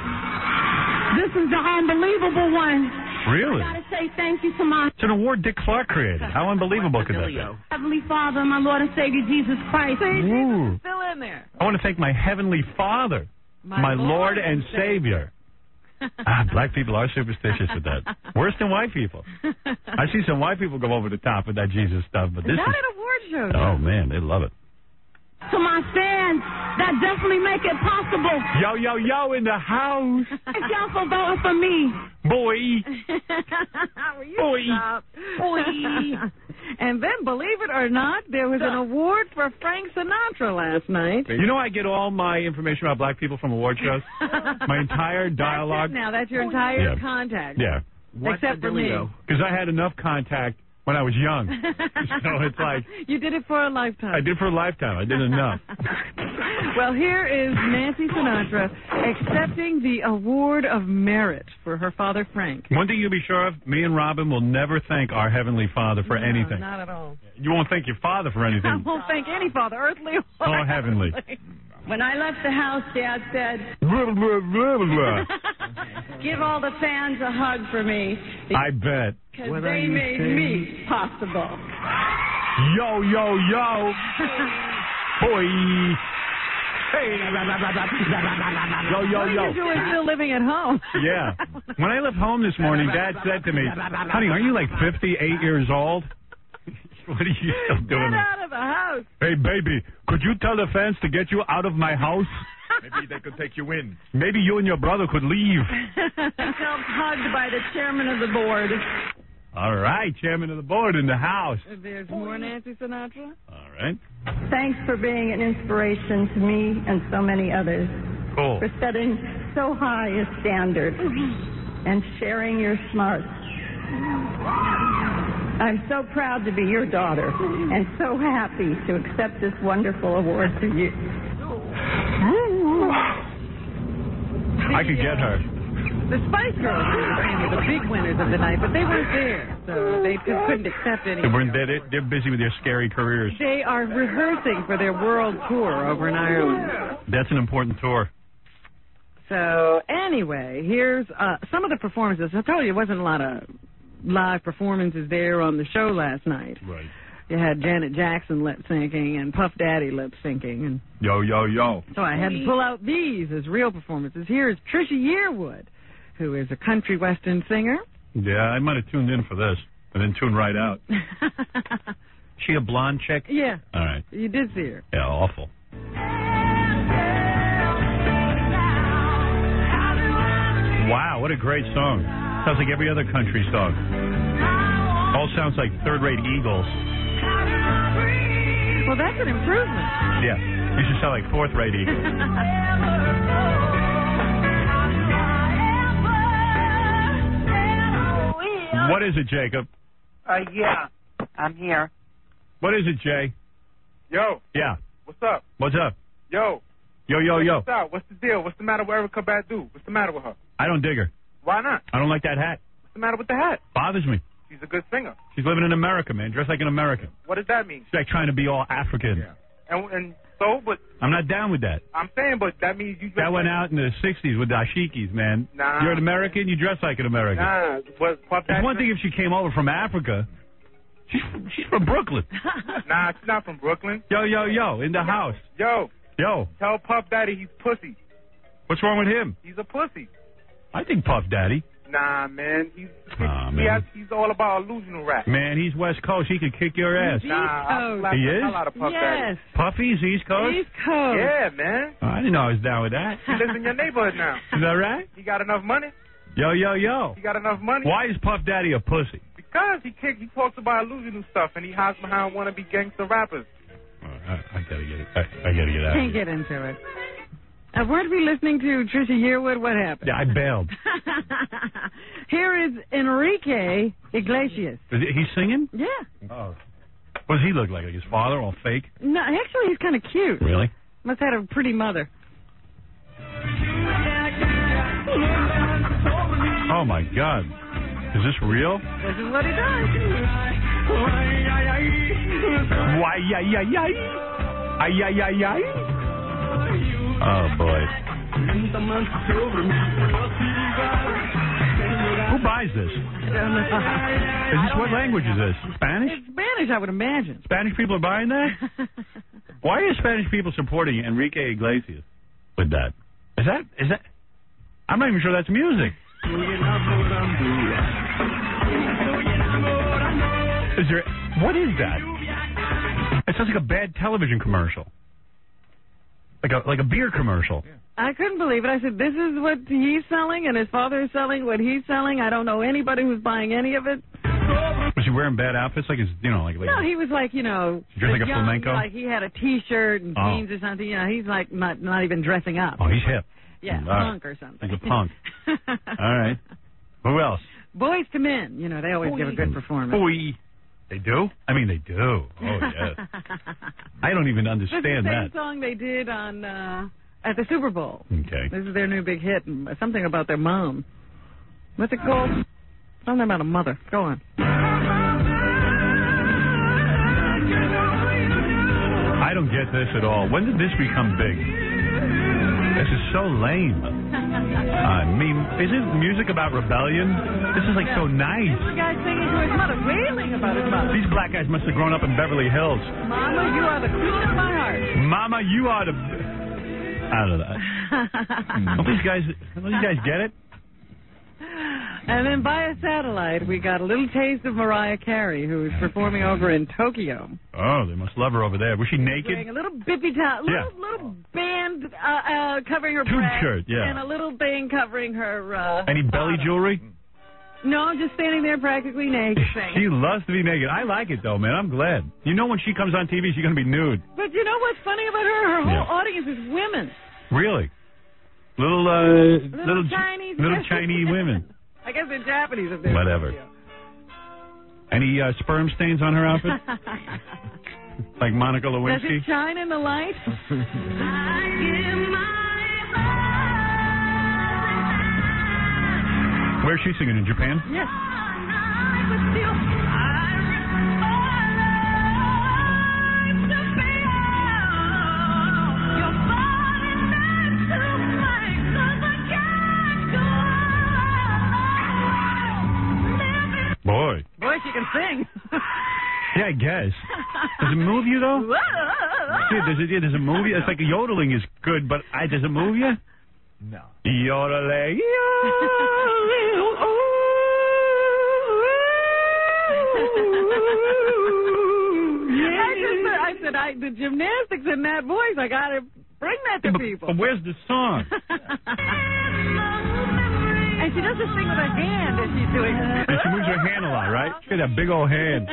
This is the unbelievable one. Really? I gotta say thank you to my It's an award Dick Clark created. How unbelievable could that be? Heavenly Father, my Lord and Savior Jesus Christ. Ooh. Still in there. I want to thank my Heavenly Father, my Lord and Savior. Black people are superstitious with that. Worse than white people. I see some white people go over the top with that Jesus stuff, but this Not is... at award shows. Oh, man, they love it. To my fans that definitely make it possible. Yo, yo, yo in the house. Thank y'all for voting for me. Boy. Will you stop? And then, believe it or not, there was an award for Frank Sinatra last night. You know I get all my information about black people from award shows? My entire dialogue. That's it now. That's your entire Yeah. contact. Yeah. Except for me. Because I had enough contact when I was young. So it's like... You did it for a lifetime. I did for a lifetime. I did enough. Well, here is Nancy Sinatra accepting the Award of Merit for her father, Frank. One thing you'll be sure of, me and Robin will never thank our Heavenly Father for anything. Not at all. You won't thank your father for I anything. won't thank any father, earthly or Oh, heavenly. When I left the house, Dad said, Blah, blah, blah, blah. give all the fans a hug for me. I bet. Because they made me possible. Yo, yo, yo. Boy. Hey. Yo, yo, What are yo. you doing still living at home? Yeah. When I left home this morning, Dad said to me, honey, aren't you like 58 years old? What are you still doing? Get out of the house. Hey, baby, could you tell the fans to get you out of my house? Maybe they could take you in. Maybe you and your brother could leave. Self-hugged by the chairman of the board. All right, chairman of the board in the house. There's more Nancy Sinatra. All right. Thanks for being an inspiration to me and so many others. Cool. For setting so high a standard and sharing your smarts. I'm so proud to be your daughter and so happy to accept this wonderful award for you. I could get her. The Spice Girls were the big winners of the night, but they weren't there, so they just couldn't accept any. They're busy with their scary careers. They are rehearsing for their world tour over in Ireland. That's an important tour. So anyway, here's some of the performances. I told you it wasn't a lot of live performances there on the show last night. Right. You had Janet Jackson lip syncing and Puff Daddy lip syncing, and Yo, yo, yo. so I had to pull out these as real performances. Here is Trisha Yearwood, who is a country western singer. Yeah, I might have tuned in for this and then tuned right out. She a blonde chick? Yeah. All right. You did see her. Yeah, awful. Wow, what a great song. Sounds like every other country song. All sounds like third-rate Eagles. Well, that's an improvement. Yeah, you should sound like fourth-rate Eagles. What is it, Jacob? Yeah, I'm here. What is it, Jay? Yo. Yeah. What's up? What's up? Yo. Yo, yo, yo. What's up? What's the deal? What's the matter with Erica Badu? What's the matter with her? I don't dig her. Why not? I don't like that hat. What's the matter with the hat? Bothers me. She's a good singer. She's living in America, man. Dressed like an American. What does that mean? She's like trying to be all African. Yeah. And so, but I'm not down with that. I'm saying, but that means you. That went out in the 60s with the ashikis, man. Nah. You're an American, you dress like an American. Nah. It's one thing if she came over from Africa. She's from Brooklyn. Nah, she's not from Brooklyn. Yo, yo, yo, in the house. Yo. Yo. Tell Puff Daddy he's pussy. What's wrong with him? He's a pussy. I think Puff Daddy. Nah, man. He's all about illusional rap. Man, he's West Coast. He could kick your ass. Nah, he is? A lot of Puff Daddy. Puffy's East Coast? East Coast. Yeah, man. Oh, I didn't know I was down with that. He lives in your neighborhood now. Is that right? He got enough money. Yo, yo, yo. He got enough money. Why is Puff Daddy a pussy? Because he talks about illusional stuff and he hides behind wannabe gangster rappers. Oh, I gotta get it. I gotta get out. Can't get into it. Weren't we listening to Trisha Yearwood? What happened? Yeah, I bailed. Here is Enrique Iglesias. Is he singing? Yeah. Oh. What does he look like? Like his father, all fake? No, actually, he's kind of cute. Really? Must have had a pretty mother. Oh, my God. Is this real? This is what he does. Why, Oh, boy. Who buys this? What language is this? Spanish? It's Spanish, I would imagine. Spanish people are buying that? Why are Spanish people supporting Enrique Iglesias with that? Is that? I'm not even sure that's music. What is that? It sounds like a bad television commercial. Like a beer commercial. I couldn't believe it. I said, this is what he's selling, and his father is selling what he's selling. I don't know anybody who's buying any of it. Was he wearing bad outfits? Like no, he was like, dressed like a flamenco? Like he had a T-shirt and jeans or something. He's like not even dressing up. Oh, he's hip. Yeah, punk or something. He's a punk. All right. Who else? Boys to Men. They always give a good performance. Boy. They do? I mean, they do. Oh, yes. I don't even understand that. This is the same song they did on at the Super Bowl. Okay. This is their new big hit. Something about their mom. What's it called? Something about a mother. Go on. I don't get this at all. When did this become big? This is so lame. I mean, isn't music about rebellion? This is so nice. This guy's singing to his mother, wailing about his mother. These black guys must have grown up in Beverly Hills. Mama, you are the queen of my heart. Mama, you are the... I don't know. Don't these guys get it? And then via satellite, we got a little taste of Mariah Carey, who is performing over in Tokyo. Oh, they must love her over there. Was she naked? Wearing a little bippy top, little band covering her tube breast, shirt, yeah, and a little thing covering her. Any belly jewelry? No, just standing there practically naked. She loves to be naked. I like it though, man. I'm glad. When she comes on TV, she's gonna be nude. But you know what's funny about her? Her whole audience is women. Really? Little Chinese women. I guess they're Japanese. Whatever. Any sperm stains on her outfit? Like Monica Lewinsky? Does it shine in the light? Where's she singing? In Japan? Yes. Boy, she can sing. Yeah, I guess. Does it move you, though? Does it move you? It's like yodeling is good, but does it move you? No. Yodeling. I said, the gymnastics in that voice, I got to bring that to people. But where's the song? And she doesn't sing with her hand as she's doing it. And she moves her hand a lot, right? She got that big old hand.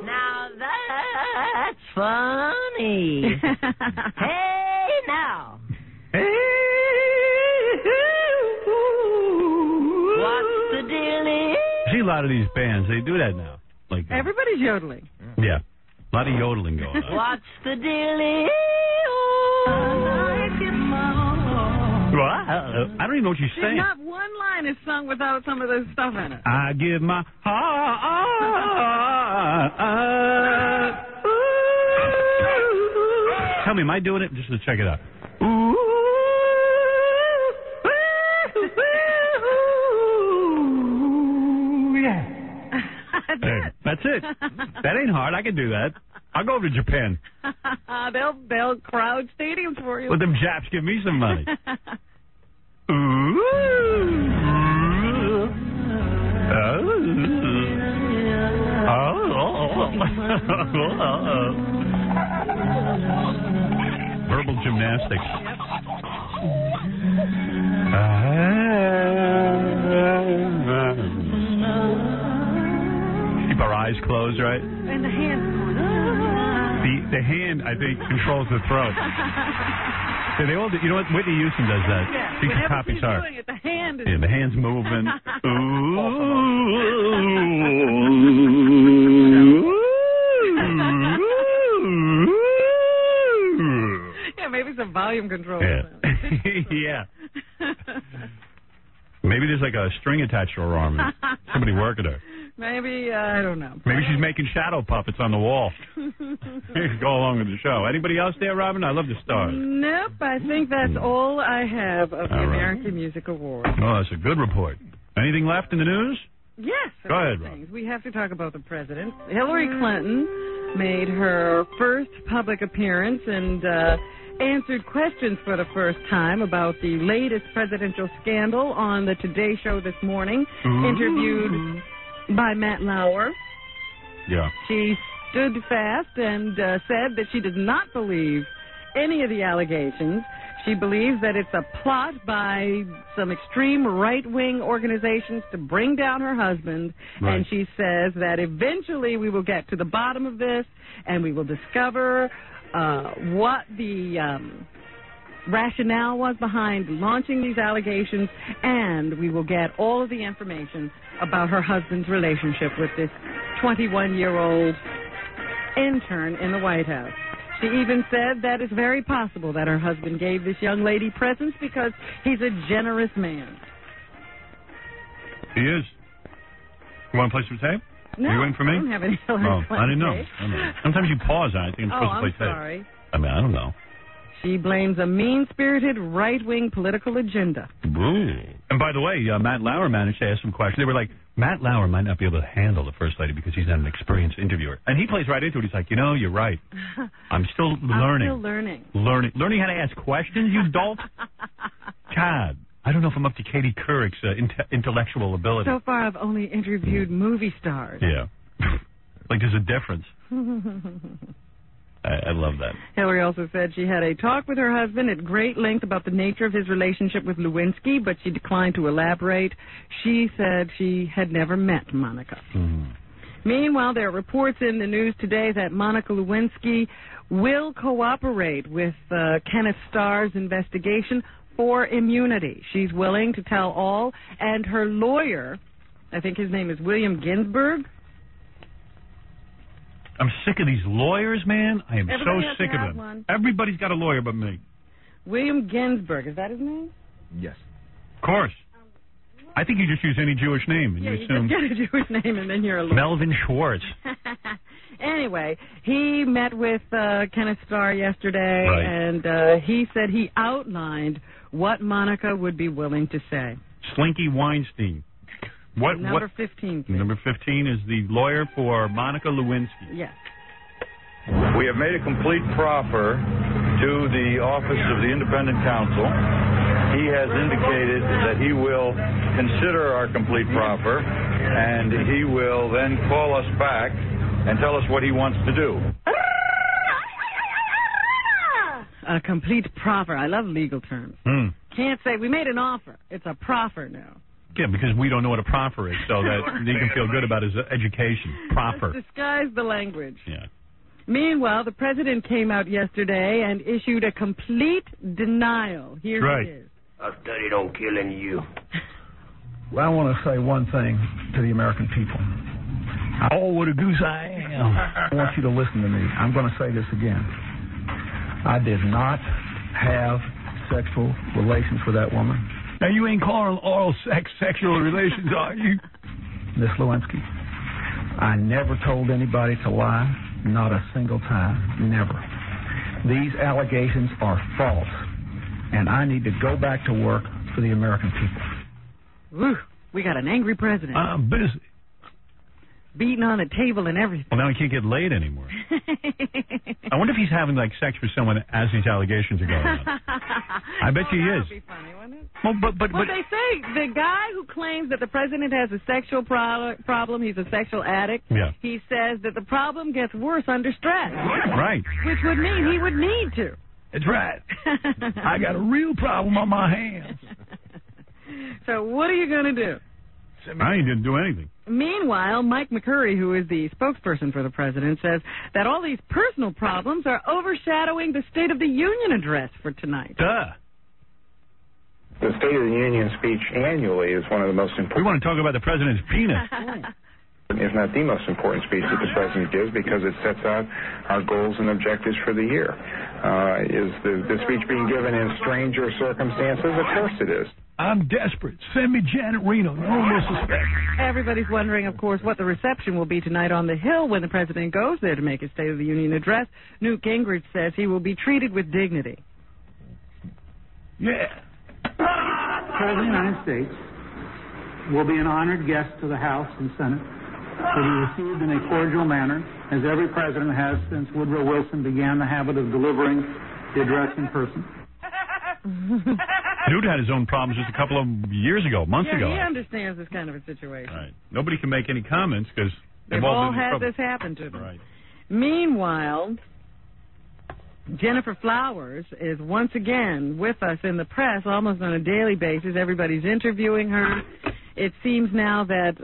Now that's funny. Hey, now. What's the deal? See a lot of these bands, they do that now. Like Everybody's yodeling. Yeah. A lot of yodeling going on. What's the deal? What? I don't even know what you're saying. Not one line is sung without some of this stuff in it. I give my heart. Tell me, am I doing it? Just to check it out. That's it. That ain't hard. I can do that. I'll go over to Japan. They'll crowd stadiums for you. Let them Japs give me some money. Verbal gymnastics. Keep our eyes closed, right? And the hands. The hand, I think, controls the throat. So they all do, you know what? Whitney Houston does that. Yeah. She copies her. Doing it, the hand is... Yeah, the hand's moving. Yeah, maybe some volume control. Yeah. Yeah. Maybe there's like a string attached to her arm. Somebody working her. Maybe, I don't know. Maybe she's making shadow puppets on the wall. Go along with the show. Anybody else there, Robin? I love the stars. Nope, I think that's all I have of the American Music Awards. Oh, that's a good report. Anything left in the news? Yes. Go ahead, Rob. We have to talk about the president. Hillary Clinton made her first public appearance and answered questions for the first time about the latest presidential scandal on the Today Show this morning, interviewed by Matt Lauer. Yeah. She stood fast and said that she does not believe any of the allegations. She believes that it's a plot by some extreme right-wing organizations to bring down her husband. Right. And she says that eventually we will get to the bottom of this and we will discover what the rationale was behind launching these allegations, and we will get all of the information about her husband's relationship with this 21-year-old intern in the White House. She even said that it's very possible that her husband gave this young lady presents because he's a generous man. He is. You want to play some tape? No, Are you waiting for me? I don't have any Hillary Oh, I didn't know. tape. I don't know. Sometimes you pause on it. I think I'm supposed to play tape. Sorry. I mean, I don't know. She blames a mean-spirited right-wing political agenda. Ooh. And by the way, Matt Lauer managed to ask some questions. They were like, Matt Lauer might not be able to handle the First Lady because he's not an experienced interviewer. And he plays right into it. He's like, you're right. I'm still learning. I'm still learning. Learning how to ask questions, you dolt. God, I don't know if I'm up to Katie Couric's intellectual ability. So far, I've only interviewed movie stars. Yeah. Like, there's a difference. I love that. Hillary also said she had a talk with her husband at great length about the nature of his relationship with Lewinsky, but she declined to elaborate. She said she had never met Monica. Mm-hmm. Meanwhile, there are reports in the news today that Monica Lewinsky will cooperate with Kenneth Starr's investigation for immunity. She's willing to tell all, and her lawyer, I think his name is William Ginsburg. I'm sick of these lawyers, man. I am Everybody so has sick to of have them. one. Everybody's got a lawyer but me. William Ginsburg, is that his name? Yes. Of course. I think you just use any Jewish name. And Yeah, you you assume just get a Jewish name and then you're a lawyer. Melvin Schwartz. Anyway, he met with Kenneth Starr yesterday, Right. and he said he outlined what Monica would be willing to say. Slinky Weinstein. Number 15. please. Number 15 is the lawyer for Monica Lewinsky. Yes. We have made a complete proffer to the Office of the Independent Counsel. He has indicated that he will consider our complete proffer, and he will then call us back and tell us what he wants to do. A complete proffer. I love legal terms. Can't say we made an offer. It's a proffer now. Yeah, because we don't know what a proffer is, so that he can feel good about his education. Proffer. Let's disguise the language. Yeah. Meanwhile, the president came out yesterday and issued a complete denial. Here Right. it is. I studied on killing you. Well, I want to say one thing to the American people. Oh, what a goose I am. I want you to listen to me. I'm going to say this again. I did not have sexual relations with that woman. Now, you ain't calling oral sex sexual relations, are you? Miss Lewinsky, I never told anybody to lie, not a single time, never. These allegations are false, and I need to go back to work for the American people. Woo, we got an angry president. I'm busy. Beating on a table and everything. Well, now he can't get laid anymore. I wonder if he's having, like, sex with someone as these allegations are going on. I bet you he is. That would be funny, wouldn't it? Well, but they say the guy who claims that the president has a sexual problem, he's a sexual addict, yeah. He says that the problem gets worse under stress. Right. Which would mean he would need to. That's right. I got a real problem on my hands. So what are you going to do? I didn't do anything. Meanwhile, Mike McCurry, who is the spokesperson for the president, says that all these personal problems are overshadowing the State of the Union address for tonight. Duh. The State of the Union speech annually is one of the most important. We want to talk about the president's penis. If not the most important speech that the president gives, because it sets out our goals and objectives for the year. Is the speech being given in stranger circumstances? Of course it is. I'm desperate. Send me Janet Reno. No one will suspect. Everybody's wondering, of course, what the reception will be tonight on the Hill when the president goes there to make his State of the Union address. Newt Gingrich says he will be treated with dignity. Yeah. The President of the United States will be an honored guest to the House and Senate, to be received in a cordial manner, as every president has since Woodrow Wilson began the habit of delivering the address in person. Newt had his own problems just a couple of years ago, months ago. Yeah, he understands this kind of a situation. Right. Nobody can make any comments because they've all had this happen to them. Right. Meanwhile, Jennifer Flowers is once again with us in the press almost on a daily basis. Everybody's interviewing her. It seems now that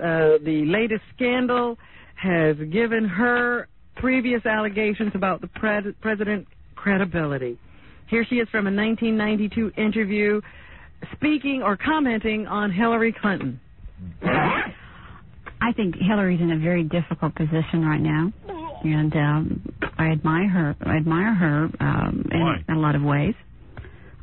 the latest scandal has given her previous allegations about the president credibility. Here she is from a 1992 interview speaking or commenting on Hillary Clinton. I think Hillary's in a very difficult position right now, and I admire her in a lot of ways.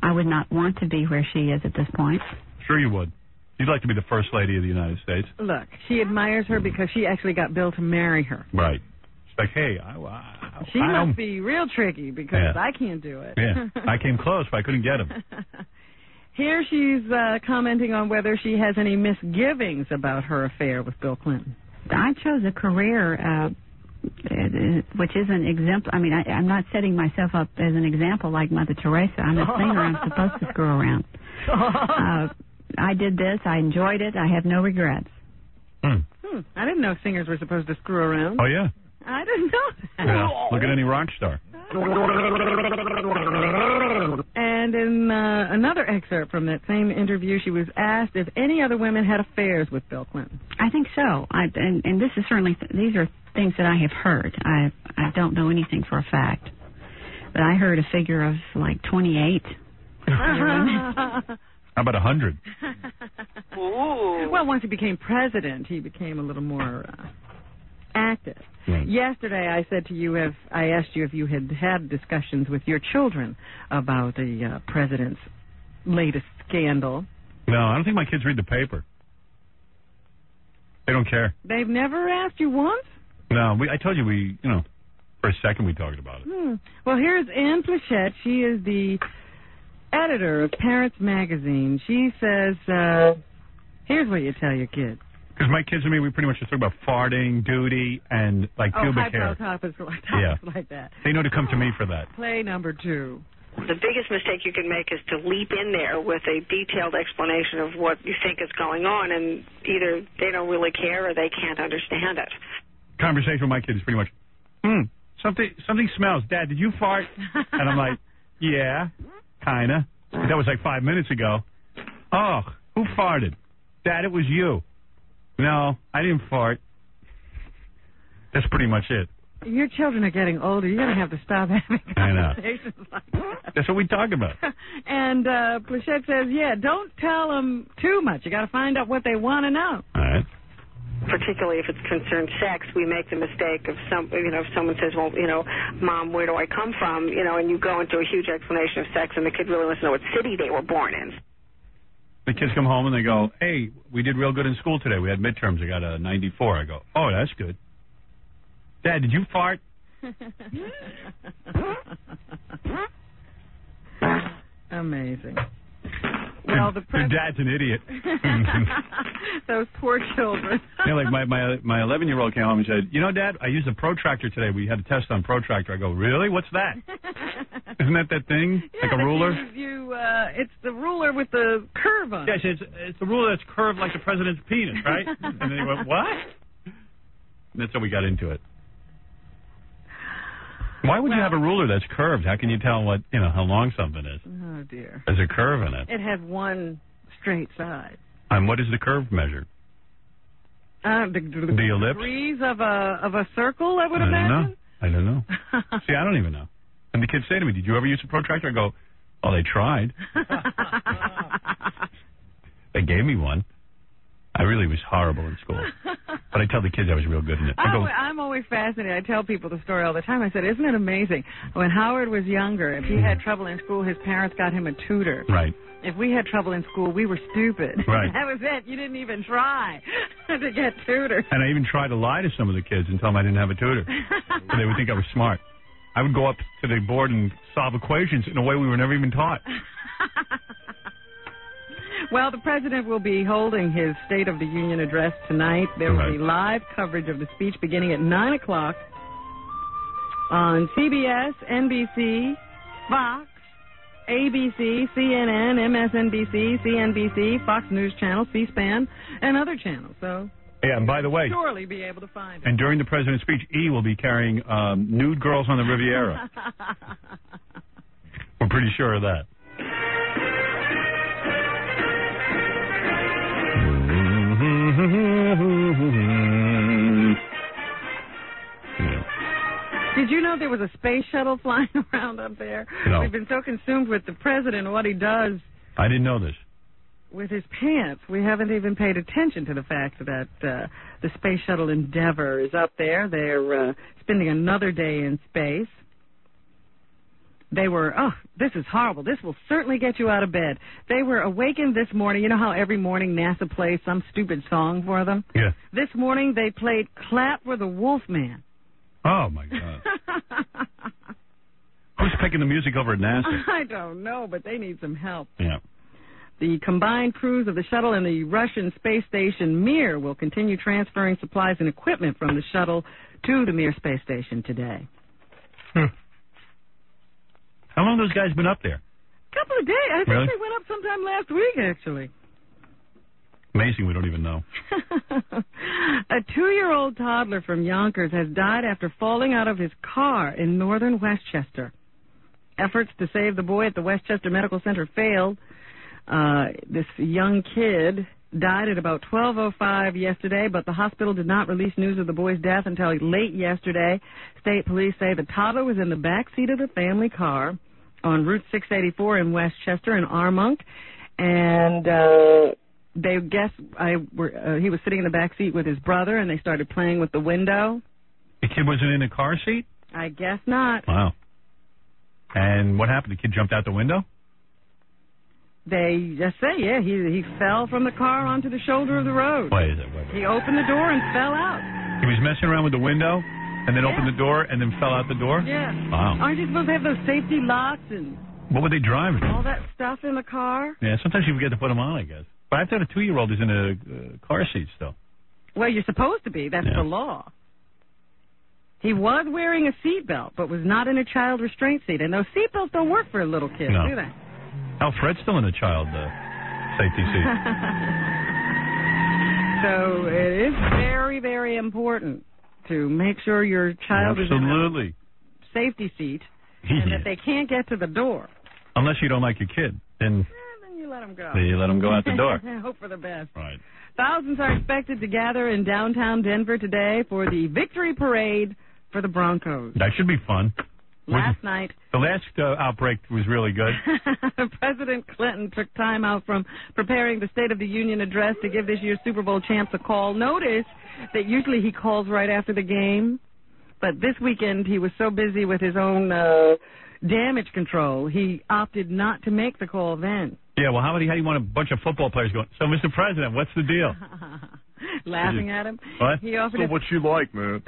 I would not want to be where she is at this point. Sure you would. You'd like to be the First Lady of the United States. Look, she admires her because she actually got Bill to marry her. Right. It's like, hey, she must be real tricky because I can't do it. Yeah, I came close, but I couldn't get him. Here she's commenting on whether she has any misgivings about her affair with Bill Clinton. I chose a career which is an example. I mean, I'm not setting myself up as an example like Mother Teresa. I'm a singer. I'm supposed to screw around. I did this. I enjoyed it. I have no regrets. I didn't know singers were supposed to screw around. Oh, yeah. I didn't know that. Yeah. Look at any rock star. And in another excerpt from that same interview, she was asked if any other women had affairs with Bill Clinton. I think so. And this is certainly, these are things that I have heard. I don't know anything for a fact. But I heard a figure of like 28. How about 100? Well, once he became president, he became a little more active. Right. Yesterday, I said to you, I asked you if you had had discussions with your children about the president's latest scandal. No, I don't think my kids read the paper. They don't care. They've never asked you once? No, I told you for a second we talked about it. Well, here's Anne Plachette. She is the editor of Parents Magazine. She says, here's what you tell your kids. Because my kids and me, we pretty much just talk about farting, duty, and like pubic hair. Topics like that. They know to come to me for that. Play number 2. The biggest mistake you can make is to leap in there with a detailed explanation of what you think is going on, and either they don't really care or they can't understand it. Conversation with my kids is pretty much, something smells. Dad, did you fart? And I'm like, yeah, kind of. That was like 5 minutes ago. Oh, who farted? Dad, it was you. No, I didn't fart. That's pretty much it. Your children are getting older. You're going to have to stop having conversations like that. That's what we talk about. And Plachette says, don't tell them too much. You got to find out what they want to know. All right. particularly if it concerns sex, we make the mistake of if someone says, well, Mom, where do I come from? And you go into a huge explanation of sex, and the kid really wants to know what city they were born in. The kids come home and they go, hey, we did real good in school today. We had midterms. I got a 94. I go, oh, that's good. Dad, did you fart? Amazing. Well, your dad's an idiot. Those poor children. Like my 11-year-old came home and said, Dad, I used a protractor today. We had a test on protractor. I go, really? What's that? Isn't that thing? Yeah, like a ruler? It's the ruler with the curve on it. Yeah, it's the ruler that's curved like the president's penis, right? And then he went, what? And that's how we got into it. Why would you have a ruler that's curved? How can you tell how long something is? Oh, dear. There's a curve in it. It has one straight side. And what is the curve measured? The ellipse? Degrees of a circle, I would imagine? I don't know. See, I don't even know. And the kids say to me, did you ever use a protractor? I go, oh, they tried. They gave me one. I really was horrible in school. But I tell the kids I was real good in it. I'm always fascinated. I tell people the story all the time. I said, isn't it amazing? When Howard was younger, if he had trouble in school, his parents got him a tutor. Right. If we had trouble in school, we were stupid. Right. That was it. You didn't even try to get tutors. And I even tried to lie to some of the kids and tell them I didn't have a tutor. So they would think I was smart. I would go up to the board and solve equations in a way we were never even taught. Well, the president will be holding his State of the Union address tonight. There will be live coverage of the speech beginning at 9 o'clock on CBS, NBC, Fox, ABC, CNN, MSNBC, CNBC, Fox News Channel, C-SPAN, and other channels. So yeah, and by the way, surely be able to find it. And during the president's speech, E will be carrying nude girls on the Riviera. We're pretty sure of that. Did you know there was a space shuttle flying around up there? No. We've been so consumed with the president and what he does. I didn't know this. With his pants. We haven't even paid attention to the fact that the space shuttle Endeavour is up there. They're spending another day in space. They were, this is horrible. This will certainly get you out of bed. They were awakened this morning. You know how every morning NASA plays some stupid song for them? Yeah. This morning they played Clap for the Wolfman. Oh, my God. Who's picking the music over at NASA? I don't know, but they need some help. Yeah. The combined crews of the shuttle and the Russian space station Mir will continue transferring supplies and equipment from the shuttle to the Mir space station today. How long have those guys been up there? A couple of days. I think Really? they went up sometime last week, actually. Amazing, we don't even know. A 2-year-old toddler from Yonkers has died after falling out of his car in northern Westchester. Efforts to save the boy at the Westchester Medical Center failed. This young kid died at about 12:05 yesterday, but the hospital did not release news of the boy's death until late yesterday. State police say the toddler was in the back seat of the family car on Route 684 in Westchester in Armonk, and they guess he was sitting in the back seat with his brother, and they started playing with the window. The kid wasn't in a car seat? I guess not. Wow. And what happened? The kid jumped out the window? They just say, yeah, he fell from the car onto the shoulder of the road. Wait. He opened the door and fell out. He was messing around with the window and then opened the door and then fell out the door? Yeah. Wow. Aren't you supposed to have those safety locks and What were they driving? all that stuff in the car? Yeah, sometimes you forget to put them on, I guess. But I thought a 2-year-old is in a car seat still. Well, you're supposed to be. That's the law. He was wearing a seatbelt, but was not in a child restraint seat. And those seatbelts don't work for little kids, No. do they? Hell, Fred's still in a child safety seat. So it is very, very important to make sure your child is in Absolutely. a safety seat and that they can't get to the door. Unless you don't like your kid. Then You let them go. you let them go out the door. Hope for the best. Right. Thousands are expected to gather in downtown Denver today for the victory parade for the Broncos. That should be fun. Last night, the last outbreak was really good. President Clinton took time out from preparing the State of the Union address to give this year's Super Bowl champs a call. Notice that usually he calls right after the game, but this weekend he was so busy with his own damage control, he opted not to make the call then. Yeah, well, how do you want a bunch of football players going, so, Mr. President, what's the deal? Laughing at him. What? He offered what you like, man?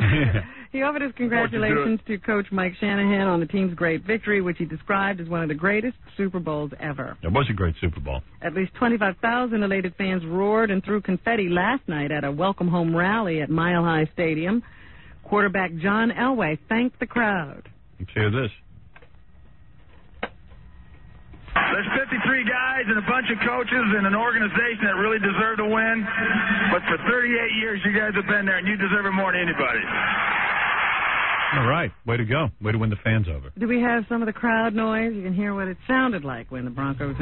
He offered his congratulations to Coach Mike Shanahan on the team's great victory, which he described as one of the greatest Super Bowls ever. It was a great Super Bowl. At least 25,000 elated fans roared and threw confetti last night at a welcome home rally at Mile High Stadium. Quarterback John Elway thanked the crowd. Let's hear this. There's 53 guys and a bunch of coaches and an organization that really deserve to win. But for 38 years, you guys have been there, and you deserve it more than anybody. All right. Way to go. Way to win the fans over. Do we have some of the crowd noise? You can hear what it sounded like when the Broncos... I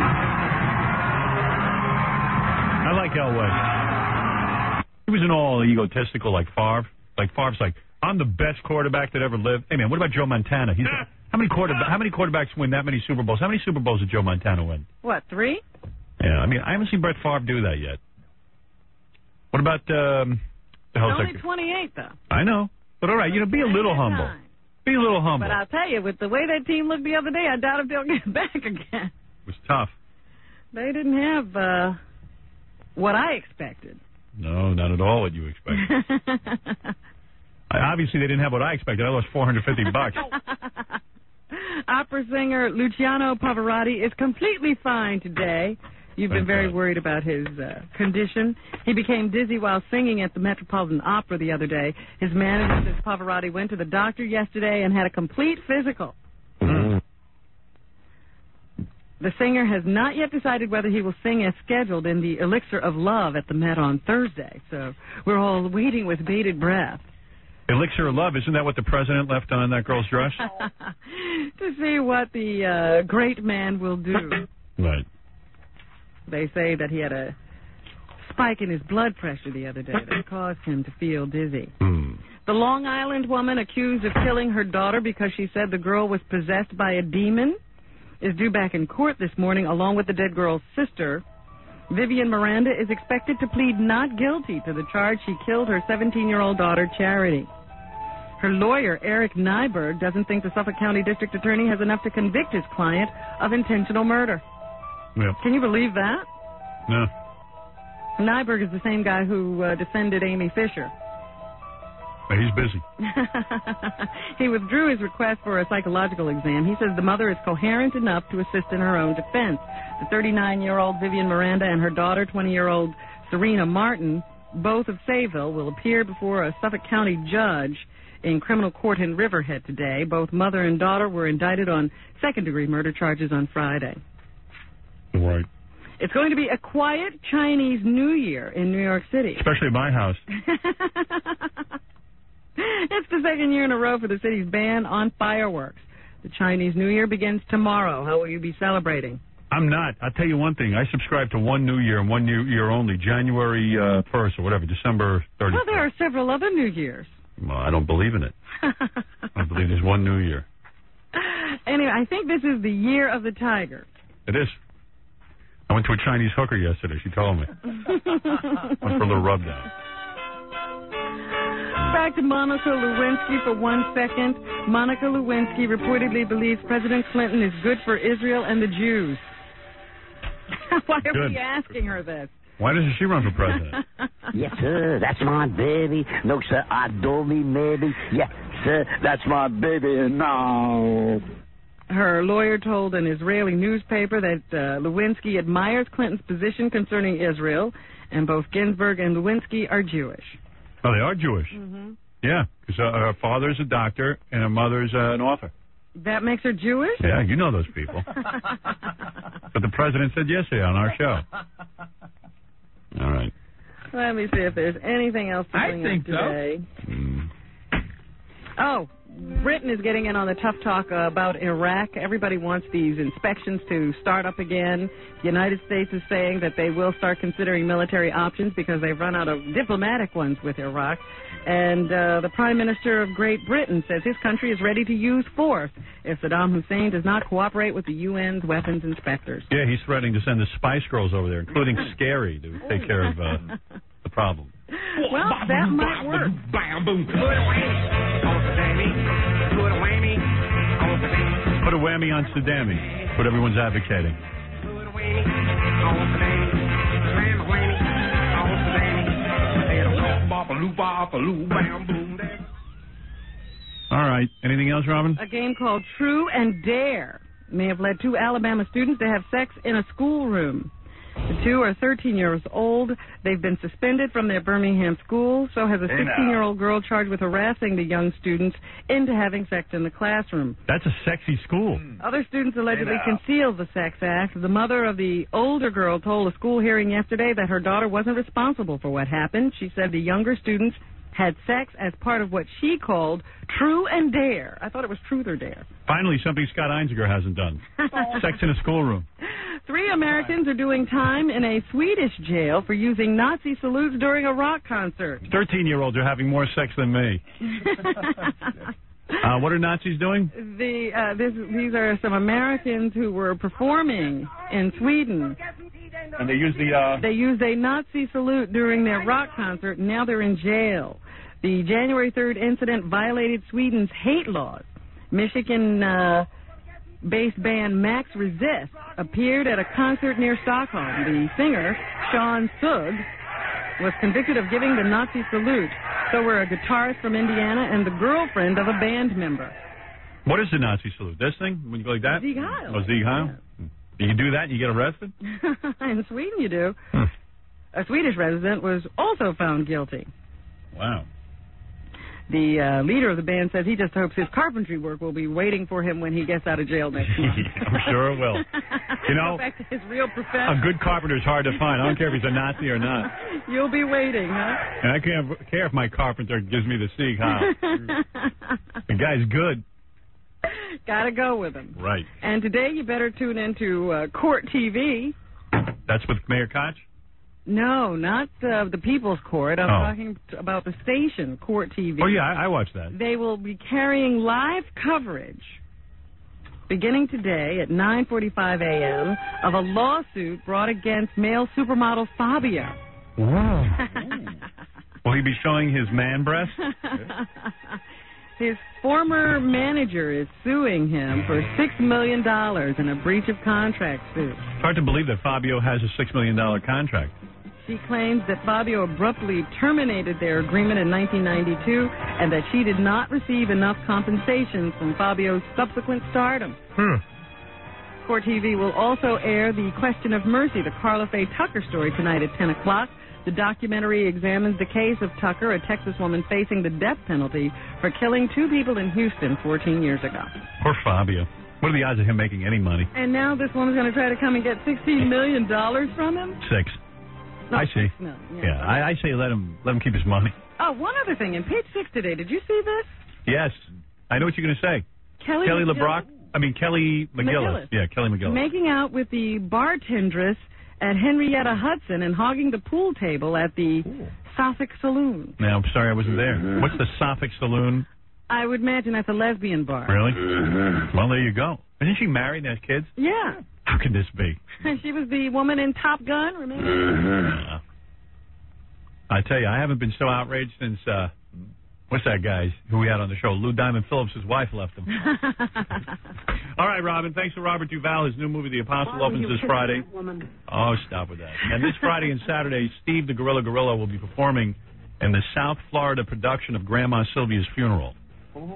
like Elway. He wasn't all egotistical like Favre. Like Favre's like, I'm the best quarterback that ever lived. Hey, man, what about Joe Montana? He's... How many quarterbacks win that many Super Bowls? How many Super Bowls did Joe Montana win? What, 3? Yeah, I mean, I haven't seen Brett Favre do that yet. What about the health only secretary? 28, though. I know. But all right, be a little humble. Be a little humble. But I'll tell you, with the way that team looked the other day, I doubt if they'll get back again. It was tough. They didn't have what I expected. No, not at all what you expected. Obviously, they didn't have what I expected. I lost $450. Opera singer Luciano Pavarotti is completely fine today. You've been very worried about his condition. He became dizzy while singing at the Metropolitan Opera the other day. His manager says Pavarotti went to the doctor yesterday and had a complete physical. The singer has not yet decided whether he will sing as scheduled in the Elixir of Love at the Met on Thursday. So we're all waiting with bated breath. Elixir of Love, isn't that what the president left on that girl's dress? To see what the great man will do. Right. They say that he had a spike in his blood pressure the other day that caused him to feel dizzy. The Long Island woman accused of killing her daughter because she said the girl was possessed by a demon is due back in court this morning along with the dead girl's sister. Vivian Miranda is expected to plead not guilty to the charge she killed her 17-year-old daughter, Charity. Her lawyer, Eric Nyberg, doesn't think the Suffolk County District Attorney has enough to convict his client of intentional murder. Yep. Can you believe that? No. Nyberg is the same guy who defended Amy Fisher. He's busy. He withdrew his request for a psychological exam. He says the mother is coherent enough to assist in her own defense. The 39-year-old Vivian Miranda and her daughter, 20-year-old Serena Martin, both of Sayville, will appear before a Suffolk County judge in criminal court in Riverhead today. Both mother and daughter were indicted on second-degree murder charges on Friday. Right. It's going to be a quiet Chinese New Year in New York City. Especially at my house. It's the second year in a row for the city's ban on fireworks. The Chinese New Year begins tomorrow. How will you be celebrating? I'm not. I'll tell you one thing. I subscribe to one New Year and one New Year only, January 1st or whatever, December 31st. Well, there are several other New Years. Well, I don't believe in it. I believe there's one New Year. Anyway, I think this is the year of the tiger. It is. I went to a Chinese hooker yesterday. She told me. Went for a little rub down. Back to Monica Lewinsky for 1 second. Monica Lewinsky reportedly believes President Clinton is good for Israel and the Jews. Why are we asking her this? Why doesn't she run for president? Yes, sir, that's my baby. No, sir, I adore me, maybe. Yes, sir, that's my baby. No. Her lawyer told an Israeli newspaper that Lewinsky admires Clinton's position concerning Israel, and both Ginsburg and Lewinsky are Jewish. Oh, they are Jewish? Mm-hmm. Yeah, because her father's a doctor and her mother's an author. That makes her Jewish? Yeah, you know those people. But the president said yesterday on our show. All right. Let me see if there's anything else to bring up today. So. Oh, Britain is getting in on the tough talk about Iraq. Everybody wants these inspections to start up again. The United States is saying that they will start considering military options because they've run out of diplomatic ones with Iraq. And the Prime Minister of Great Britain says his country is ready to use force if Saddam Hussein does not cooperate with the UN's weapons inspectors. Yeah, he's threatening to send the Spice Girls over there, including Scary, to take care of the problem. Well, that might work. Put a whammy on Saddam. What everyone's advocating. All right. Anything else, Robin? A game called True and Dare may have led 2 Alabama students to have sex in a schoolroom. The 2 are 13 years old. They've been suspended from their Birmingham school. So has a 16-year-old girl charged with harassing the young students into having sex in the classroom. That's a sexy school. Other students allegedly concealed the sex act. The mother of the older girl told a school hearing yesterday that her daughter wasn't responsible for what happened. She said the younger students had sex as part of what she called True and Dare. I thought it was Truth or Dare. Finally, something Scott Einziger hasn't done. Sex in a schoolroom. 3 Americans are doing time in a Swedish jail for using Nazi salutes during a rock concert. 13-year-olds are having more sex than me. What are Nazis doing? These are some Americans who were performing in Sweden. And they used They used a Nazi salute during their rock concert, and now they're in jail. The January 3rd incident violated Sweden's hate laws. Michigan-based band Max Resist appeared at a concert near Stockholm. The singer, Sean Sugg, was convicted of giving the Nazi salute. So were a guitarist from Indiana and the girlfriend of a band member. What is the Nazi salute? This thing? When you go like that? Sieg Heil. Oh, Sieg Heil? Yeah. You do that and you get arrested? In Sweden you do. A Swedish resident was also found guilty. Wow. The leader of the band says he just hopes his carpentry work will be waiting for him when he gets out of jail next month. I'm sure it will. You know, back to his real profession. A good carpenter is hard to find. I don't care if he's a Nazi or not. You'll be waiting, huh? And I can't care if my carpenter gives me the Sieg Heil. The guy's good. Gotta go with him. Right. And today you better tune into Court TV. That's with Mayor Koch? No, not the People's Court. I'm talking about the station, Court TV. Oh, yeah, I watch that. They will be carrying live coverage beginning today at 9:45 a.m. of a lawsuit brought against male supermodel Fabio. Wow. Will he be showing his man breast? His former manager is suing him for $6 million in a breach of contract suit. It's hard to believe that Fabio has a $6 million contract. She claims that Fabio abruptly terminated their agreement in 1992 and that she did not receive enough compensation from Fabio's subsequent stardom. Court TV will also air The Question of Mercy, the Carla Faye Tucker story, tonight at 10 o'clock. The documentary examines the case of Tucker, a Texas woman facing the death penalty for killing 2 people in Houston 14 years ago. Poor Fabio. What are the odds of him making any money? And now this woman's going to try to come and get $16 million from him? 6. No, I see. 6 million. Yeah, I say let him keep his money. Oh, one other thing. In page 6 today, did you see this? Yes. I know what you're going to say. Kelly McGillis. Kelly McGillis. Yeah, Kelly McGillis. Making out with the bartendress at Henrietta Hudson and hogging the pool table at the Suffolk Saloon. Now, I'm sorry I wasn't there. What's the Suffolk Saloon? I would imagine that's a lesbian bar. Really? Well, there you go. Isn't she married and has kids? Yeah. How can this be? She was the woman in Top Gun, remember? I tell you, I haven't been so outraged since, what's that guy who we had on the show? Lou Diamond Phillips' wife left him. All right, Robin, thanks to Robert Duvall. His new movie, The Apostle, opens this Friday. Oh, stop with that. And this Friday and Saturday, Steve the Gorilla will be performing in the South Florida production of Grandma Sylvia's Funeral.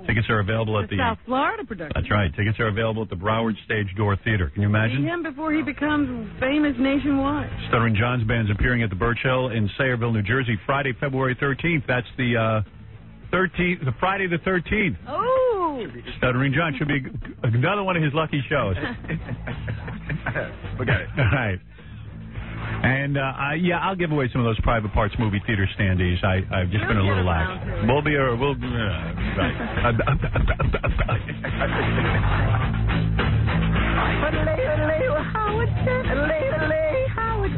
Tickets are available at the South Florida production. That's right. Tickets are available at the Broward Stage Door Theater. Can you imagine? See him before he becomes famous nationwide. Stuttering John's band's appearing at the Birch Hill in Sayreville, New Jersey, Friday, February 13th. That's the 13th, the Friday the 13th. Oh! Stuttering John should be another one of his lucky shows. Look at it. All right. And, I'll give away some of those Private Parts movie theater standees. I've just been a little lax. We'll be, right. Howard